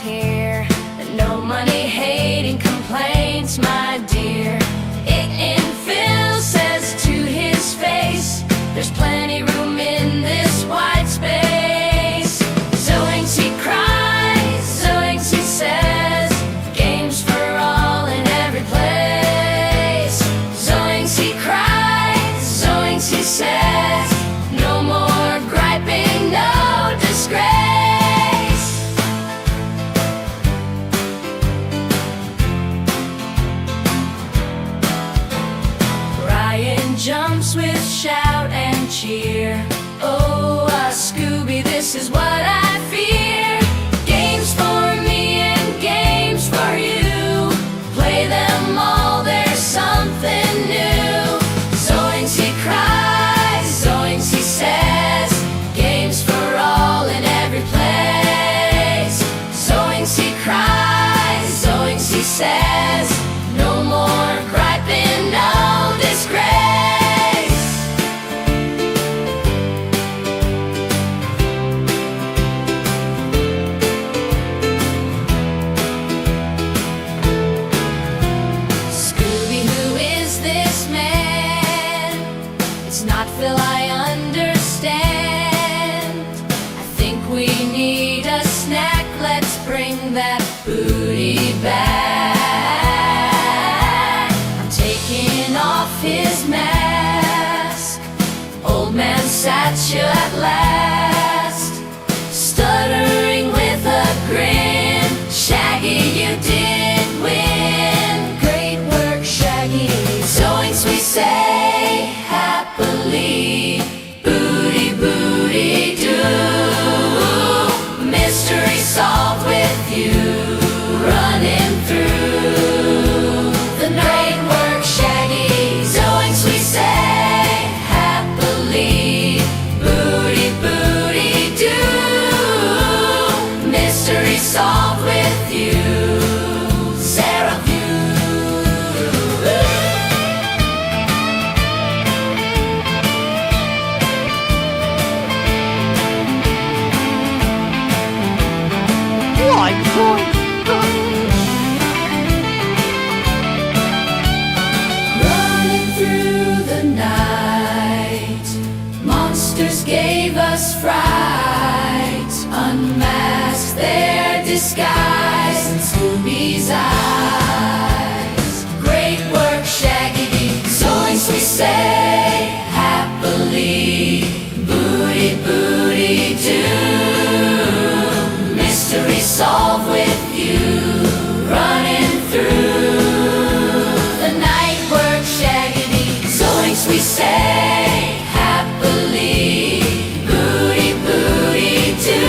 hear no money hating complaints, my dear. It Phil says to his face, there's plenty room in this wide space. Zoinks he cries, Zoinks he says, games for all in every place. Zoinks he cries, Zoinks he says, no more griping, no disgrace. Jumps with shout and cheer. Oh, Scooby, this is what I fear. Games for me and games for you. Play them all, there's something new. Zoinks he cries, Zoinks he says, games for all in every place. Zoinks he cries, Zoinks he says, no more griping, no disgrace. Phil, I understand. I think we need a snack. Let's bring that booty back. I'm taking off his mask. Old man Satchel at last, stuttering with a grin. Shaggy, you did win. Great work, Shaggy. Zoinks we say happily. Booty, booty, do. Mystery solved with you. Running through the night. Great work, Shaggy. Zoinks we say happily. Booty, booty, do. Mystery solved with you. Sarah View. Running through the night, monsters gave us fright. Unmasked their disguise in Scooby's eyes. Great work, Shaggy. Zoinks we say happily. Booty, booty, do. Mystery solved with you. Running through the night work, Shaggy. Zoinks we say happily. Booty, booty, do.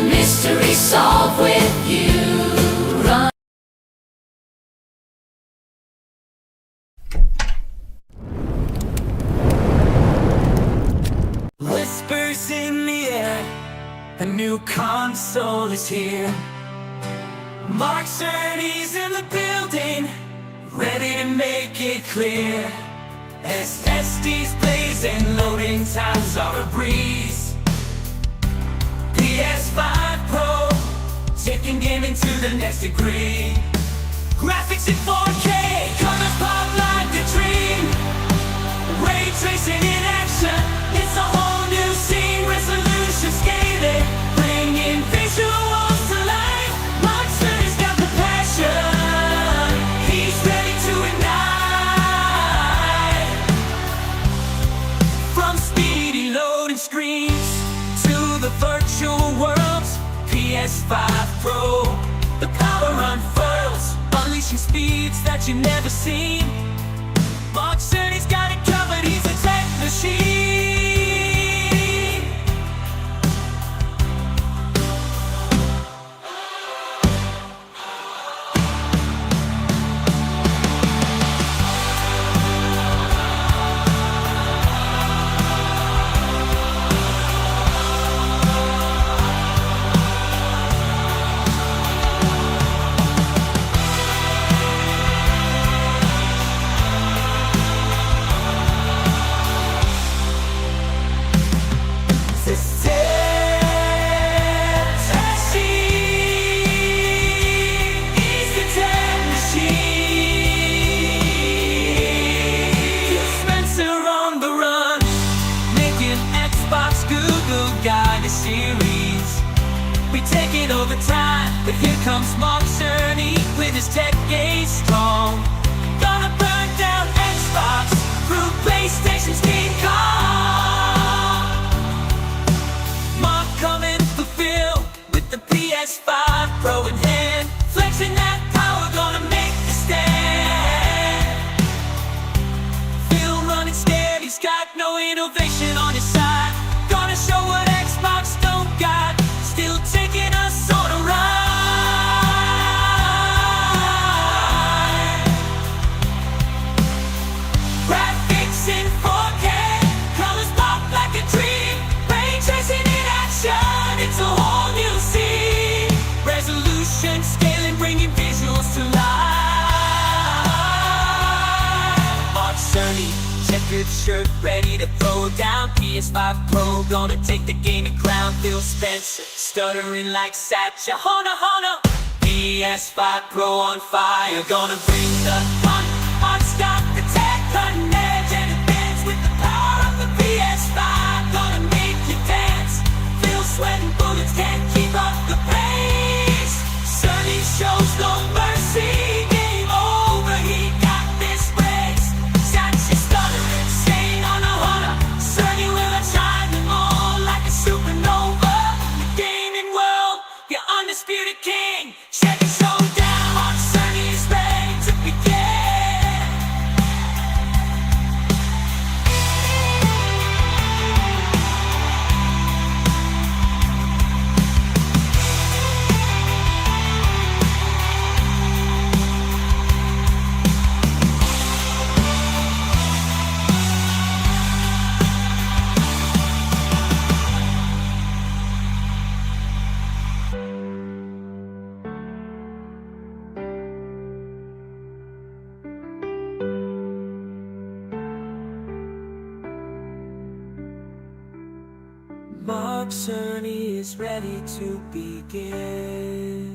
Mystery solved with you. Run. Whispers in the air, a new console is here. Mark Cerny's in the building, ready to make it clear. SSDs blazing, loading times are a breeze. PS5 Pro, taking gaming to the next degree. Graphics in 4K, colors pop like a dream. Ray tracing in action, it's a whole new scene. Resolution scaling, bringing visuals to life. Mark Cerny's got the passion, he's ready to ignite. From speedy loading screens to the virtual worlds, PS5 Pro, the power unfurls, unleashing speeds that you've never seen. Mark Cerny's got it covered, he's a tech machine. comes Mark Cerny with his tech game strong. Gonna burn down Xbox through PlayStation's King Kong. Mark coming for Phil with the PS5 Pro in hand, flexing that power, gonna make the stand. Phil running scared, he's got no innovation on his side. Gonna show what Xbox don't got, still taking us on a ride. Graphics in 4K, colors pop like a dream, ray tracing in action, it's a whole new scene. Resolution scaling, bringing visuals to life. Mark Cerny, checkered shirt, ready to throw down. PS5 Pro, gonna take the gaming crown. Phil Spencer, stuttering like Satcha Hona Hona. PS5 Pro on fire, gonna bring the fun. Unstop the tech, cutting edge, and advance with the power of the PS5. Gonna make you dance. Phil sweating bullets, can't keep up the pace. Cerny shows no mercy. Game over, he got this race. Satcha stuttering, staying on a hunter. Cerny will shine them all like a supernova. The gaming world, your undisputed king. Check the showdown, Mark Cerny is ready to begin. Mark Cerny is ready to begin.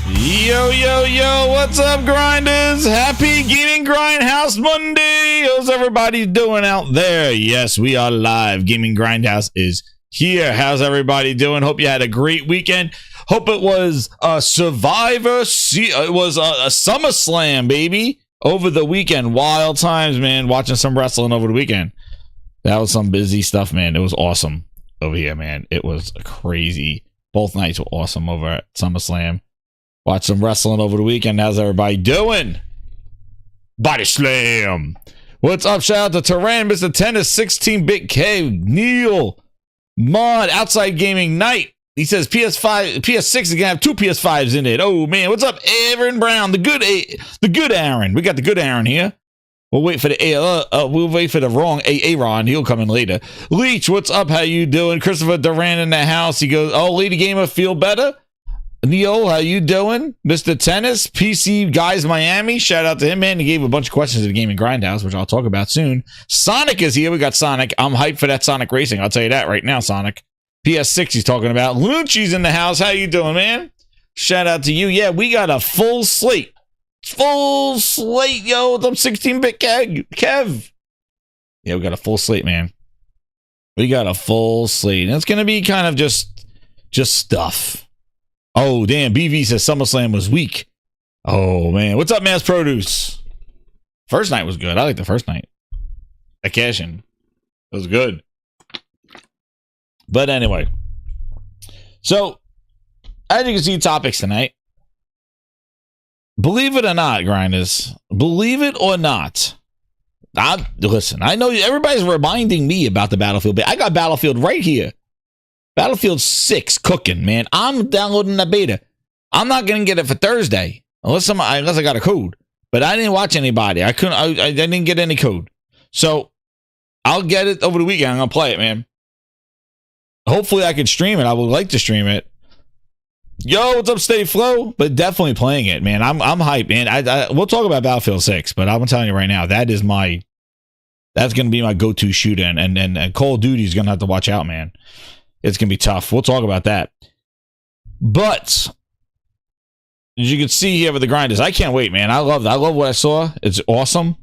Yo, yo, yo, what's up, grinders? Happy Gaming Grindhouse Monday. How's everybody doing out there? Yes, we are live. Gaming Grindhouse is here. How's everybody doing? Hope you had a great weekend. Hope it was a it was a SummerSlam, baby, over the weekend. Wild times, man. Watching some wrestling over the weekend. That was some busy stuff, man. It was awesome over here, man. It was crazy. Both nights were awesome over at SummerSlam. Watch some wrestling over the weekend. How's everybody doing? Body slam. What's up? Shout out to Turan, Mr. Tennis, 16-bit K, Neil, Mod, Outside Gaming Night. He says PS6 is gonna have 2 PS5s in it. Oh man, what's up, Aaron Brown? The good Aaron. We got the good Aaron here. We'll wait for the wrong Aaron. He'll come in later. Leech, what's up? How you doing? Christopher Duran in the house. He goes, oh, Lady Gamer, feel better? Neil, how you doing? Mr. Tennis, PC Guys Miami, shout out to him, man. He gave a bunch of questions to the Gaming Grindhouse, which I'll talk about soon. Sonic is here. We got Sonic. I'm hyped for that Sonic Racing. I'll tell you that right now, Sonic. PS6 he's talking about. Lucci's in the house. How you doing, man? Shout out to you. Yeah, we got a full slate. Full slate, yo. What's up, 16-bit Kev? Yeah, we got a full slate, man. We got a full slate. And it's going to be kind of just stuff. Oh, damn. BV says SummerSlam was weak. Oh, man. What's up, Mass Produce? First night was good. I like the first night. I cash in. It was good. But anyway. So, as you can see, topics tonight. Believe it or not, grinders. Believe it or not. Listen, I know everybody's reminding me about the Battlefield. I got Battlefield right here. Battlefield 6 cooking, man. I'm downloading the beta. I'm not gonna get it for Thursday unless I got a code. But I didn't watch anybody. I didn't get any code. So I'll get it over the weekend. I'm gonna play it, man. Hopefully I can stream it. I would like to stream it. Yo, what's up, Steady Flow? But definitely playing it, man. I'm hyped, man. We'll talk about Battlefield 6, but I'm telling you right now, that's gonna be my go-to shooter, and Call of Duty is gonna have to watch out, man. It's going to be tough. We'll talk about that. But as you can see here with the grinders, I can't wait, man. I love what I saw. It's awesome.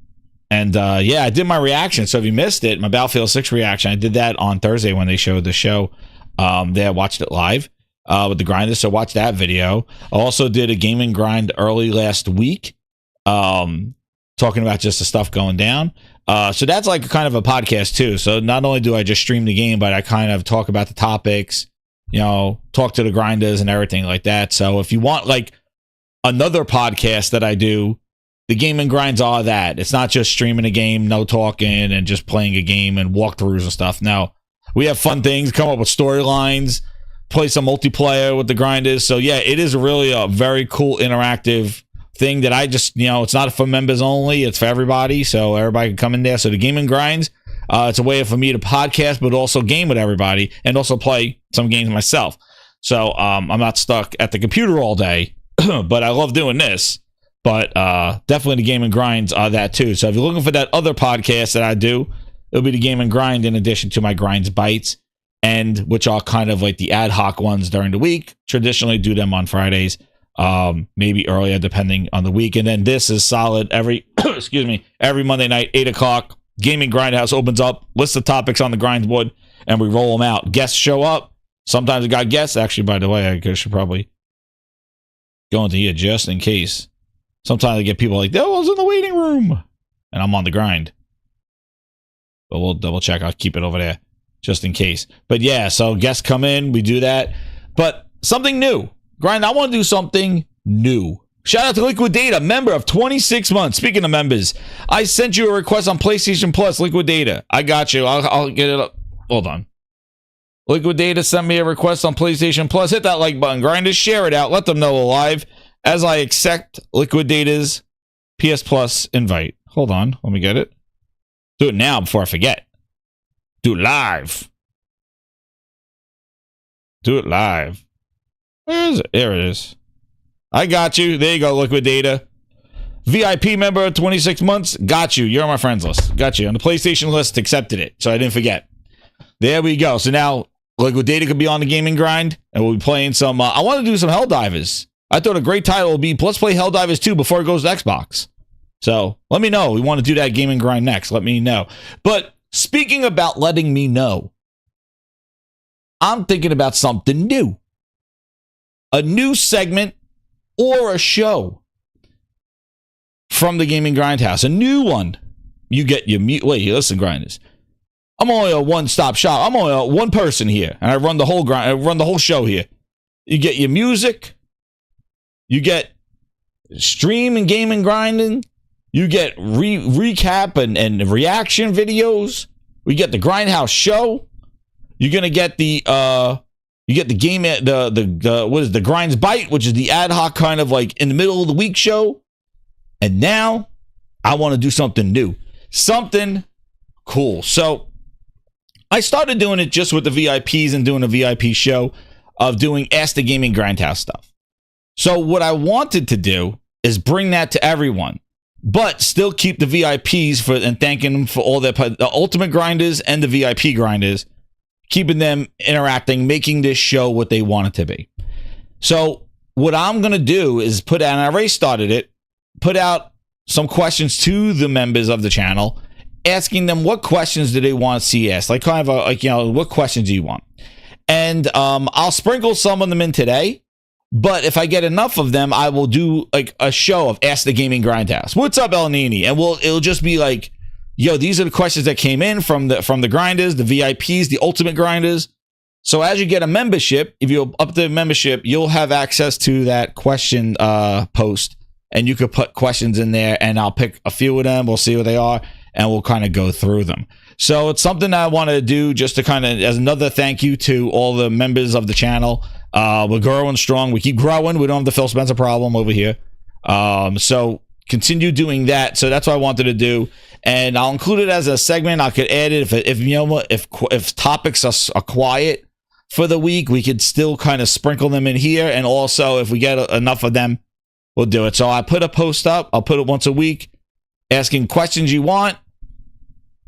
And yeah, I did my reaction. So if you missed it, my Battlefield 6 reaction, I did that on Thursday when they showed the show. There, I watched it live with the grinders. So watch that video. I also did a gaming grind early last week, talking about just the stuff going down. So that's like kind of a podcast too. So not only do I just stream the game, but I kind of talk about the topics, you know, talk to the grinders and everything like that. So if you want like another podcast that I do, the gaming grinds are that. It's not just streaming a game, no talking, and just playing a game and walkthroughs and stuff. No, we have fun things, come up with storylines, play some multiplayer with the grinders. So yeah, it is really a very cool interactive thing that I just, you know, it's not for members only, it's for everybody. So everybody can come in there. So the gaming grinds, it's a way for me to podcast, but also game with everybody and also play some games myself. So I'm not stuck at the computer all day. But I love doing this. But definitely the Game and Grinds are that too. So if you're looking for that other podcast that I do, it'll be the Game and Grind in addition to my Grinds Bites, and which are kind of like the ad hoc ones during the week. Traditionally do them on Fridays, maybe earlier depending on the week. And then this is solid every excuse me, every Monday night, 8 o'clock. Gaming Grindhouse opens up, lists the topics on the grind board, and we roll them out. Guests show up. Sometimes we got guests. Actually, by the way, I should probably go into here just in case. Sometimes I get people like, oh, I was in the waiting room, and I'm on the grind. But we'll double check. I'll keep it over there just in case. But yeah, so guests come in, we do that. But something new. Grind, I want to do something new. Shout out to Liquid Data, member of 26 months. Speaking of members, I sent you a request on PlayStation Plus, Liquid Data. I got you. I'll get it up. Hold on. Liquid Data sent me a request on PlayStation Plus. Hit that like button, grinders. Share it out. Let them know live as I accept Liquid Data's PS Plus invite. Hold on. Let me get it. Do it now before I forget. Do it live. Do it live. Where is it? There it is. I got you. There you go, Liquid Data. VIP member of 26 months. Got you. You're on my friends list. Got you. On the PlayStation list, accepted it. So I didn't forget. There we go. So now Liquid Data could be on the gaming grind, and we'll be playing some. I want to do some Helldivers. I thought a great title would be let's play Helldivers 2 before it goes to Xbox. So let me know. We want to do that gaming grind next. Let me know. But speaking about letting me know, I'm thinking about something new. A new segment or a show from the Gaming Grindhouse. A new one. You get your wait, listen, grinders. I'm only a one-stop shop. I'm only a one person here, and I run the whole grind. I run the whole show here. You get your music. You get stream and gaming grinding. You get recap and reaction videos. We get the Grindhouse show. You're gonna get the you get the game the what is the Grinds Bite, which is the ad hoc kind of like in the middle of the week show. And now I want to do something new, something cool. So I started doing it just with the VIPs and doing a VIP show of doing Ask the Gaming Grindhouse stuff. So what I wanted to do is bring that to everyone, but still keep the VIPs and thanking them for all the ultimate grinders and the VIP grinders, keeping them interacting, making this show what they want it to be. So what I'm going to do is put out, and I already started it, put out some questions to the members of the channel, asking them what questions do they want to see asked, like kind of what questions do you want? And I'll sprinkle some of them in today, but if I get enough of them, I will do like a show of Ask the Gaming Grindhouse. What's up, El Nini? And it'll just be like, yo, these are the questions that came in from the grinders, the VIPs, the ultimate grinders. So as you get a membership, if you up the membership, you'll have access to that question post, and you could put questions in there, and I'll pick a few of them. We'll see what they are, and we'll kind of go through them. So it's something I want to do just to kind of as another thank you to all the members of the channel. We're growing strong. We keep growing. We don't have the Phil Spencer problem over here. So continue doing that. So that's what I wanted to do. And I'll include it as a segment. I could add it if you know what, if topics are quiet for the week, we could still kind of sprinkle them in here. And also if we get enough of them, we'll do it. So I put a post up. I'll put it once a week asking questions you want,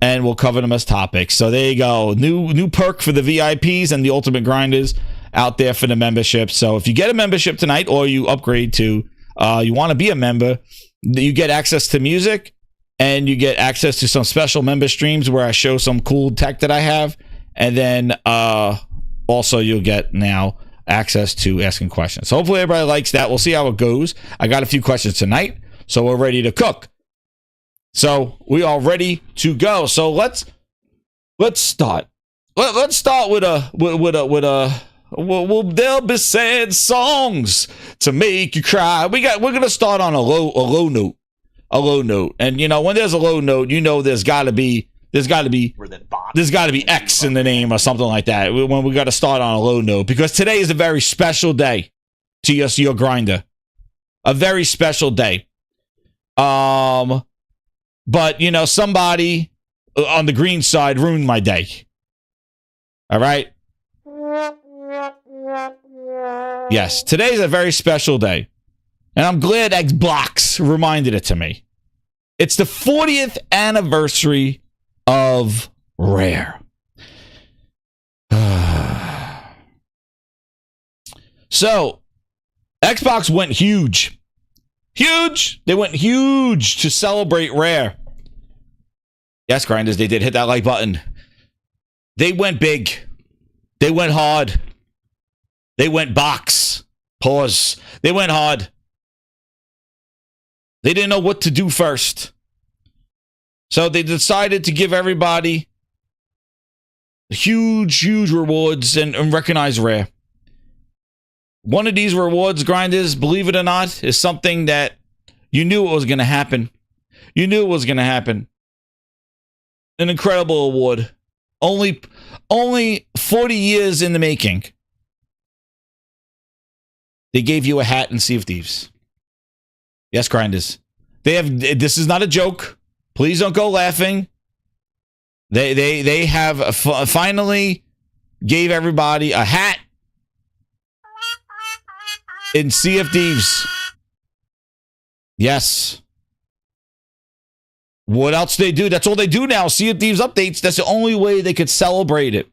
and we'll cover them as topics. So there you go. New perk for the VIPs and the ultimate grinders out there for the membership. So if you get a membership tonight or you upgrade to you want to be a member, you get access to music and you get access to some special member streams where I show some cool tech that I have. And then also you'll get now access to asking questions. So hopefully everybody likes that. We'll see how it goes. I got a few questions tonight, so we're ready to cook. So we are ready to go. So let's start. Let's start with there'll be sad songs to make you cry. We're gonna start on a low note. And you know, when there's a low note, you know there's gotta be X in the name or something like that. When we got to start on a low note, because today is a very special day to your grinder. A very special day. But you know, somebody on the green side ruined my day. All right. Yes, today's a very special day, and I'm glad Xbox reminded it to me. It's the 40th anniversary of Rare. So Xbox went huge. They went huge to celebrate Rare. Yes, grinders, they did hit that like button. They went big. They went hard. They went box. Pause. They went hard. They didn't know what to do first. So they decided to give everybody huge rewards and recognize Rare. One of these rewards, grinders, believe it or not, is something that you knew it was going to happen. You knew it was going to happen. An incredible award. Only 40 years in the making. They gave you a hat in Sea of Thieves. Yes, grinders. This is not a joke. Please don't go laughing. They have finally gave everybody a hat in Sea of Thieves. Yes. What else they do? That's all they do now. Sea of Thieves updates. That's the only way they could celebrate it.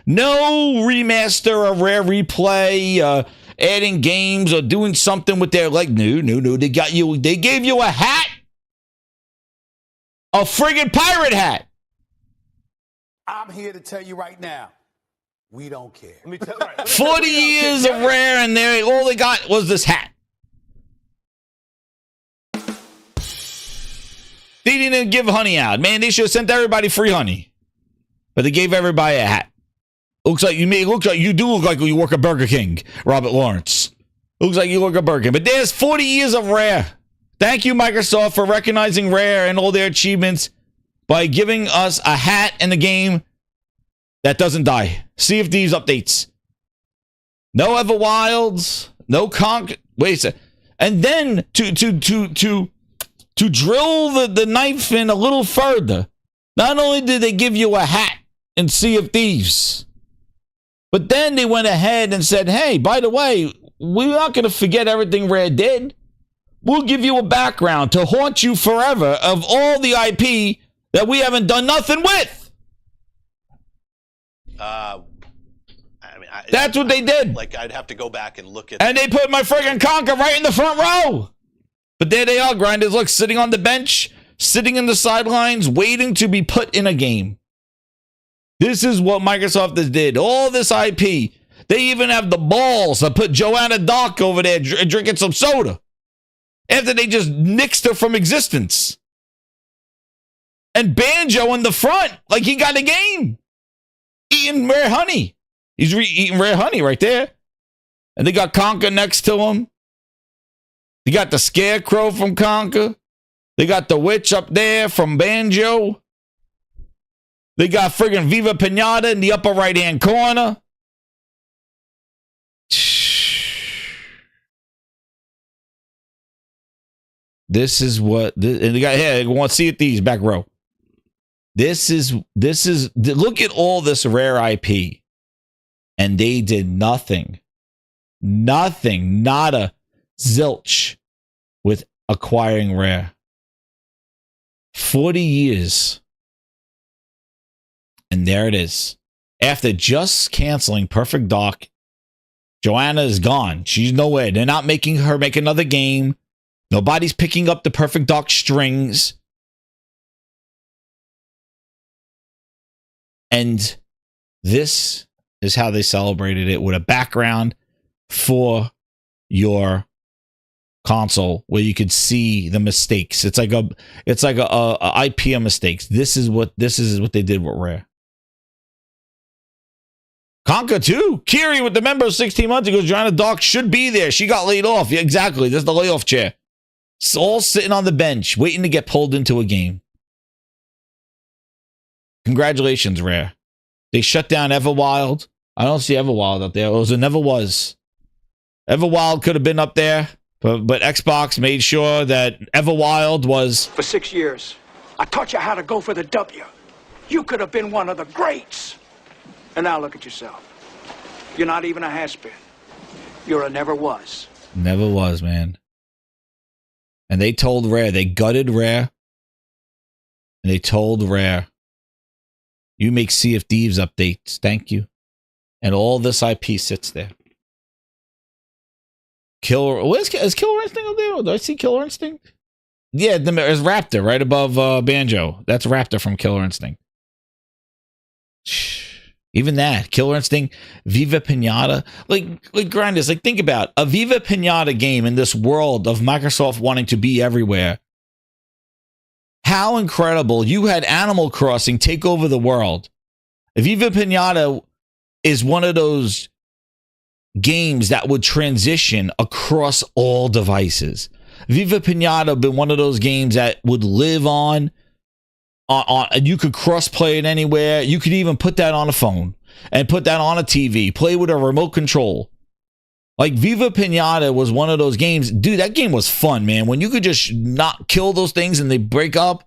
No remaster or Rare replay, adding games or doing something with their no. They gave you a hat. A friggin' pirate hat. I'm here to tell you right now, we don't care. 40 years of Rare, and all they got was this hat. They didn't give honey out. Man, they should have sent everybody free honey. But they gave everybody a hat. Looks like you do look like you work at Burger King, Robert Lawrence. Looks like you work at Burger King. But there's 40 years of Rare. Thank you, Microsoft, for recognizing Rare and all their achievements by giving us a hat in the game that doesn't die. Sea of Thieves updates. No Everwilds. No Conk. Wait a second. And then to drill the knife in a little further, not only did they give you a hat in Sea of Thieves, but then they went ahead and said, hey, by the way, we're not going to forget everything Rare did. We'll give you a background to haunt you forever of all the IP that we haven't done nothing with. That's what they did. Like, I'd have to go back and look at. And they put my friggin' Conker right in the front row. But there they are, grinders. Look, sitting on the bench, sitting in the sidelines, waiting to be put in a game. This is what Microsoft has did. All this IP. They even have the balls to put Joanna Dark over there drinking some soda. After they just nixed her from existence. And Banjo in the front, like he got a game. Eating rare honey. He's eating rare honey right there. And they got Conker next to him. They got the Scarecrow from Conker. They got the Witch up there from Banjo. They got friggin' Viva Pinata in the upper right-hand corner. This is what, and they got, hey, want to see it, these back row. This is, look at all this Rare IP. And they did nothing, not a zilch with acquiring Rare. 40 years. And there it is. After just canceling Perfect Dark Joanna is gone. She's nowhere. They're not making her make another game. Nobody's picking up the Perfect Dark strings. And this is how they celebrated it, with a background for your console where you could see the mistakes. It's like a IP of mistakes. This is what they did with Rare. Conker too. Kiri with the member 16 months. He goes, Joanna Dark should be there. She got laid off. Yeah, exactly. There's the layoff chair. It's all sitting on the bench, waiting to get pulled into a game. Congratulations, Rare. They shut down Everwild. I don't see Everwild up there. It never was. Everwild could have been up there, but Xbox made sure that Everwild was. For 6 years, I taught you how to go for the W. You could have been one of the greats. And now look at yourself. You're not even a has-been. You're a never was. Never was, man. And they told Rare, they gutted Rare. And they told Rare, you make Sea of Thieves updates. Thank you. And all this IP sits there. Is Killer Instinct up there? Do I see Killer Instinct? Yeah, there's Raptor right above Banjo. That's Raptor from Killer Instinct. Even that, Killer Instinct, Viva Pinata, like Grinders, like think about a Viva Pinata game in this world of Microsoft wanting to be everywhere. How incredible. You had Animal Crossing take over the world. Viva Pinata is one of those games that would transition across all devices. Viva Pinata would be one of those games that would live on you could cross-play it anywhere. You could even put that on a phone and put that on a TV, play with a remote control. Like Viva Pinata was one of those games. Dude, that game was fun, man. When you could just not kill those things and they break up,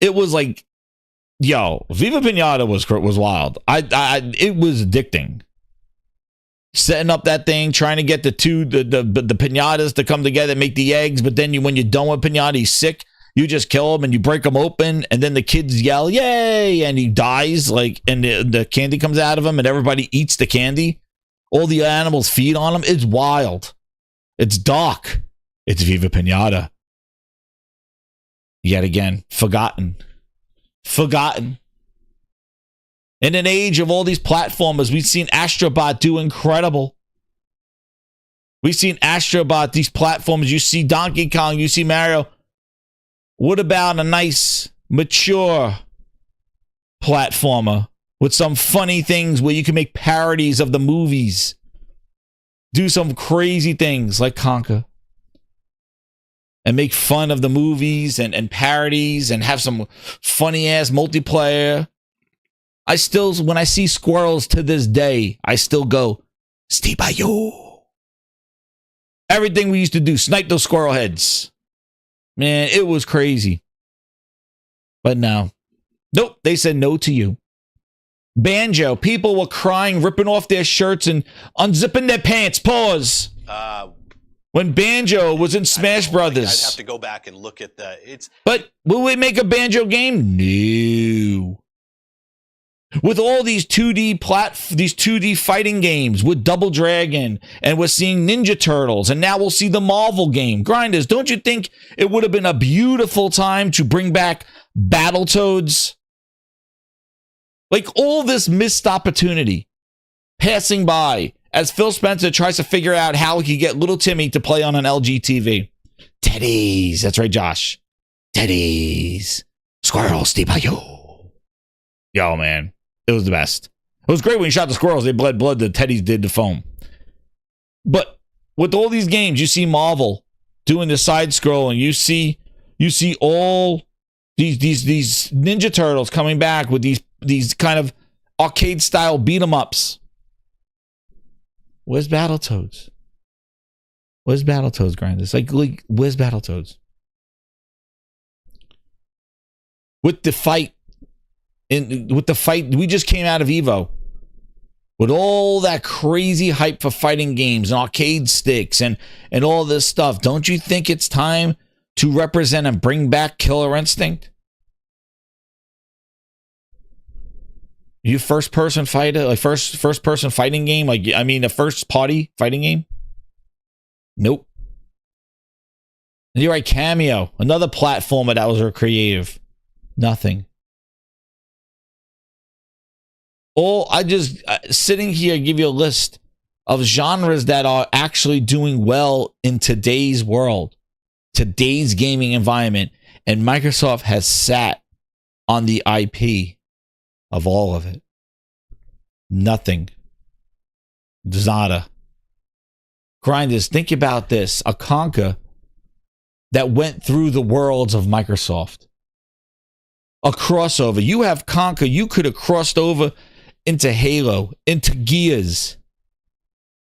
it was like, yo, Viva Pinata was wild. It was addicting. Setting up that thing, trying to get the pinatas to come together, make the eggs, but then when you're done with pinata, he's sick. You just kill him and you break him open, and then the kids yell, yay, and he dies, and the candy comes out of him, and everybody eats the candy. All the animals feed on him. It's wild. It's dark. It's Viva Pinata. Yet again, forgotten. Forgotten. In an age of all these platformers, we've seen Astrobot do incredible. We've seen Astrobot, these platforms. You see Donkey Kong, you see Mario. What about a nice, mature platformer with some funny things where you can make parodies of the movies? Do some crazy things like Conker. And make fun of the movies and parodies and have some funny-ass multiplayer. When I see squirrels to this day, I still go, stay by you. Everything we used to do, snipe those squirrel heads. Man, it was crazy. But no. Nope, they said no to you. Banjo, people were crying, ripping off their shirts and unzipping their pants. Pause. When Banjo was in Smash Brothers. I'd have to go back and look at But will we make a Banjo game? No. With all these 2D fighting games with Double Dragon, and we're seeing Ninja Turtles, and now we'll see the Marvel game. Grinders, don't you think it would have been a beautiful time to bring back Battletoads? Like all this missed opportunity passing by as Phil Spencer tries to figure out how he could get little Timmy to play on an LG TV. Teddies, that's right, Josh. Teddies. Squirrels, stay by you. Yo, man. It was the best. It was great when you shot the squirrels. They bled blood. The teddies did the foam. But with all these games, you see Marvel doing the side scroll, and you see all these Ninja Turtles coming back with these kind of arcade style beat 'em ups. Where's Battletoads? Where's Battletoads, Grinders? Like where's Battletoads? With the fight. With the fight, we just came out of Evo with all that crazy hype for fighting games and arcade sticks and all this stuff. Don't you think it's time to represent and bring back Killer Instinct? You first person fighter, like first person fighting game, like I mean a first party fighting game? Nope. You're right, Cameo, another platformer that was her creative. Nothing. All I just sitting here give you a list of genres that are actually doing well in today's world, today's gaming environment, and Microsoft has sat on the IP of all of it. Nothing. Zada. Grinders, think about this. A Conker that went through the worlds of Microsoft. A crossover. You have Conker. You could have crossed over into Halo, into Gears,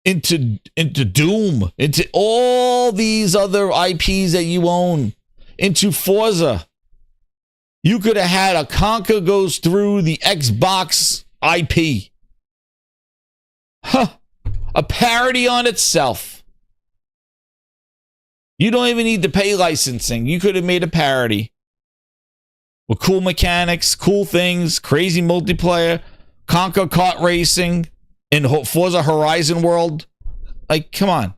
into Doom, into all these other IPs that you own, into Forza. You could have had a Conker goes through the Xbox IP. Huh. A parody on itself. You don't even need to pay licensing. You could have made a parody with cool mechanics, cool things, crazy multiplayer, Conker kart racing in Forza Horizon world. Like, come on.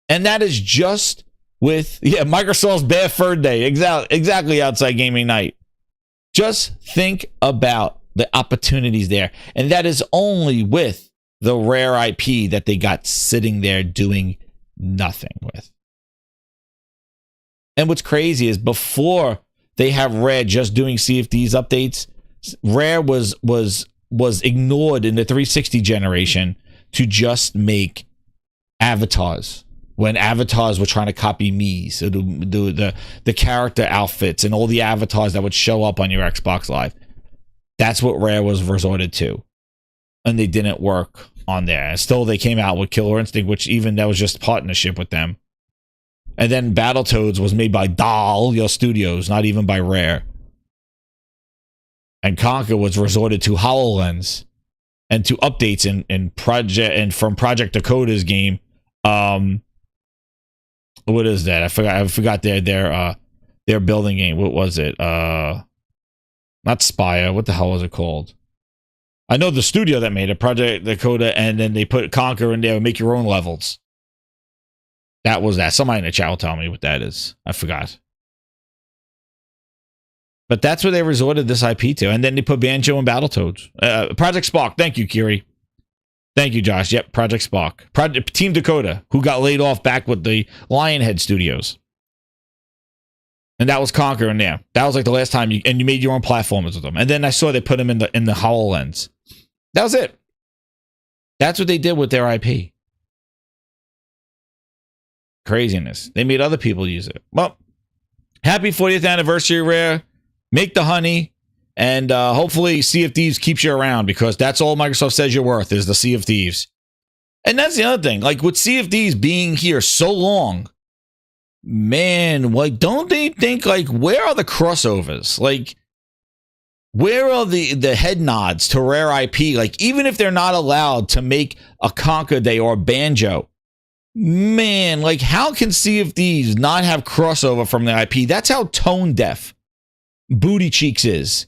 And that is just with, Microsoft's Bare Fur Day. Exactly outside gaming night. Just think about the opportunities there. And that is only with the rare IP that they got sitting there doing nothing with. And what's crazy is before they have Rare just doing CFDs updates, Rare was ignored in the 360 generation to just make avatars. When avatars were trying to copy me, so the character outfits and all the avatars that would show up on your Xbox Live. That's what Rare was resorted to. And they didn't work on there. And still they came out with Killer Instinct, which even that was just partnership with them. And then Battletoads was made by Dahlia Studios, not even by Rare. And Conker was resorted to HoloLens and to updates in Project and from Project Dakota's game. What is that? I forgot their building game. What was it? Not Spire. What the hell was it called? I know the studio that made it, Project Dakota, and then they put Conker in there and make your own levels. That was that. Somebody in the chat will tell me what that is. I forgot. But that's where they resorted this IP to. And then they put Banjo and Battletoads. Project Spark. Thank you, Kiri. Thank you, Josh. Yep, Project Spark. Team Dakota, who got laid off back with the Lionhead Studios. And that was Conker in there. That was like the last time you made your own platformers with them. And then I saw they put them in the HoloLens. That was it. That's what they did with their IP. Craziness. They made other people use it. Well, happy 40th anniversary, Rare. Make the honey. And hopefully Sea of Thieves keeps you around, because that's all Microsoft says you're worth is the Sea of Thieves. And that's the other thing. Like with Sea of Thieves being here so long, man, like don't they think like where are the crossovers? Like where are the head nods to Rare IP? Like even if they're not allowed to make a Conker Day or a Banjo, man, like how can Sea of Thieves not have crossover from the IP? That's how tone deaf Booty Cheeks is.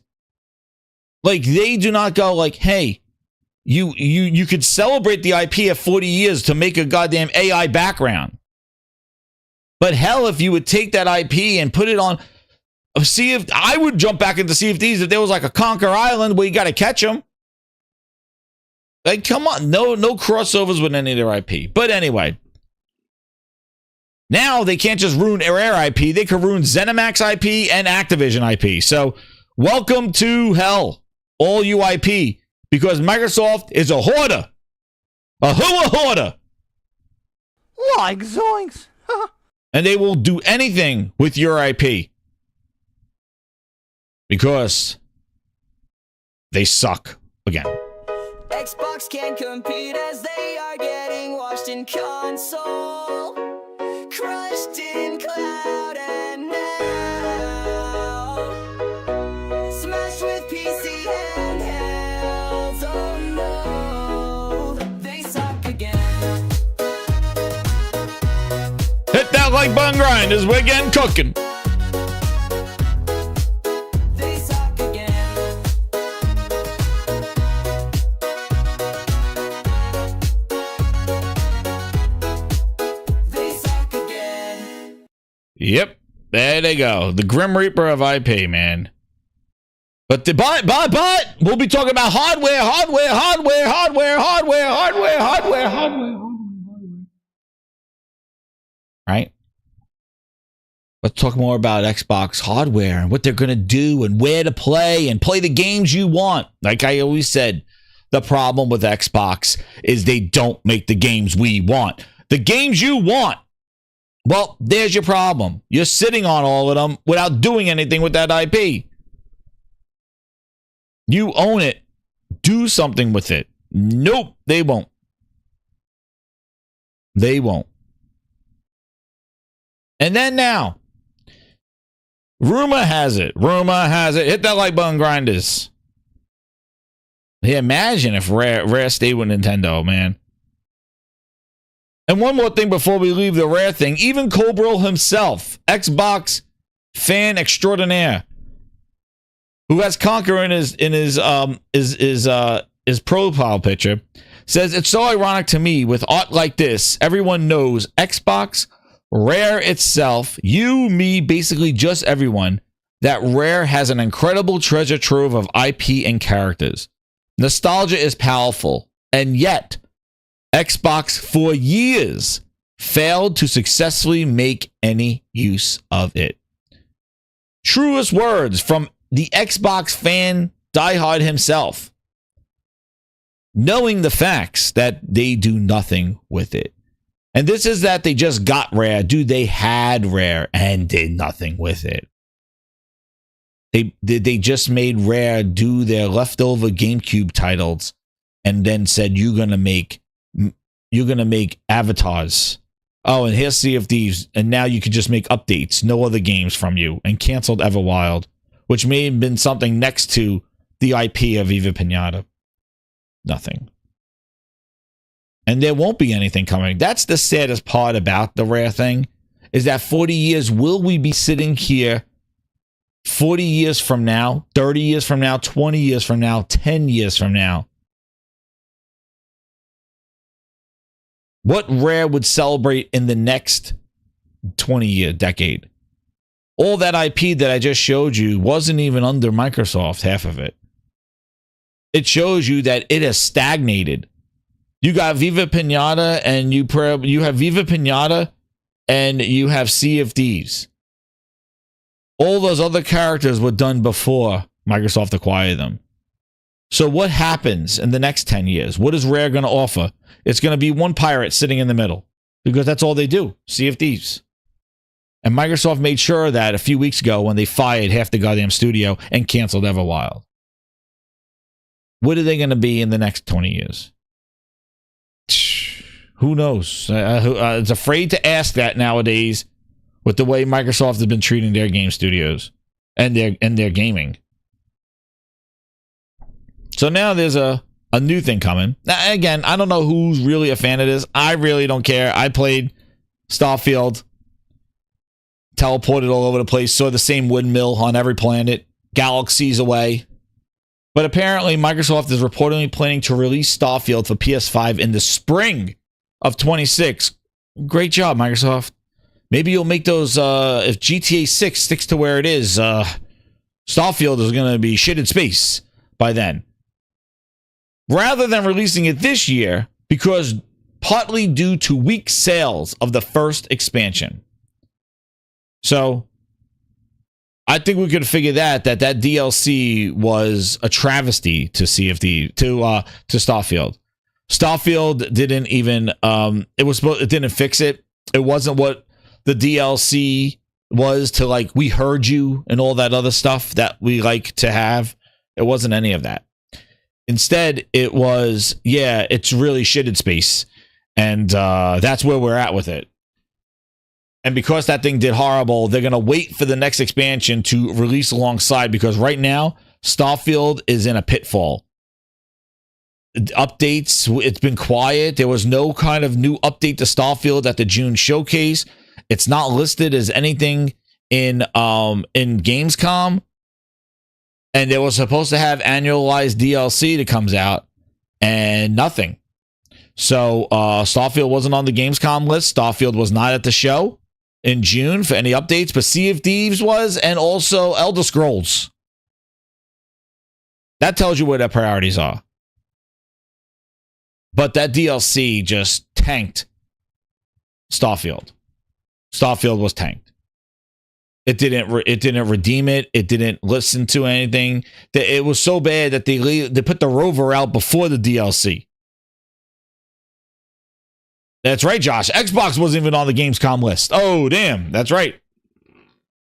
Like they do not go like, hey, you could celebrate the IP at 40 years to make a goddamn AI background. But hell, if you would take that IP and put it on, see if I would jump back into Sea of Thieves if there was like a Conker Island where you got to catch them. Like, come on, no crossovers with any of their IP. But anyway, now they can't just ruin Rare IP; they could ruin ZeniMax IP and Activision IP. So, welcome to hell, all you IP, because Microsoft is a hoarder, a hoarder. Like ZOINKS. And they will do anything with your IP because they suck again. Xbox can't compete as they are getting washed in console, crushed in cloud, and now smashed with PC handhelds. Oh no, they suck again. Hit that like button, grind as we're getting cooking. They suck again. Yep, there they go. The Grim Reaper of IP, man. But we'll be talking about hardware. Right? Let's talk more about Xbox hardware and what they're going to do and where to play and play the games you want. Like I always said, the problem with Xbox is they don't make the games we want. The games you want. Well, there's your problem. You're sitting on all of them without doing anything with that IP. You own it. Do something with it. Nope, they won't. They won't. And then now, rumor has it. Hit that like button, grinders. Hey, imagine if Rare stayed with Nintendo, man. And one more thing before we leave the Rare thing. Even Cobril himself, Xbox fan extraordinaire, who has Conquer in his profile picture, says it's so ironic to me with art like this. Everyone knows Xbox, Rare itself, you, me, basically just everyone, that Rare has an incredible treasure trove of IP and characters. Nostalgia is powerful, and yet Xbox for years failed to successfully make any use of it. Truest words from the Xbox fan diehard himself, knowing the facts that they do nothing with it. And this is that they just got Rare. Dude, they had Rare and did nothing with it. They just made Rare do their leftover GameCube titles and then said, you're gonna make avatars. Oh, and here's Sea of Thieves, and now you could just make updates, no other games from you, and canceled Everwild, which may have been something next to the IP of Viva Pinata. Nothing. And there won't be anything coming. That's the saddest part about the Rare thing, is that 40 years, will we be sitting here 40 years from now, 30 years from now, 20 years from now, 10 years from now? What Rare would celebrate in the next 20-year decade? All that IP that I just showed you wasn't even under Microsoft, half of it. It shows you that it has stagnated. You got Viva Pinata, and you have Viva Pinata, and you have Sea of Thieves. All those other characters were done before Microsoft acquired them. So what happens in the next 10 years? What is Rare going to offer? It's going to be one pirate sitting in the middle, because that's all they do, Sea of Thieves. And Microsoft made sure that a few weeks ago when they fired half the goddamn studio and canceled Everwild. What are they going to be in the next 20 years? Who knows? It's afraid to ask that nowadays with the way Microsoft has been treating their game studios and their gaming. So now there's a new thing coming. Now, again, I don't know who's really a fan of this. I really don't care. I played Starfield, teleported all over the place, saw the same windmill on every planet, galaxies away. But apparently Microsoft is reportedly planning to release Starfield for PS5 in the spring of 26. Great job, Microsoft. Maybe you'll make those, if GTA 6 sticks to where it is, Starfield is going to be shit in space by then. Rather than releasing it this year, because partly due to weak sales of the first expansion. So I think we could figure that DLC was a travesty to CFD to Starfield. Starfield didn't even it didn't fix it. It wasn't what the DLC was to, like, we heard you and all that other stuff that we like to have. It wasn't any of that. Instead, it was, yeah, it's really shit in space. And that's where we're at with it. And because that thing did horrible, they're going to wait for the next expansion to release alongside, because right now, Starfield is in a pitfall. Updates, it's been quiet. There was no kind of new update to Starfield at the June showcase. It's not listed as anything in Gamescom. And they were supposed to have annualized DLC that comes out, and nothing. So Starfield wasn't on the Gamescom list. Starfield was not at the show. in June for any updates, but Sea of Thieves was, and also Elder Scrolls. That tells you where their priorities are. But that DLC just tanked Starfield. Starfield was tanked. It didn't redeem it. It didn't listen to anything. It was so bad that they put the rover out before the DLC. That's right, Josh. Xbox wasn't even on the Gamescom list. Oh, damn. That's right.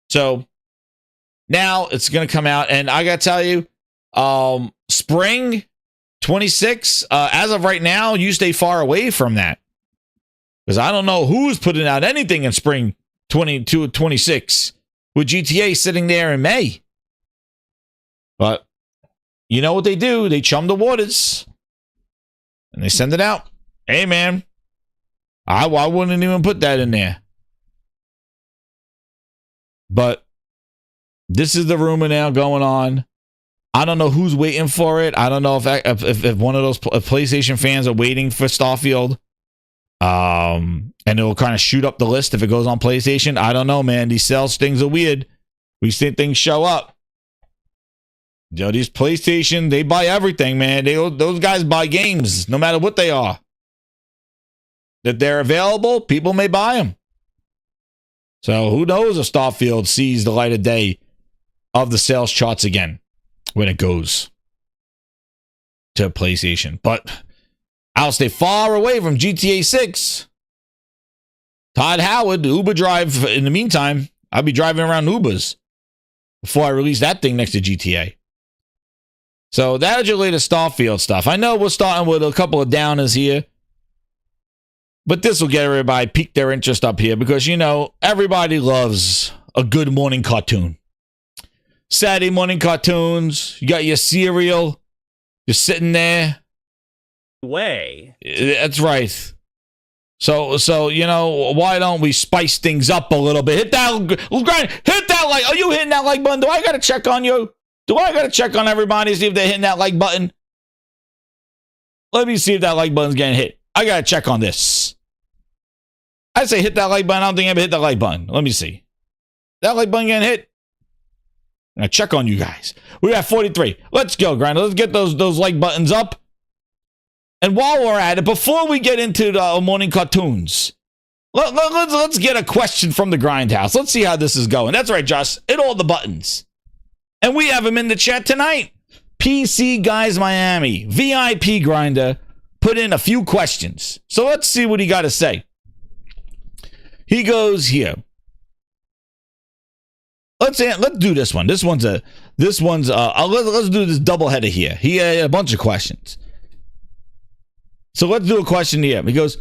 So now it's going to come out, and I got to tell you, spring 26, as of right now, you stay far away from that. Because I don't know who's putting out anything in spring 26 with GTA sitting there in May. But you know what they do? They chum the waters and they send it out. Hey, man. I wouldn't even put that in there. But this is the rumor now going on. I don't know who's waiting for it. I don't know if one of those PlayStation fans are waiting for Starfield. And it'll kind of shoot up the list if it goes on PlayStation. I don't know, man. These sales things are weird. We see things show up. You know, these PlayStation, they buy everything, man. Those guys buy games, no matter what they are. If they're available, people may buy them. So who knows if Starfield sees the light of day of the sales charts again when it goes to PlayStation. But I'll stay far away from GTA 6. Todd Howard, Uber drive. In the meantime, I'll be driving around Ubers before I release that thing next to GTA. So that's your latest Starfield stuff. I know we're starting with a couple of downers here, but this will get everybody pique their interest up here because, you know, everybody loves a good morning cartoon. Saturday morning cartoons. You got your cereal. You're sitting there. Way. That's right. So you know, why don't we spice things up a little bit? Hit that like. Are you hitting that like button? Do I got to check on you? Do I got to check on everybody, see if they're hitting that like button? Let me see if that like button's getting hit. I got to check on this. I say hit that like button. I don't think I ever hit that like button. Let me see. That like button getting hit? I'm going to check on you guys. We got 43. Let's go, Grinder. Let's get those like buttons up. And while we're at it, before we get into the morning cartoons, let's get a question from the Grindhouse. Let's see how this is going. That's right, Josh. Hit all the buttons. And we have him in the chat tonight. PC Guys Miami, VIP Grinder, put in a few questions. So let's see what he got to say. He goes here. Let's do this one. Let's do this doubleheader here. He had a bunch of questions. So let's do a question here. He goes,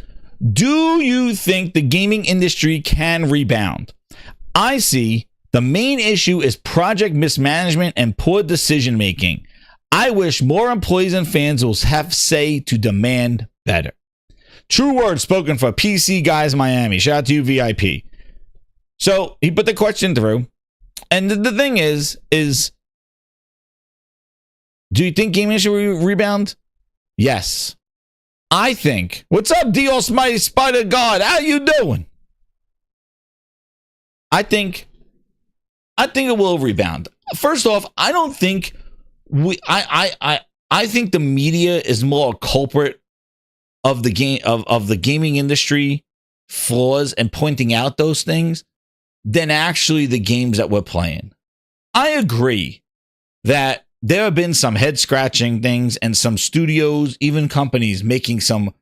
do you think the gaming industry can rebound? I see the main issue is project mismanagement and poor decision making. I wish more employees and fans will have say to demand better. True words spoken for PC Guys Miami. Shout out to you, VIP. So he put the question through. And the thing is do you think gaming industry will rebound? Yes. I think. What's up, Dios Mighty Spider God? How you doing? I think it will rebound. First off, I don't think I think the media is more a culprit of the game of the gaming industry flaws and pointing out those things than actually the games that we're playing. I agree that there have been some head scratching things and some studios, even companies, making some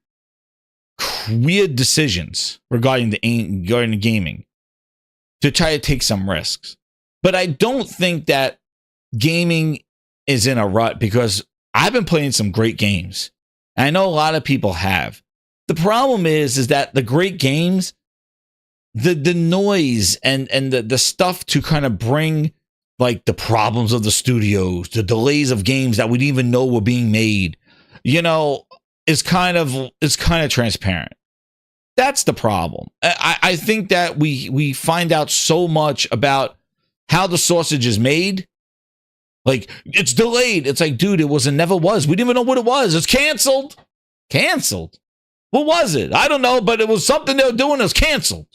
weird decisions regarding the gaming to try to take some risks. But I don't think that gaming is in a rut because I've been playing some great games. I know a lot of people have. The problem is that the great games, the noise and the stuff to kind of bring like the problems of the studios, the delays of games that we didn't even know were being made, you know, is kind of transparent. That's the problem. I think that we find out so much about how the sausage is made. Like, it's delayed. It's like, dude, never was. We didn't even know what it was. It's canceled. Canceled. What was it? I don't know, but it was something they were doing. It was canceled.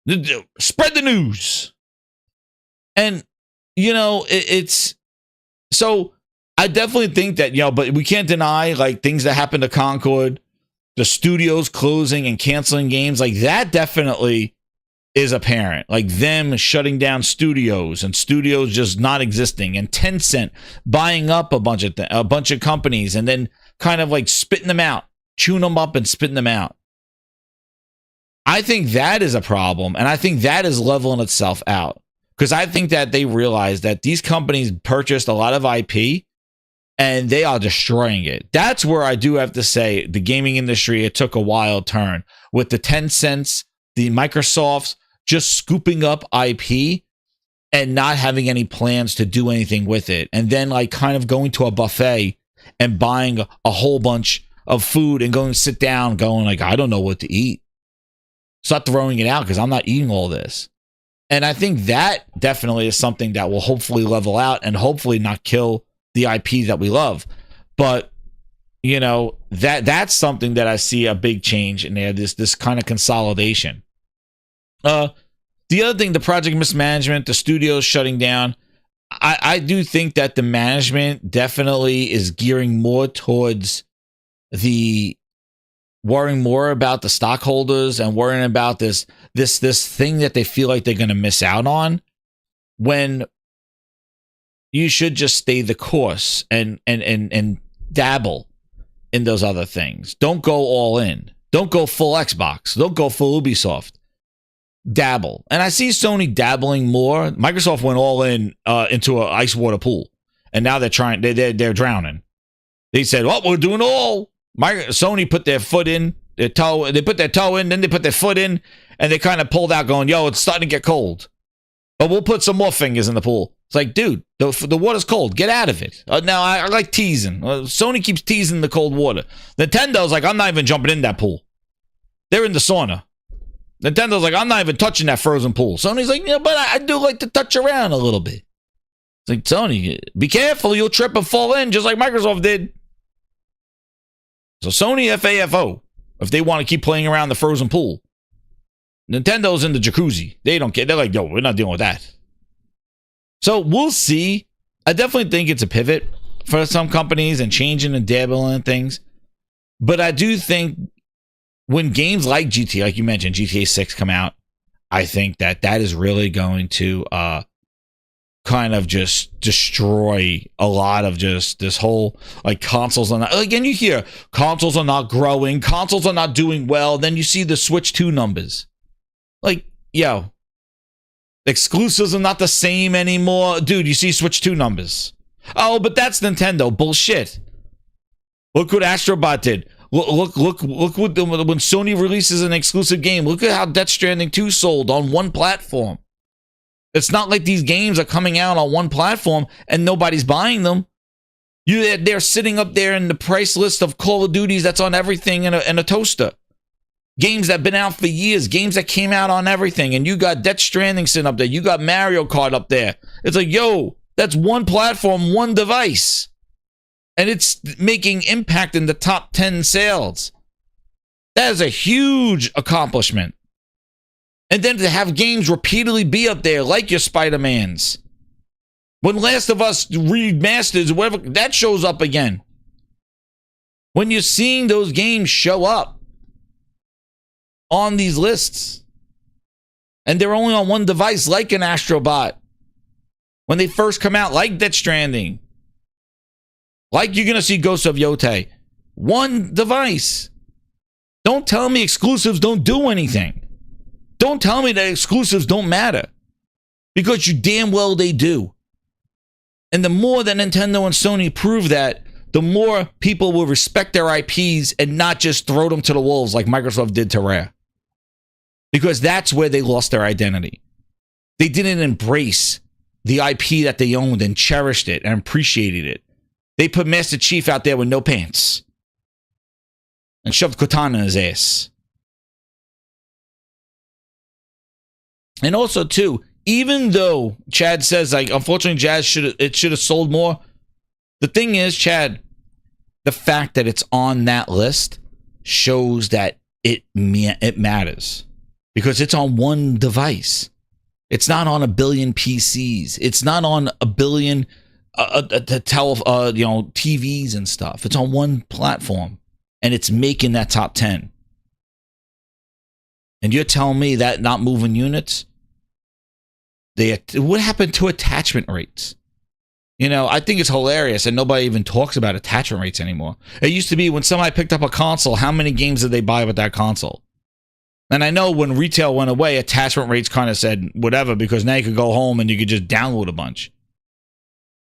Spread the news. And, you know, it's so I definitely think that, you know, but we can't deny like things that happened to Concord, the studios closing and canceling games, like that definitely is apparent. Like them shutting down studios and studios just not existing, and Tencent buying up a bunch of companies and then kind of like spitting them out, chewing them up and spitting them out. I think that is a problem, and I think that is leveling itself out, because I think that they realize that these companies purchased a lot of IP and they are destroying it. That's where I do have to say the gaming industry, it took a wild turn with the Tencents, the Microsofts just scooping up IP and not having any plans to do anything with it. And then like kind of going to a buffet and buying a whole bunch of food and going to sit down going like, I don't know what to eat. Start throwing it out because I'm not eating all this. And I think that definitely is something that will hopefully level out and hopefully not kill the IP that we love. But, you know, that's something that I see a big change in there, this kind of consolidation. The other thing, the project mismanagement, the studios shutting down. I do think that the management definitely is gearing more towards the worrying more about the stockholders and worrying about this thing that they feel like they're going to miss out on, when you should just stay the course and dabble in those other things. Don't go all in. Don't go full Xbox. Don't go full Ubisoft. Dabble. And I see Sony dabbling more. Microsoft went all in into an ice water pool, and now they're drowning. They said, "Well, we're doing all." Sony put their foot in, their toe. They put their toe in, then they put their foot in, and they kind of pulled out, going, "Yo, it's starting to get cold, but we'll put some more fingers in the pool." It's like, dude, the water's cold. Get out of it. Now I like teasing. Sony keeps teasing the cold water. Nintendo's like, I'm not even jumping in that pool. They're in the sauna. Nintendo's like, I'm not even touching that frozen pool. Sony's like, yeah, but I do like to touch around a little bit. It's like, Sony, be careful, you'll trip and fall in just like Microsoft did. So Sony FAFO, if they want to keep playing around the frozen pool. Nintendo's in the jacuzzi. They don't care. They're like, yo, we're not dealing with that. So we'll see. I definitely think it's a pivot for some companies and changing and dabbling and things. But I do think when games like GTA, like you mentioned, GTA 6 come out, I think that is really going to kind of just destroy a lot of just this whole, like, consoles are not, again, you hear consoles are not growing, consoles are not doing well, then you see the Switch 2 numbers. Like, yo, exclusives are not the same anymore. Dude, you see Switch 2 numbers. Oh, but that's Nintendo. Bullshit. Look what Astrobot did. Look what when Sony releases an exclusive game, look at how Death Stranding 2 sold on one platform. It's not like these games are coming out on one platform and nobody's buying them. They're sitting up there in the price list of Call of Duties that's on everything in a toaster. Games that have been out for years, games that came out on everything, and you got Death Stranding sitting up there, you got Mario Kart up there. It's like, yo, that's one platform, one device. And it's making impact in the top 10 sales. That is a huge accomplishment. And then to have games repeatedly be up there, like your Spider-Mans. When Last of Us remasters, whatever, that shows up again. When you're seeing those games show up on these lists, and they're only on one device, like an Astrobot. When they first come out, like Death Stranding. Like you're going to see Ghost of Yotei. One device. Don't tell me exclusives don't do anything. Don't tell me that exclusives don't matter. Because you damn well they do. And the more that Nintendo and Sony prove that, the more people will respect their IPs and not just throw them to the wolves like Microsoft did to Rare. Because that's where they lost their identity. They didn't embrace the IP that they owned and cherished it and appreciated it. They put Master Chief out there with no pants and shoved Cortana in his ass. And also, too, even though Chad says, like, unfortunately, Jazz should have sold more. The thing is, Chad, the fact that it's on that list shows that it matters. because it's on one device. It's not on a billion PCs. It's not on a billion TVs and stuff. It's on one platform, and it's making that top 10. And you're telling me that not moving units? What happened to attachment rates? You know, I think it's hilarious, and nobody even talks about attachment rates anymore. It used to be when somebody picked up a console, how many games did they buy with that console? And I know when retail went away, attachment rates kind of said whatever, because now you could go home and you could just download a bunch.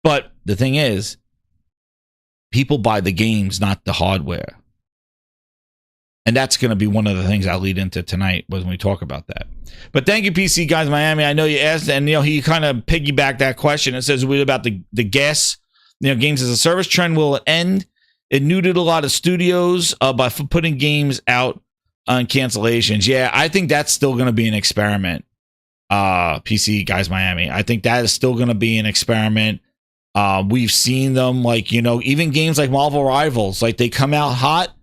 But the thing is, people buy the games, not the hardware. And that's going to be one of the things I'll lead into tonight when we talk about that. But thank you, PC Guys Miami. I know you asked, and he kind of piggybacked that question. It says about the gas, games as a service trend. Will it end? It neutered a lot of studios by putting games out on cancellations. Yeah, I think that's still going to be an experiment. PC Guys Miami. I think that is still going to be an experiment. We've seen them, even games like Marvel Rivals, they come out hot.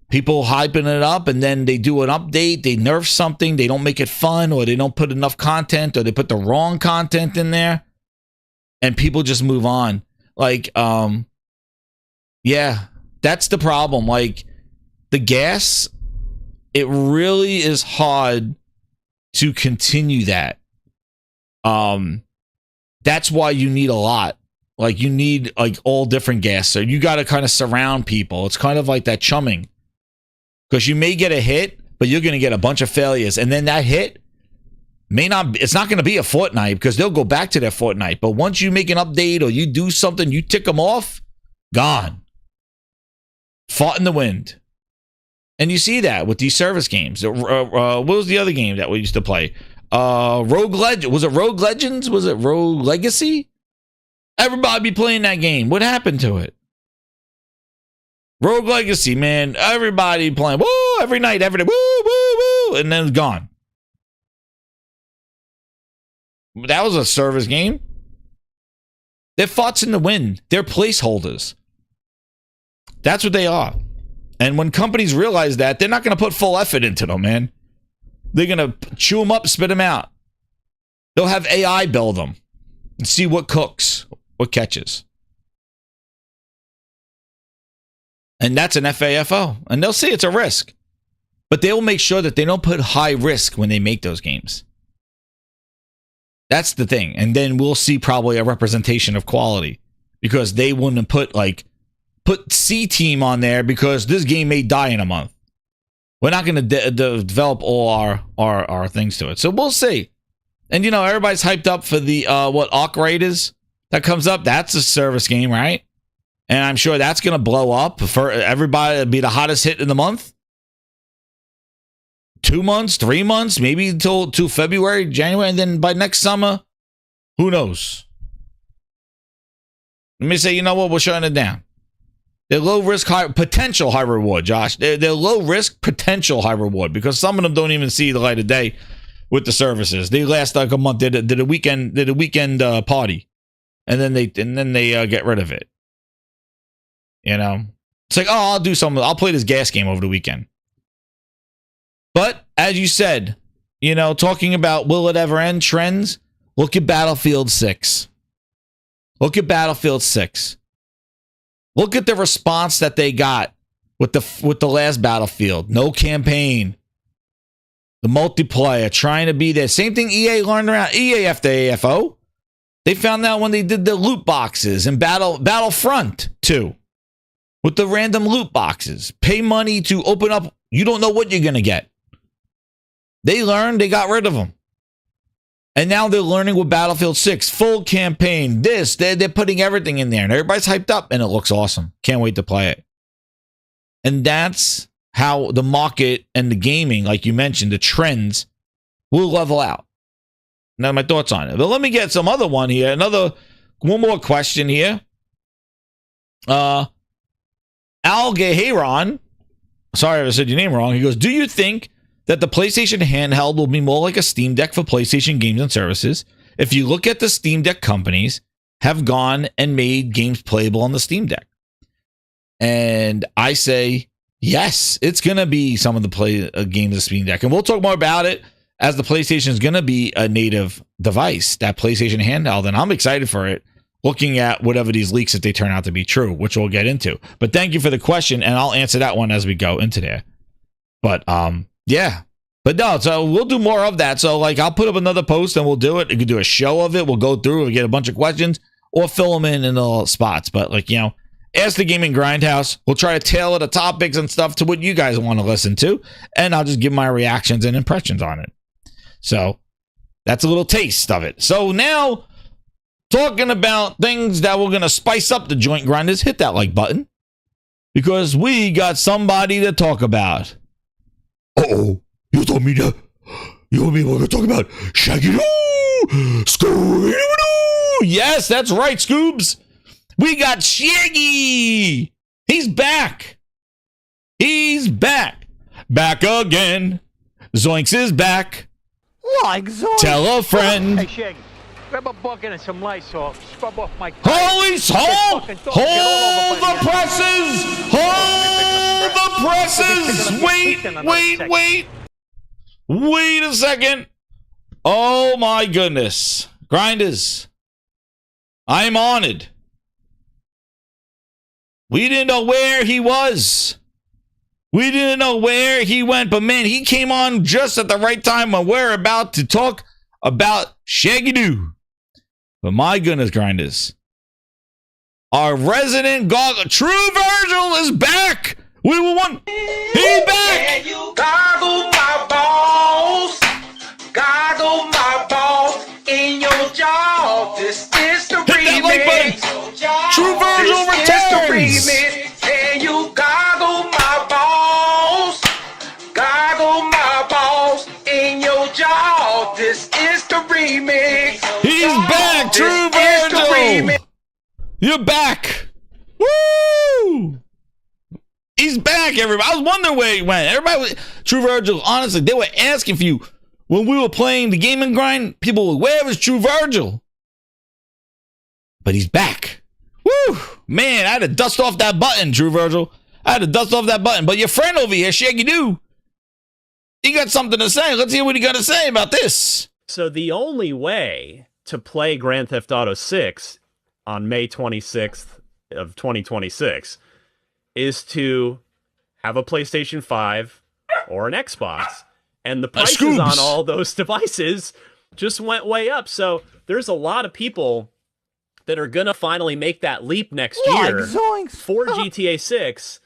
People hyping it up, and then they do an update, they nerf something, they don't make it fun, or they don't put enough content, or they put the wrong content in there, and people just move on. Yeah, that's the problem. The gas, it really is hard to continue that. That's why you need a lot. You need all different gas. So you got to kind of surround people. It's kind of like that chumming. Because you may get a hit, but you're going to get a bunch of failures. And then that hit it's not going to be a Fortnite, because they'll go back to their Fortnite. But once you make an update or you do something, you tick them off, gone. Fought in the wind. And you see that with these service games. What was the other game that we used to play? Rogue Legend. Was it Rogue Legends? Was it Rogue Legacy? Everybody be playing that game. What happened to it? Rogue Legacy, man. Everybody playing. Woo! Every night, every day. Woo, woo, woo. And then it's gone. That was a service game. They're thoughts in the wind. They're placeholders. That's what they are. And when companies realize that, they're not going to put full effort into them, man. They're going to chew them up, spit them out. They'll have AI build them and see what cooks, what catches. And that's an FAFO. And they'll see it's a risk. But they will make sure that they don't put high risk when they make those games. That's the thing. And then we'll see probably a representation of quality. Because they wouldn't put C team on there, because this game may die in a month. We're not going to develop all our things to it. So we'll see. And everybody's hyped up for the Arc Raiders that comes up. That's a service game, right? And I'm sure that's going to blow up for everybody. It'll be the hottest hit in the month. 2 months, 3 months, maybe until February, January, and then by next summer, who knows? Let me say, you know what? We're shutting it down. They're low risk, potential high reward, Josh. They're low risk, potential high reward, because some of them don't even see the light of day with the services. They last a month. Did a weekend party, and then they get rid of it. It's like, oh, I'll do something. I'll play this gas game over the weekend. But as you said, talking about will it ever end trends, look at Battlefield 6. Look at Battlefield 6. Look at the response that they got with the last Battlefield. No campaign. The multiplayer, trying to be there. Same thing EA learned around EA after AFO. They found out when they did the loot boxes in Battlefront 2. With the random loot boxes. Pay money to open up. You don't know what you're going to get. They learned. They got rid of them. And now they're learning with Battlefield 6. Full campaign. They're putting everything in there. And everybody's hyped up. And it looks awesome. Can't wait to play it. And that's how the market and the gaming, like you mentioned, the trends will level out. Now my thoughts on it. But let me get some other one here. One more question here. Algeheron, sorry if I said your name wrong. He goes, do you think that the PlayStation handheld will be more like a Steam Deck for PlayStation games and services? If you look at the Steam Deck companies have gone and made games playable on the Steam Deck. And I say, yes, it's going to be some of the games of Steam Deck. And we'll talk more about it as the PlayStation is going to be a native device, that PlayStation handheld, and I'm excited for it, looking at whatever these leaks if they turn out to be true, which we'll get into. But thank you for the question, and I'll answer that one as we go into there. But yeah. But no, so we'll do more of that. So like I'll put up another post and we'll do it. You could do a show of it. We'll go through, we'll get a bunch of questions or fill them in the spots. But like, you know, Ask the Gaming Grindhouse. We'll try to tailor the topics and stuff to what you guys want to listen to. And I'll just give my reactions and impressions on it. So that's a little taste of it. So now, talking about things that we're going to spice up the joint grinders, hit that like button. Because we got somebody to talk about. Uh-oh. You told me that. You told me we're going to talk about Shaggy-Doo! Scooby-Doo! Yes, that's right, Scoobs. We got Shaggy. He's back. He's back. Back again. Zoinks is back. Like Zoinks. Tell a friend. Hey, Shaggy, grab a bucket and some Lysol. Scrub off my... Holy hold! Hold the presses! Hold the presses! Wait. Wait a second. Oh my goodness. Grinders. I'm honored. We didn't know where he was. We didn't know where he went, but man, he came on just at the right time when we're about to talk about Shaggy-Doo. But my goodness, Grinders. Our resident True Virgil is back. We were one. He's back. And you goggle my balls. Goggle my balls in your jaw. This is the remix. Like True Virgil returns. And you goggle my balls. Goggle my balls in your jaw. This is the remix. He's back, True Virgil. You're back. Woo! He's back, everybody. I was wondering where he went. Everybody was, True Virgil, honestly, they were asking for you when we were playing the Game and Grind. People were, where was True Virgil? But he's back. Woo! Man, I had to dust off that button, True Virgil. I had to dust off that button. But your friend over here, Shaggy-Doo, he got something to say. Let's hear what he got to say about this. So the only way to play Grand Theft Auto 6 on May 26th of 2026 is to have a PlayStation 5 or an Xbox. And the prices on all those devices just went way up. So there's a lot of people that are going to finally make that leap next year for GTA 6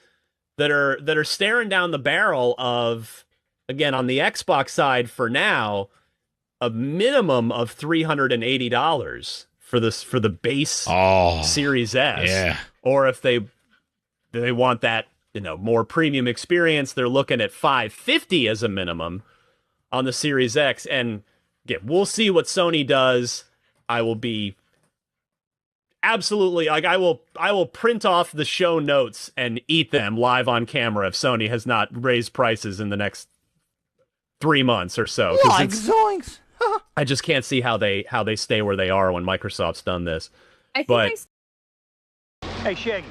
that are staring down the barrel of, again, on the Xbox side for now, a minimum of $380 for the base Series S. Yeah. Or if they want that, you know, more premium experience, they're looking at $550 as a minimum on the Series X. And again, we'll see what Sony does. I will be absolutely, like, I will print off the show notes and eat them live on camera if Sony has not raised prices in the next 3 months or so. Like Zoinks. I just can't see how they stay where they are when Microsoft's done this. Hey, Shaggy,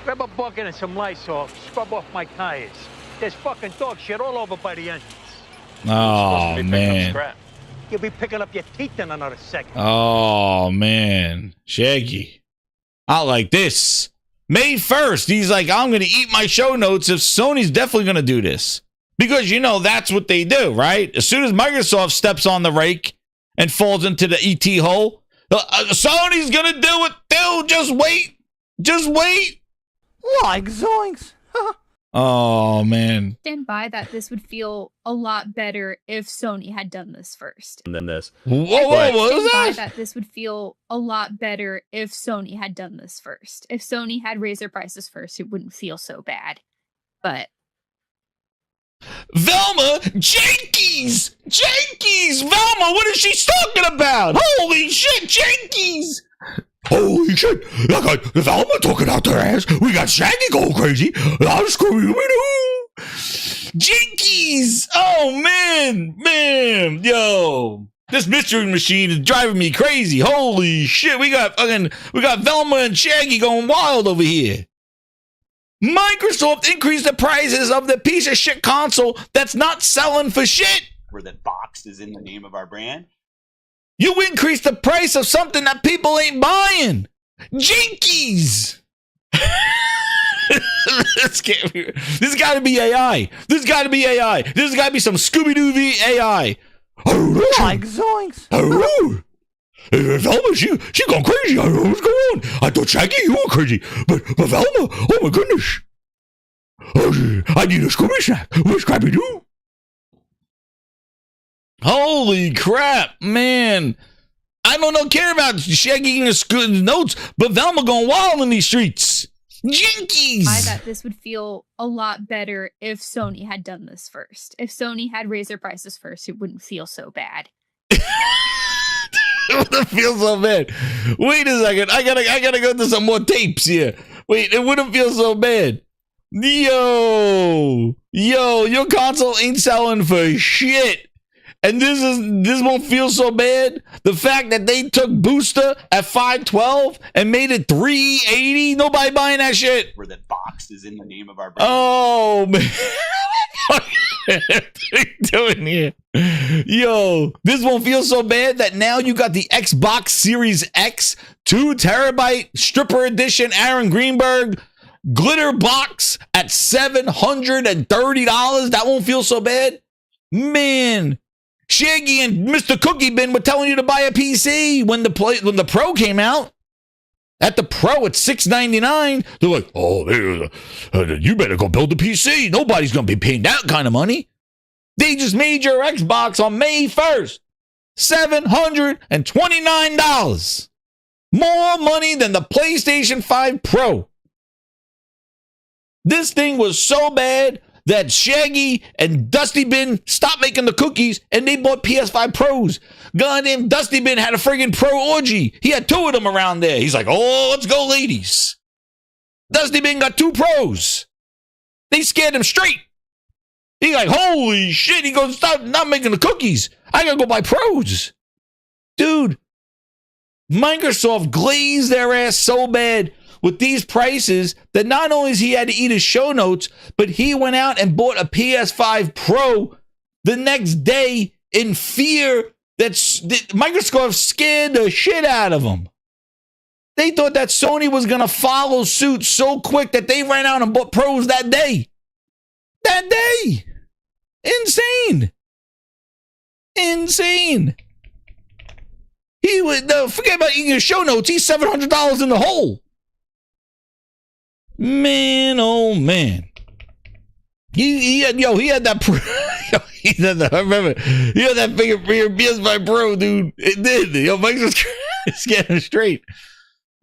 grab a bucket and some Lysol. Scrub off my tires. There's fucking dog shit all over by the engines. Oh, man. You'll be picking up your teeth in another second. Oh, man. Shaggy. I like this. May 1st, he's like, I'm going to eat my show notes if Sony's definitely going to do this. Because, you know, that's what they do, right? As soon as Microsoft steps on the rake and falls into the ET hole, Sony's going to do it too. Just wait. Just wait. Like Zoinks. Oh, man. Stand by that this would feel a lot better if Sony had done this first. And then this. Whoa, what was that? That this would feel a lot better if Sony had done this first. If Sony had raised their prices first, it wouldn't feel so bad. But Velma Jenkins! Velma, what is she talking about? Holy shit, Jenkins! Holy shit! I got Velma talking out their ass. We got Shaggy going crazy. I'm Scooby-Doo. Jinkies! Oh man, yo, this mystery machine is driving me crazy. Holy shit! We got Velma and Shaggy going wild over here. Microsoft increased the prices of the piece of shit console that's not selling for shit. where that box is in the name of our brand. You increase the price of something that people ain't buying. Jinkies. This got to be AI. This got to be AI. This got to be some Scooby-Doo v AI. Like zoinks. Velma, she gone crazy. I don't know what's going on. I thought Shaggy, you were crazy. But Velma, oh my goodness. Oh, I need a Scooby snack. Where's Scrappy-Doo? Holy crap, man. I don't care about Shaggy and his notes, but Velma going wild in these streets. Jinkies! I bet this would feel a lot better if Sony had done this first. If Sony had raised their prices first, it wouldn't feel so bad. It wouldn't feel so bad. Wait a second. I gotta go to some more tapes here. Wait, it wouldn't feel so bad. Yo, your console ain't selling for shit. And this won't feel so bad. The fact that they took Booster at $512 and made it $380, nobody buying that shit. Where that box is in the name of our brand. Oh man, what are you doing here? Yo, this won't feel so bad that now you got the Xbox Series X 2 terabyte stripper edition Aaron Greenberg glitter box at $730. That won't feel so bad, man. Shaggy and Mr. Cookie Bin were telling you to buy a PC when the Pro came out. At the Pro at $699, they're like, oh, you better go build a PC. Nobody's going to be paying that kind of money. They just made your Xbox on May 1st. $729. More money than the PlayStation 5 Pro. This thing was so bad that Shaggy and Dusty Bin stopped making the cookies and they bought PS5 Pros. Goddamn Dusty Bin had a friggin' Pro orgy. He had 2 of them around there. He's like, oh, let's go, ladies. Dusty Bin got 2 Pros. They scared him straight. He like, holy shit. He goes, stop not making the cookies. I gotta go buy Pros. Dude, Microsoft glazed their ass so bad with these prices that not only has he had to eat his show notes, but he went out and bought a PS5 Pro the next day in fear that Microsoft scared the shit out of him. They thought that Sony was going to follow suit so quick that they ran out and bought Pros that day. That day. Insane. Insane. He would forget about eating his show notes. He's $700 in the hole. Man, oh man. He had that he had that, I remember, he had that figure for your PS5 Pro, dude. It did. Yo, Mike's just getting straight.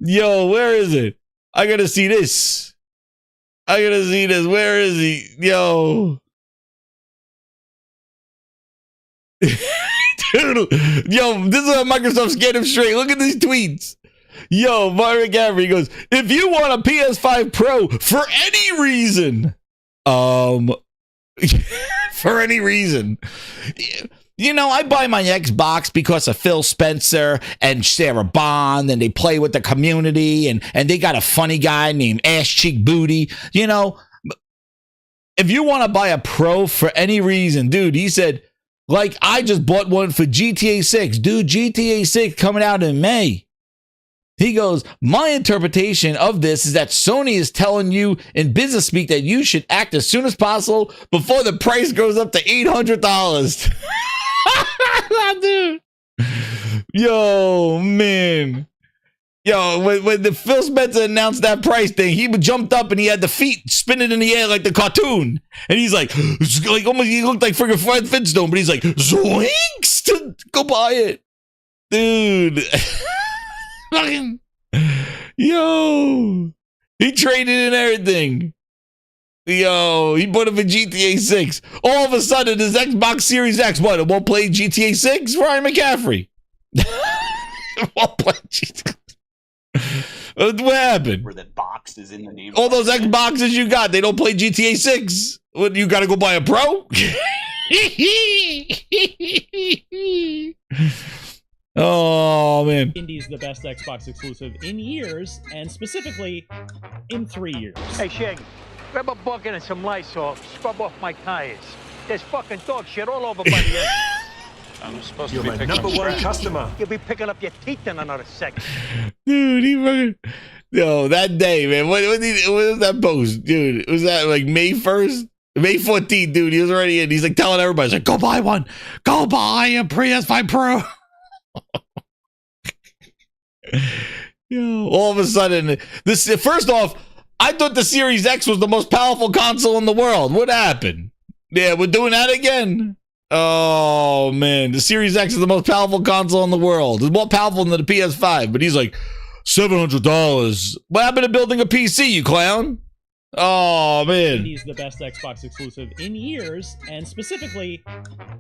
Yo, where is it? I gotta see this. Where is he? Yo. Dude, yo, this is how Microsoft scared him straight. Look at these tweets. Yo, Marvin Gaffney goes, if you want a PS5 Pro for any reason, for any reason, you know, I buy my Xbox because of Phil Spencer and Sarah Bond, and they play with the community, and they got a funny guy named Ass Cheek Booty, you know. If you want to buy a Pro for any reason, dude, he said, like, I just bought one for GTA 6. Dude, GTA 6 coming out in May. He goes, my interpretation of this is that Sony is telling you in business speak that you should act as soon as possible before the price goes up to $800. Dude. Yo, man. Yo, when the Phil Spencer announced that price thing, he jumped up and he had the feet spinning in the air like the cartoon. And he's like almost, he looked like friggin' Fred Flintstone, but he's like, ZOINKS! To go buy it. Dude. Fucking, yo, he traded in everything. Yo, he bought it for GTA 6. All of a sudden, his Xbox Series X, what, it won't play GTA 6? Ryan McCaffrey. It won't play GTA. What happened? Where that box is in the name. All those Xboxes you got, they don't play GTA 6. What, you gotta go buy a Pro? Oh man, Indy's the best Xbox exclusive in years, and specifically in 3 years. Hey, Shaggy, grab a bucket and some Lysol, scrub off my tires. There's fucking dog shit all over by the end. I'm supposed You're to be my picking number up one trash. customer. You'll be picking up your teeth in another second. Dude, he fucking... Yo, that day, man. What was that post? Dude, was that like May 1st? May 14th, dude. He was already in. He's like telling everybody, he's like, go buy one. Go buy a PS5 Pro. Yo, all of a sudden, first off, I thought the Series X was the most powerful console in the world. What happened? Yeah, we're doing that again. Oh, man. The Series X is the most powerful console in the world. It's more powerful than the PS5. But he's like, $700. What happened to building a PC, you clown? Oh, man. He's the best Xbox exclusive in years, and specifically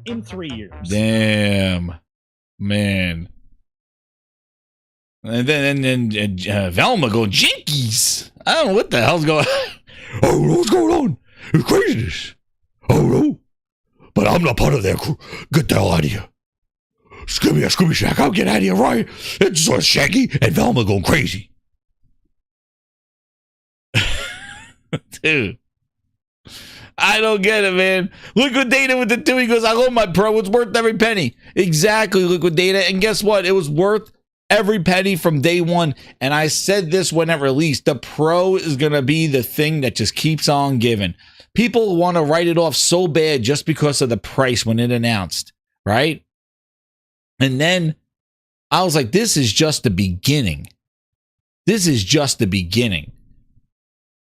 in 3 years. Damn. Man. And then Velma going, Jinkies. I don't know what the hell's going on. Oh, what's going on? It's craziness. Oh, no. But I'm not part of their crew. Get the hell out of here. Scooby Shack, I'll get out of here, right? It's Shaggy and Velma going crazy. Dude. I don't get it, man. Liquidated with the 2. He goes, I love my Pro. It's worth every penny. Exactly, Liquidated. And guess what? It was worth every penny from day one. And I said this when it released. The Pro is going to be the thing that just keeps on giving. People want to write it off so bad just because of the price when it announced, right? And then I was like, this is just the beginning. This is just the beginning.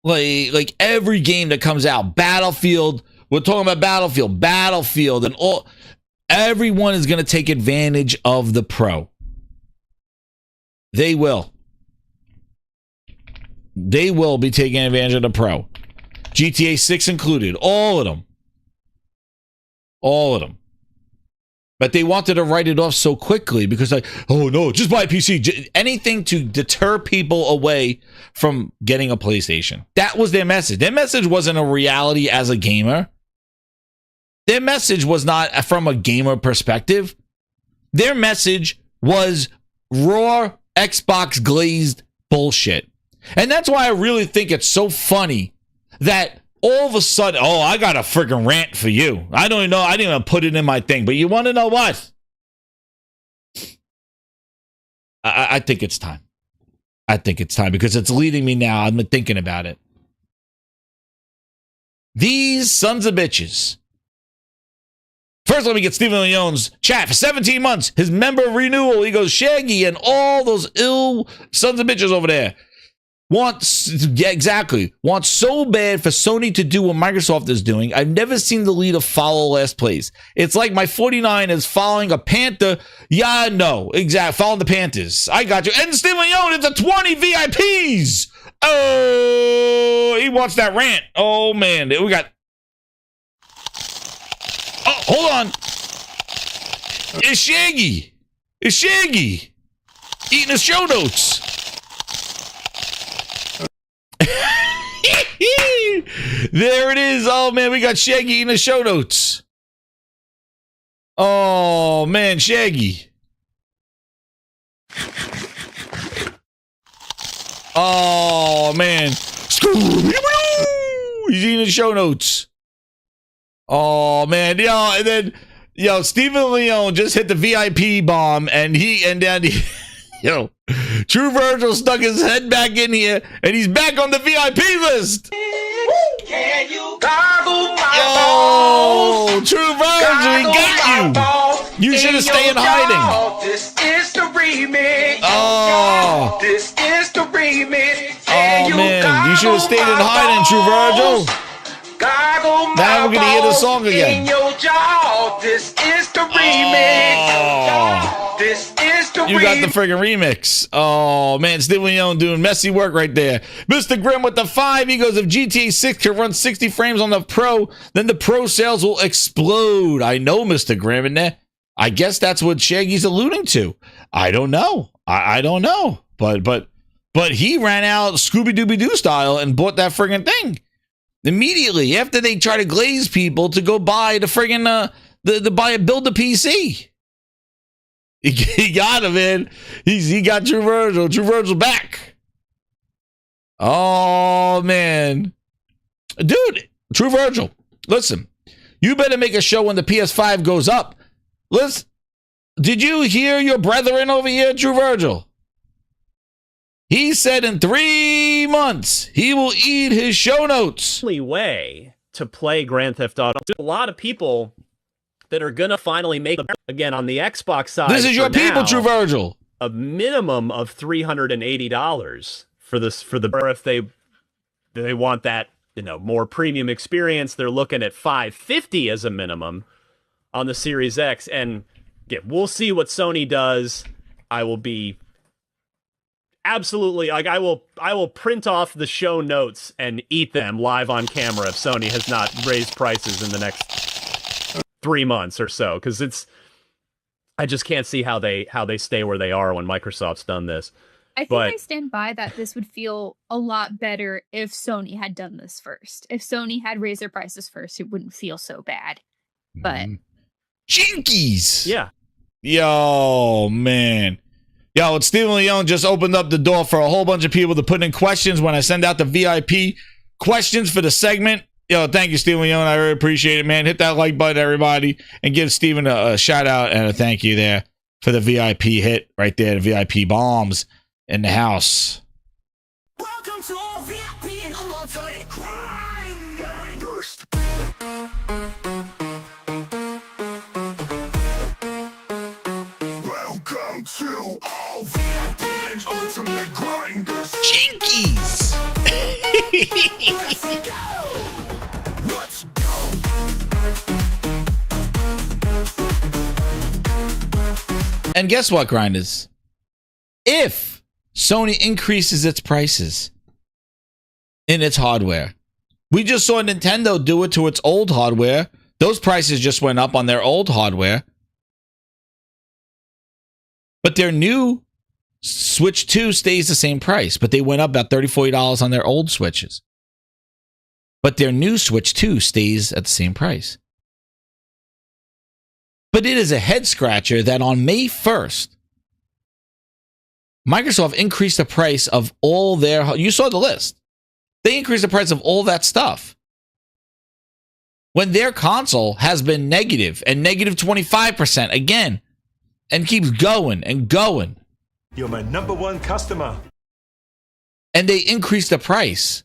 Like every game that comes out, Battlefield, we're talking about Battlefield, and all. Everyone is going to take advantage of the Pro. They will. They will be taking advantage of the Pro. GTA 6 included. All of them. All of them. But they wanted to write it off so quickly because like, oh no, just buy a PC. Anything to deter people away from getting a PlayStation. That was their message. Their message wasn't a reality as a gamer. Their message was not from a gamer perspective. Their message was raw Xbox glazed bullshit. And that's why I really think it's so funny that all of a sudden, oh, I got a freaking rant for you. I don't even know. I didn't even put it in my thing. But you want to know what? I think it's time. I think it's time because it's leading me now. I've been thinking about it. These sons of bitches. First, let me get Stephen Leone's chat. For 17 months, his member renewal. He goes, Shaggy and all those ill sons of bitches over there. Wants so bad for Sony to do what Microsoft is doing. I've never seen the leader follow last place. It's like my 49 is following a Panther. Yeah, no, exactly. Following the Panthers. I got you. And Stephen Leone, it's a 20 VIPs. Oh, he wants that rant. Oh, man. We got... Oh, hold on. It's Shaggy. It's Shaggy. Eating his show notes. There it is. Oh man, we got Shaggy in the show notes. Oh man, Shaggy. Oh man. He's in the show notes. Oh man, yo, and then Stephen Leone just hit the VIP bomb, and yo, True Virgil stuck his head back in here, and he's back on the VIP list. Can you goggle my balls? True Virgil, he got you. You should have stayed in hiding. This is the remix. Oh. This is the remix. Oh man, you should have stayed in hiding, True Virgil. Now we're gonna hear the song again. In your jaw. This is the remix. Oh. This is the You got the friggin' remix. Oh, man. Steve Leone doing messy work right there. Mr. Grimm with the 5. He goes, if GTA 6 can run 60 frames on the Pro, then the Pro sales will explode. I know, Mr. Grimm. And I guess that's what Shaggy's alluding to. I don't know. I don't know. But he ran out Scooby-Dooby-Doo style and bought that friggin' thing. Immediately after they try to glaze people to go buy the friggin' build the PC. He got him, man. He got True Virgil. True Virgil back. Oh, man. Dude, True Virgil, listen. You better make a show when the PS5 goes up. Liz, did you hear your brethren over here, True Virgil? He said in 3 months, he will eat his show notes. The only way to play Grand Theft Auto. There's a lot of people that are going to finally make, again, on the Xbox side. This is your people, True Virgil. A minimum of $380 for this, if they want that, you know, more premium experience. They're looking at $550 as a minimum on the Series X. And again, we'll see what Sony does. I will be absolutely, like, I will print off the show notes and eat them live on camera if Sony has not raised prices in the next 3 months or so, because I just can't see how they stay where they are when Microsoft's done this. I think I stand by that this would feel a lot better if Sony had done this first. If Sony had raised their prices first, it wouldn't feel so bad. But Jinkies! Yeah. Yo, man. Yo, it's Steven Leone just opened up the door for a whole bunch of people to put in questions when I send out the VIP questions for the segment. Yo, thank you, Steven Leone. I really appreciate it, man. Hit that like button, everybody, and give Steven a shout out and a thank you there for the VIP hit right there, the VIP bombs in the house. Welcome to all VIP and alongside Grindhouse. Welcome to all VIP and ultimate grinders. Jinkies! Let's go! Let's go! And guess what, grinders? If Sony increases its prices in its hardware, we just saw Nintendo do it to its old hardware. Those prices just went up on their old hardware. But their new Switch 2 stays the same price, but they went up about $30-$40 on their old Switches. But their new Switch 2 stays at the same price. But it is a head scratcher that on May 1st, Microsoft increased the price of all their... You saw the list. They increased the price of all that stuff. When their console has been negative and negative 25% again, and keeps going and going. You're my #1 customer. And they increased the price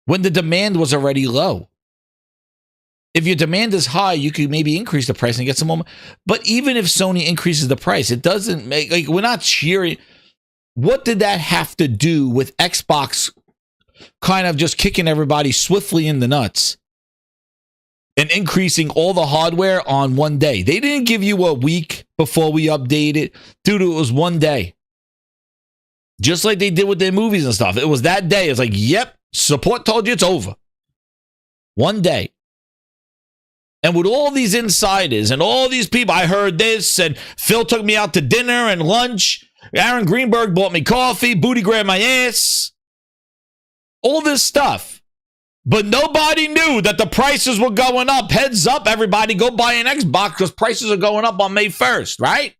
when the demand was already low. If your demand is high, you could maybe increase the price and get some more. But even if Sony increases the price, it doesn't make, like, we're not cheering. What did that have to do with Xbox kind of just kicking everybody swiftly in the nuts and increasing all the hardware on one day? They didn't give you a week before we update it. Dude, it was one day. Just like they did with their movies and stuff. It was that day. It's like, yep, support told you it's over. One day. And with all these insiders and all these people, I heard this, and Phil took me out to dinner and lunch. Aaron Greenberg bought me coffee. Booty grabbed my ass. All this stuff. But nobody knew that the prices were going up. Heads up, everybody, go buy an Xbox because prices are going up on May 1st, right?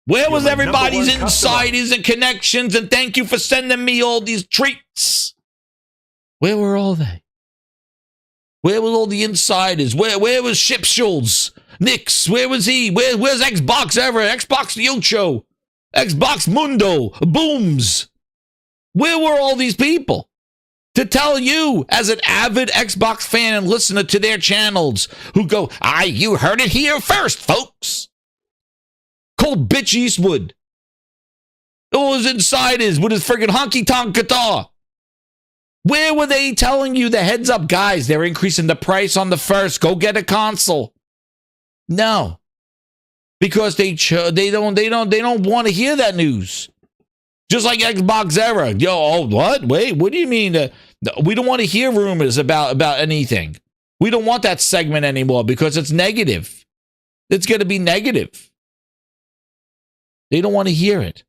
Where was everybody's insiders and connections? And thank you for sending me all these treats. Where were all they? Where was all the insiders? Where was Shipschultz? Nix, where was he? Where's Xbox ever? Xbox Yocho? Xbox Mundo? Booms? Where were all these people? To tell you, as an avid Xbox fan and listener to their channels, who go, you heard it here first, folks. Cold bitch Eastwood. All his insiders with his friggin' honky-tonk guitar. Where were they telling you the heads up, guys? They're increasing the price on the 1st. Go get a console. No, because they don't want to hear that news. Just like Xbox Era. What? Wait, what do you mean? We don't want to hear rumors about anything. We don't want that segment anymore because it's negative. It's going to be negative. They don't want to hear it.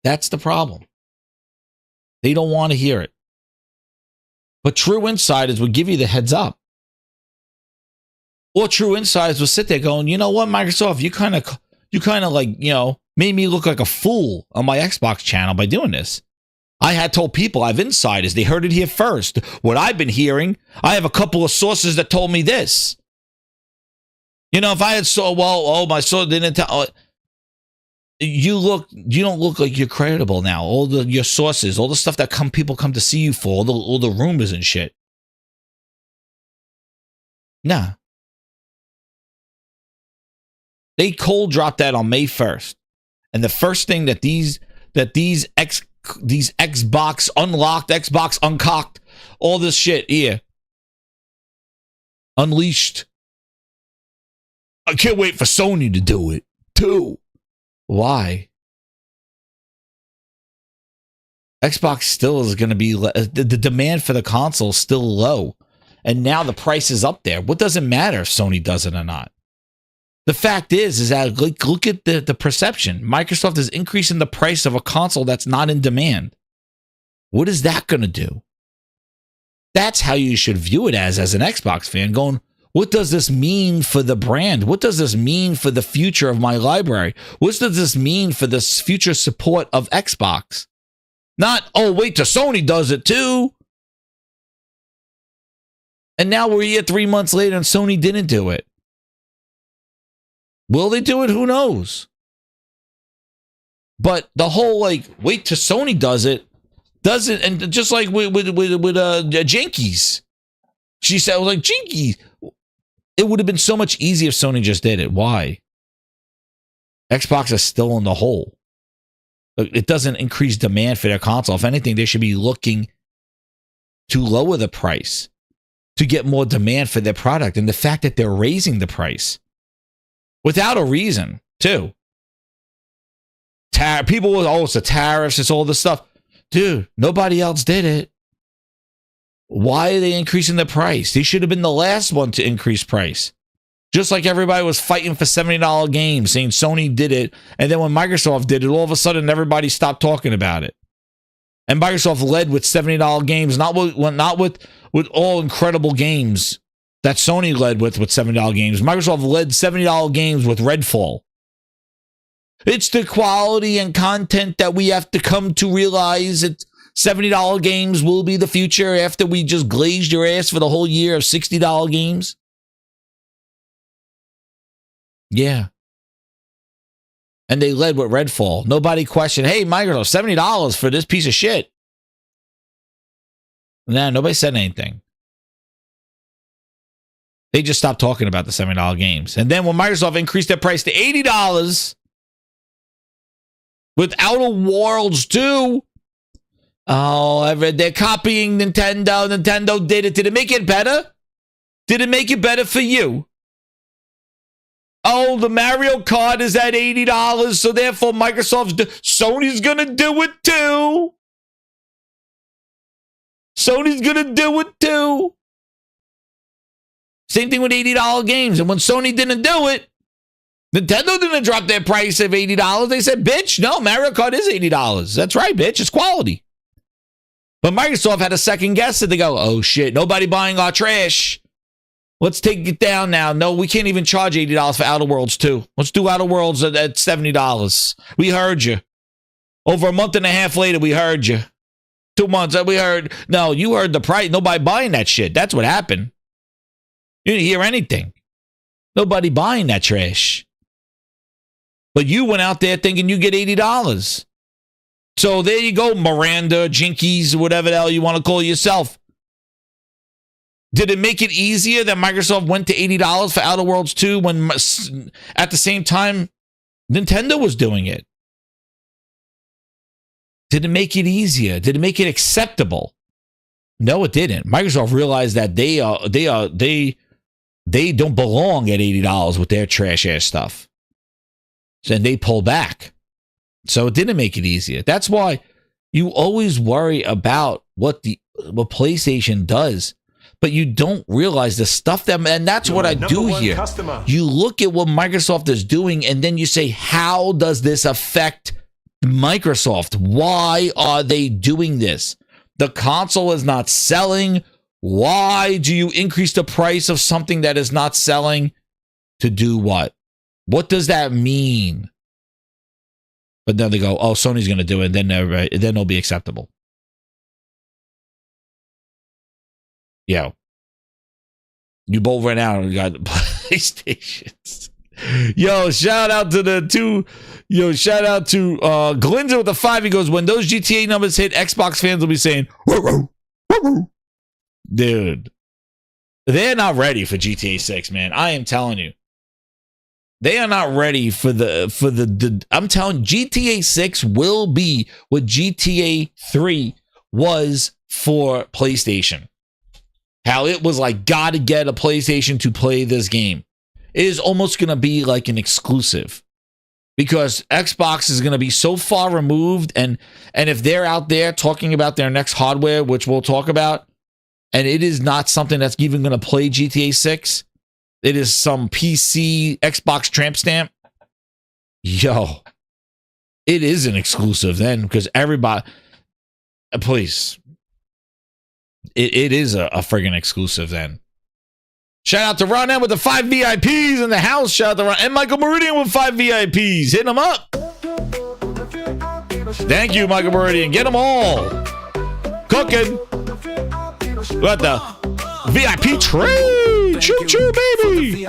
That's the problem. They don't want to hear it. But true insiders would give you the heads up. Or true insiders will sit there going, you know what, Microsoft, you kind of like, made me look like a fool on my Xbox channel by doing this. I had told people, I have insiders. They heard it here first. What I've been hearing, I have a couple of sources that told me this. You know, if I had my source didn't tell. You don't look like you're credible now. Your sources, all the stuff that people come to see you for, all the rumors and shit. Nah. They cold dropped that on May 1st. And the first thing that these Xbox unlocked, Xbox uncocked, all this shit here. Unleashed. I can't wait for Sony to do it, too. Why? Xbox still is going to be... The demand for the console is still low. And now the price is up there. What does it matter if Sony does it or not? The fact is that look at the perception. Microsoft is increasing the price of a console that's not in demand. What is that going to do? That's how you should view it as an Xbox fan, going, what does this mean for the brand? What does this mean for the future of my library? What does this mean for the future support of Xbox? Not, oh, wait till Sony does it too. And now we're here 3 months later and Sony didn't do it. Will they do it? Who knows? But the whole, like, wait till Sony does it, and just like with Jinkies. She said, like, Jinkies. It would have been so much easier if Sony just did it. Why? Xbox is still in the hole. It doesn't increase demand for their console. If anything, they should be looking to lower the price to get more demand for their product. And the fact that they're raising the price without a reason, too. People will, oh, it's the tariffs, it's all this stuff. Dude, nobody else did it. Why are they increasing the price? They should have been the last one to increase price. Just like everybody was fighting for $70 games, saying Sony did it. And then when Microsoft did it, all of a sudden everybody stopped talking about it. And Microsoft led with $70 games, not with all incredible games that Sony led with $70 games. Microsoft led $70 games with Redfall. It's the quality and content that we have to come to realize. It's $70 games will be the future after we just glazed your ass for the whole year of $60 games. Yeah. And they led with Redfall. Nobody questioned, hey, Microsoft, $70 for this piece of shit. Nah, nobody said anything. They just stopped talking about the $70 games. And then when Microsoft increased their price to $80 with Outer Worlds 2, oh, they're copying Nintendo. Nintendo did it. Did it make it better? Did it make it better for you? Oh, the Mario Kart is at $80, so therefore Sony's going to do it too. Sony's going to do it too. Same thing with $80 games. And when Sony didn't do it, Nintendo didn't drop their price of $80. They said, bitch, no, Mario Kart is $80. That's right, bitch. It's quality. But Microsoft had a second guess and they go, oh, shit, nobody buying our trash. Let's take it down now. No, we can't even charge $80 for Outer Worlds 2. Let's do Outer Worlds at $70. We heard you. Over a month and a half later, we heard you. 2 months, we heard. No, you heard the price. Nobody buying that shit. That's what happened. You didn't hear anything. Nobody buying that trash. But you went out there thinking you get $80. So there you go, Miranda, Jinkies, whatever the hell you want to call yourself. Did it make it easier that Microsoft went to $80 for Outer Worlds 2 when at the same time Nintendo was doing it? Did it make it easier? Did it make it acceptable? No, it didn't. Microsoft realized that they don't belong at $80 with their trash ass stuff. And they pull back. So it didn't make it easier. That's why you always worry about what PlayStation does. But you don't realize the stuff that, and that's what I do here. You look at what Microsoft is doing, and then you say, how does this affect Microsoft? Why are they doing this? The console is not selling. Why do you increase the price of something that is not selling? To do what? What does that mean? But then they go, oh, Sony's going to do it, and then it'll be acceptable. Yo, you both ran out and got the PlayStations. Yo, shout out to the two. Yo, shout out to Glinda with the 5. He goes, when those GTA numbers hit, Xbox fans will be saying, woo, woo, woo, woo. Dude, they're not ready for GTA 6, man. I am telling you. They are not ready for the I'm telling you, GTA 6 will be what GTA 3 was for PlayStation. How it was like, gotta get a PlayStation to play this game. It is almost going to be like an exclusive because Xbox is going to be so far removed. And if they're out there talking about their next hardware, which we'll talk about, and it is not something that's even going to play GTA 6, it is some PC Xbox tramp stamp. Yo, it is an exclusive then because everybody, please, it is a friggin' exclusive then. Shout out to Ron M with the 5 VIPs in the house. Shout out to Ron and Michael Meridian with 5 VIPs. Hit them up. Thank you, Michael Meridian. Get them all. Cooking. What the VIP trade? Choo choo, baby.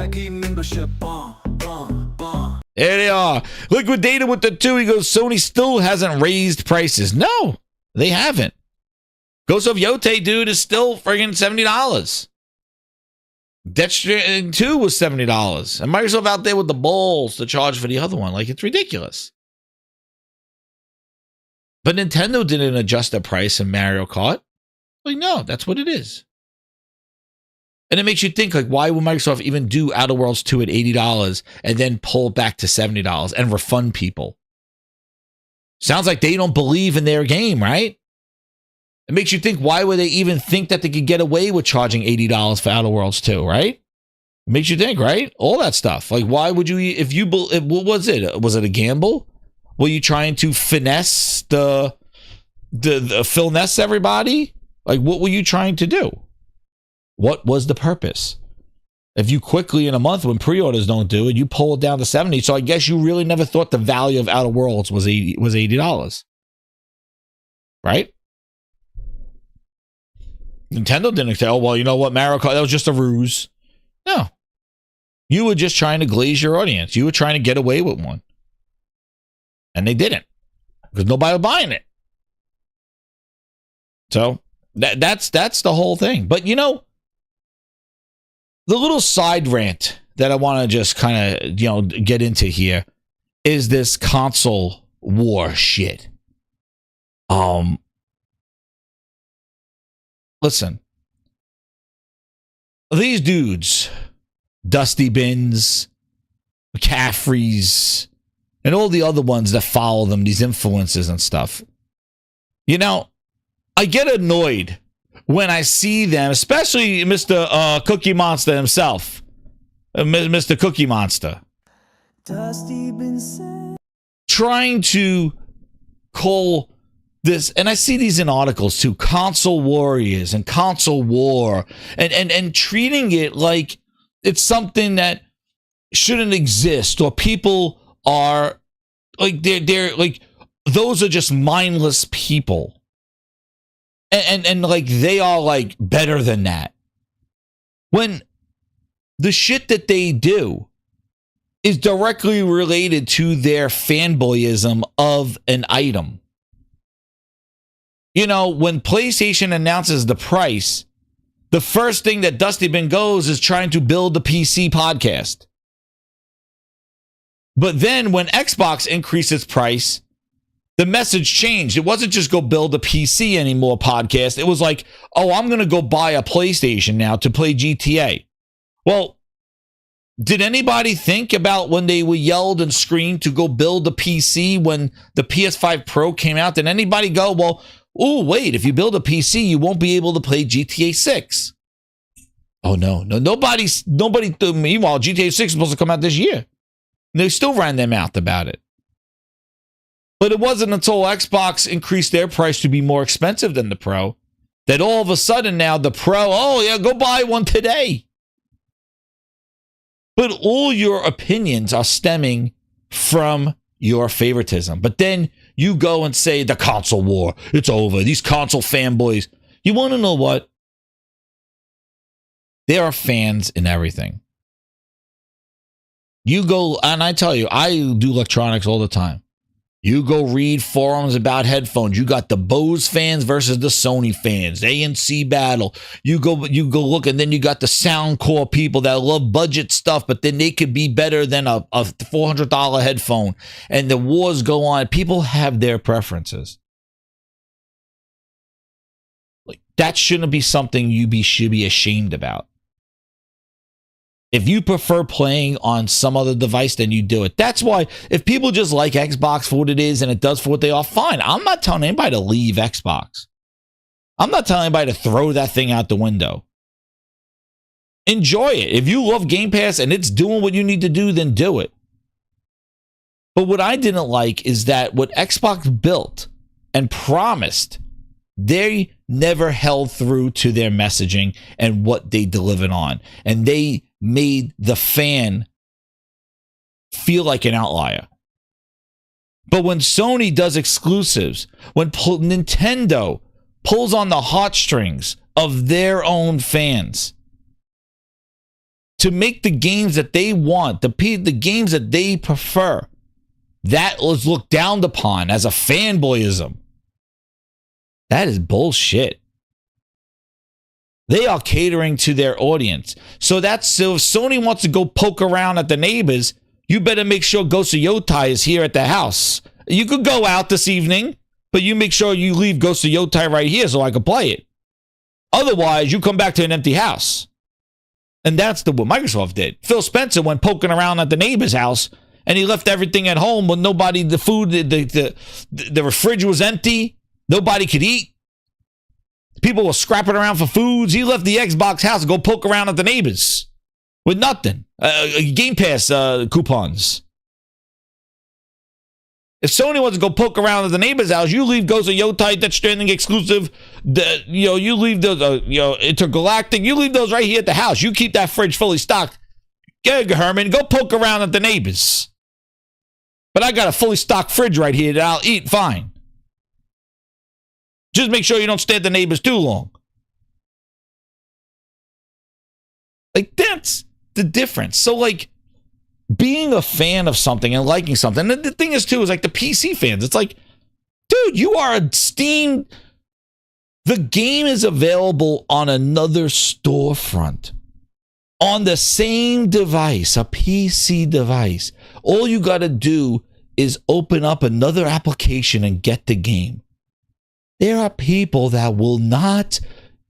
There they are. Liquidated with the 2. He goes, Sony still hasn't raised prices. No, they haven't. Ghost of Yote, dude, is still friggin' $70. Death Stranding 2 was $70. And Microsoft out there with the balls to charge for the other one. Like, it's ridiculous. But Nintendo didn't adjust the price in Mario Kart. Like, no, that's what it is. And it makes you think, like, why would Microsoft even do Outer Worlds 2 at $80 and then pull it back to $70 and refund people? Sounds like they don't believe in their game, right? It makes you think, why would they even think that they could get away with charging $80 for Outer Worlds 2, right? It makes you think, right? All that stuff. Like, why would you, what was it? Was it a gamble? Were you trying to finesse the finesse everybody? Like, what were you trying to do? What was the purpose? If you quickly in a month when pre-orders don't do it, you pull it down to 70. So I guess you really never thought the value of Outer Worlds was $80. Right? Nintendo didn't say, oh, well, you know what, Mario Kart, that was just a ruse. No. You were just trying to glaze your audience. You were trying to get away with one. And they didn't. Because nobody was buying it. So, that's the whole thing. But, you know, the little side rant that I want to just kind of, you know, get into here is this console war shit. Listen, these dudes, Dusty Bins, McCaffreys, and all the other ones that follow them, these influencers and stuff, you know, I get annoyed when I see them, especially Mr. Cookie Monster himself, Mr. Cookie Monster, Dusty Bins, trying to call this, and I see these in articles too, console warriors and console war, and treating it like it's something that shouldn't exist, or people are like they're like, those are just mindless people, and like they are like better than that, when the shit that they do is directly related to their fanboyism of an item. You know, when PlayStation announces the price, the first thing that Dusty Bin goes is trying to build the PC podcast. But then when Xbox increased its price, the message changed. It wasn't just go build a PC anymore podcast. It was like, oh, I'm going to go buy a PlayStation now to play GTA. Well, did anybody think about when they were yelled and screamed to go build a PC when the PS5 Pro came out? Did anybody go, well, oh, wait, if you build a PC, you won't be able to play GTA 6. Oh, no. Nobody, meanwhile, GTA 6 is supposed to come out this year. And they still ran their mouth about it. But it wasn't until Xbox increased their price to be more expensive than the Pro that all of a sudden now the Pro, oh, yeah, go buy one today. But all your opinions are stemming from your favoritism. But then you go and say the console war, it's over. These console fanboys. You want to know what? There are fans in everything. You go, and I tell you, I do electronics all the time. You go read forums about headphones. You got the Bose fans versus the Sony fans, ANC battle. You go look, and then you got the Soundcore people that love budget stuff, but then they could be better than a $400 headphone. And the wars go on. People have their preferences. Like, that shouldn't be something should be ashamed about. If you prefer playing on some other device, then you do it. That's why if people just like Xbox for what it is and it does for what they are, fine. I'm not telling anybody to leave Xbox. I'm not telling anybody to throw that thing out the window. Enjoy it. If you love Game Pass and it's doing what you need to do, then do it. But what I didn't like is that what Xbox built and promised, they never held through to their messaging and what they delivered on. And they made the fan feel like an outlier. But when Sony does exclusives, when Nintendo pulls on the heartstrings of their own fans to make the games that they want, the games that they prefer, that was looked down upon as a fanboyism. That is bullshit. They are catering to their audience. So if Sony wants to go poke around at the neighbors, you better make sure Ghost of Yotai is here at the house. You could go out this evening, but you make sure you leave Ghost of Yotai right here so I can play it. Otherwise, you come back to an empty house. And that's what Microsoft did. Phil Spencer went poking around at the neighbor's house, and he left everything at home with nobody, the food, the fridge was empty. Nobody could eat. People were scrapping around for foods. He left the Xbox house to go poke around at the neighbors with nothing. Game Pass coupons. If Sony wants to go poke around at the neighbor's house, you leave Ghost of Yotai, Death Stranding exclusive. You leave those, Intergalactic. You leave those right here at the house. You keep that fridge fully stocked. Go, Herman, go poke around at the neighbors. But I got a fully stocked fridge right here that I'll eat fine. Just make sure you don't stay at the neighbors too long. Like, that's the difference. So, like, being a fan of something and liking something, and the thing is, too, is like the PC fans. It's like, dude, you are a Steam. The game is available on another storefront. On the same device, a PC device. All you got to do is open up another application and get the game. There are people that will not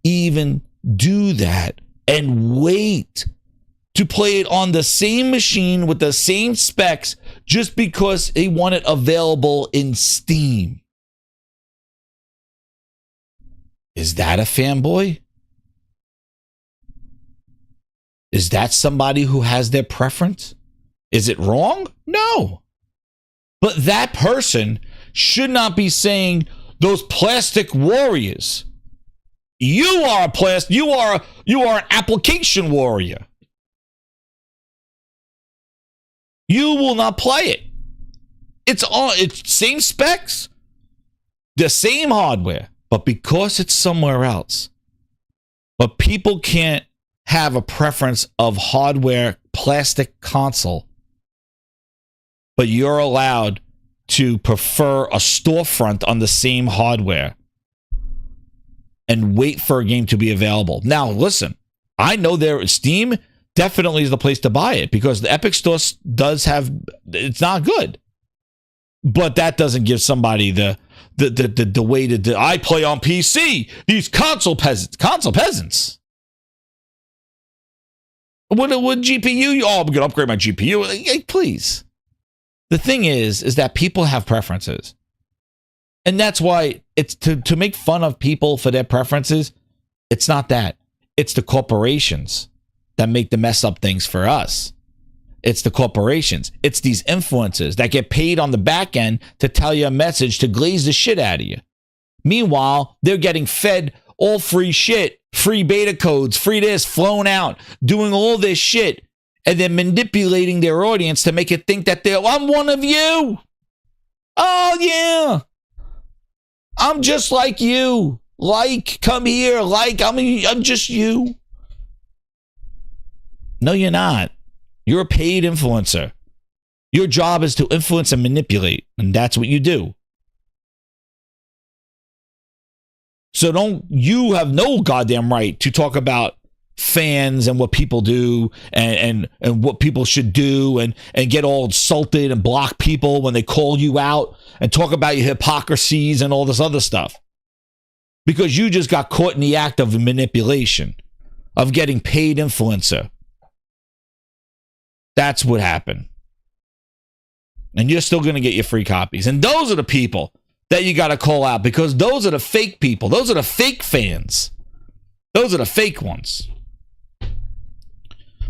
even do that and wait to play it on the same machine with the same specs just because they want it available in Steam. Is that a fanboy? Is that somebody who has their preference? Is it wrong? No. But that person should not be saying, those plastic warriors. You are an application warrior. You will not play it. It's same specs, the same hardware, but because it's somewhere else. But people can't have a preference of hardware plastic console. But you're allowed to prefer a storefront on the same hardware and wait for a game to be available. Now, listen, I know Steam definitely is the place to buy it because the Epic Store does have, it's not good. But that doesn't give somebody the way to do. I play on PC. These console peasants. What GPU? Oh, I'm going to upgrade my GPU. Hey, please. The thing is that people have preferences. And that's why it's to make fun of people for their preferences. It's not that. It's the corporations that make the mess up things for us. It's the corporations. It's these influencers that get paid on the back end to tell you a message to glaze the shit out of you. Meanwhile, they're getting fed all free shit, free beta codes, free this, flown out, doing all this shit. And then manipulating their audience to make it think that I'm one of you. Oh, yeah. I'm just like you. Like, come here. Like, I'm just you. No, you're not. You're a paid influencer. Your job is to influence and manipulate, and that's what you do. So you have no goddamn right to talk about fans and what people do and what people should do and get all insulted and block people when they call you out and talk about your hypocrisies and all this other stuff. Because you just got caught in the act of manipulation, of getting paid influencer. That's what happened. And you're still going to get your free copies. And those are the people that you got to call out, because those are the fake people. Those are the fake fans. Those are the fake ones.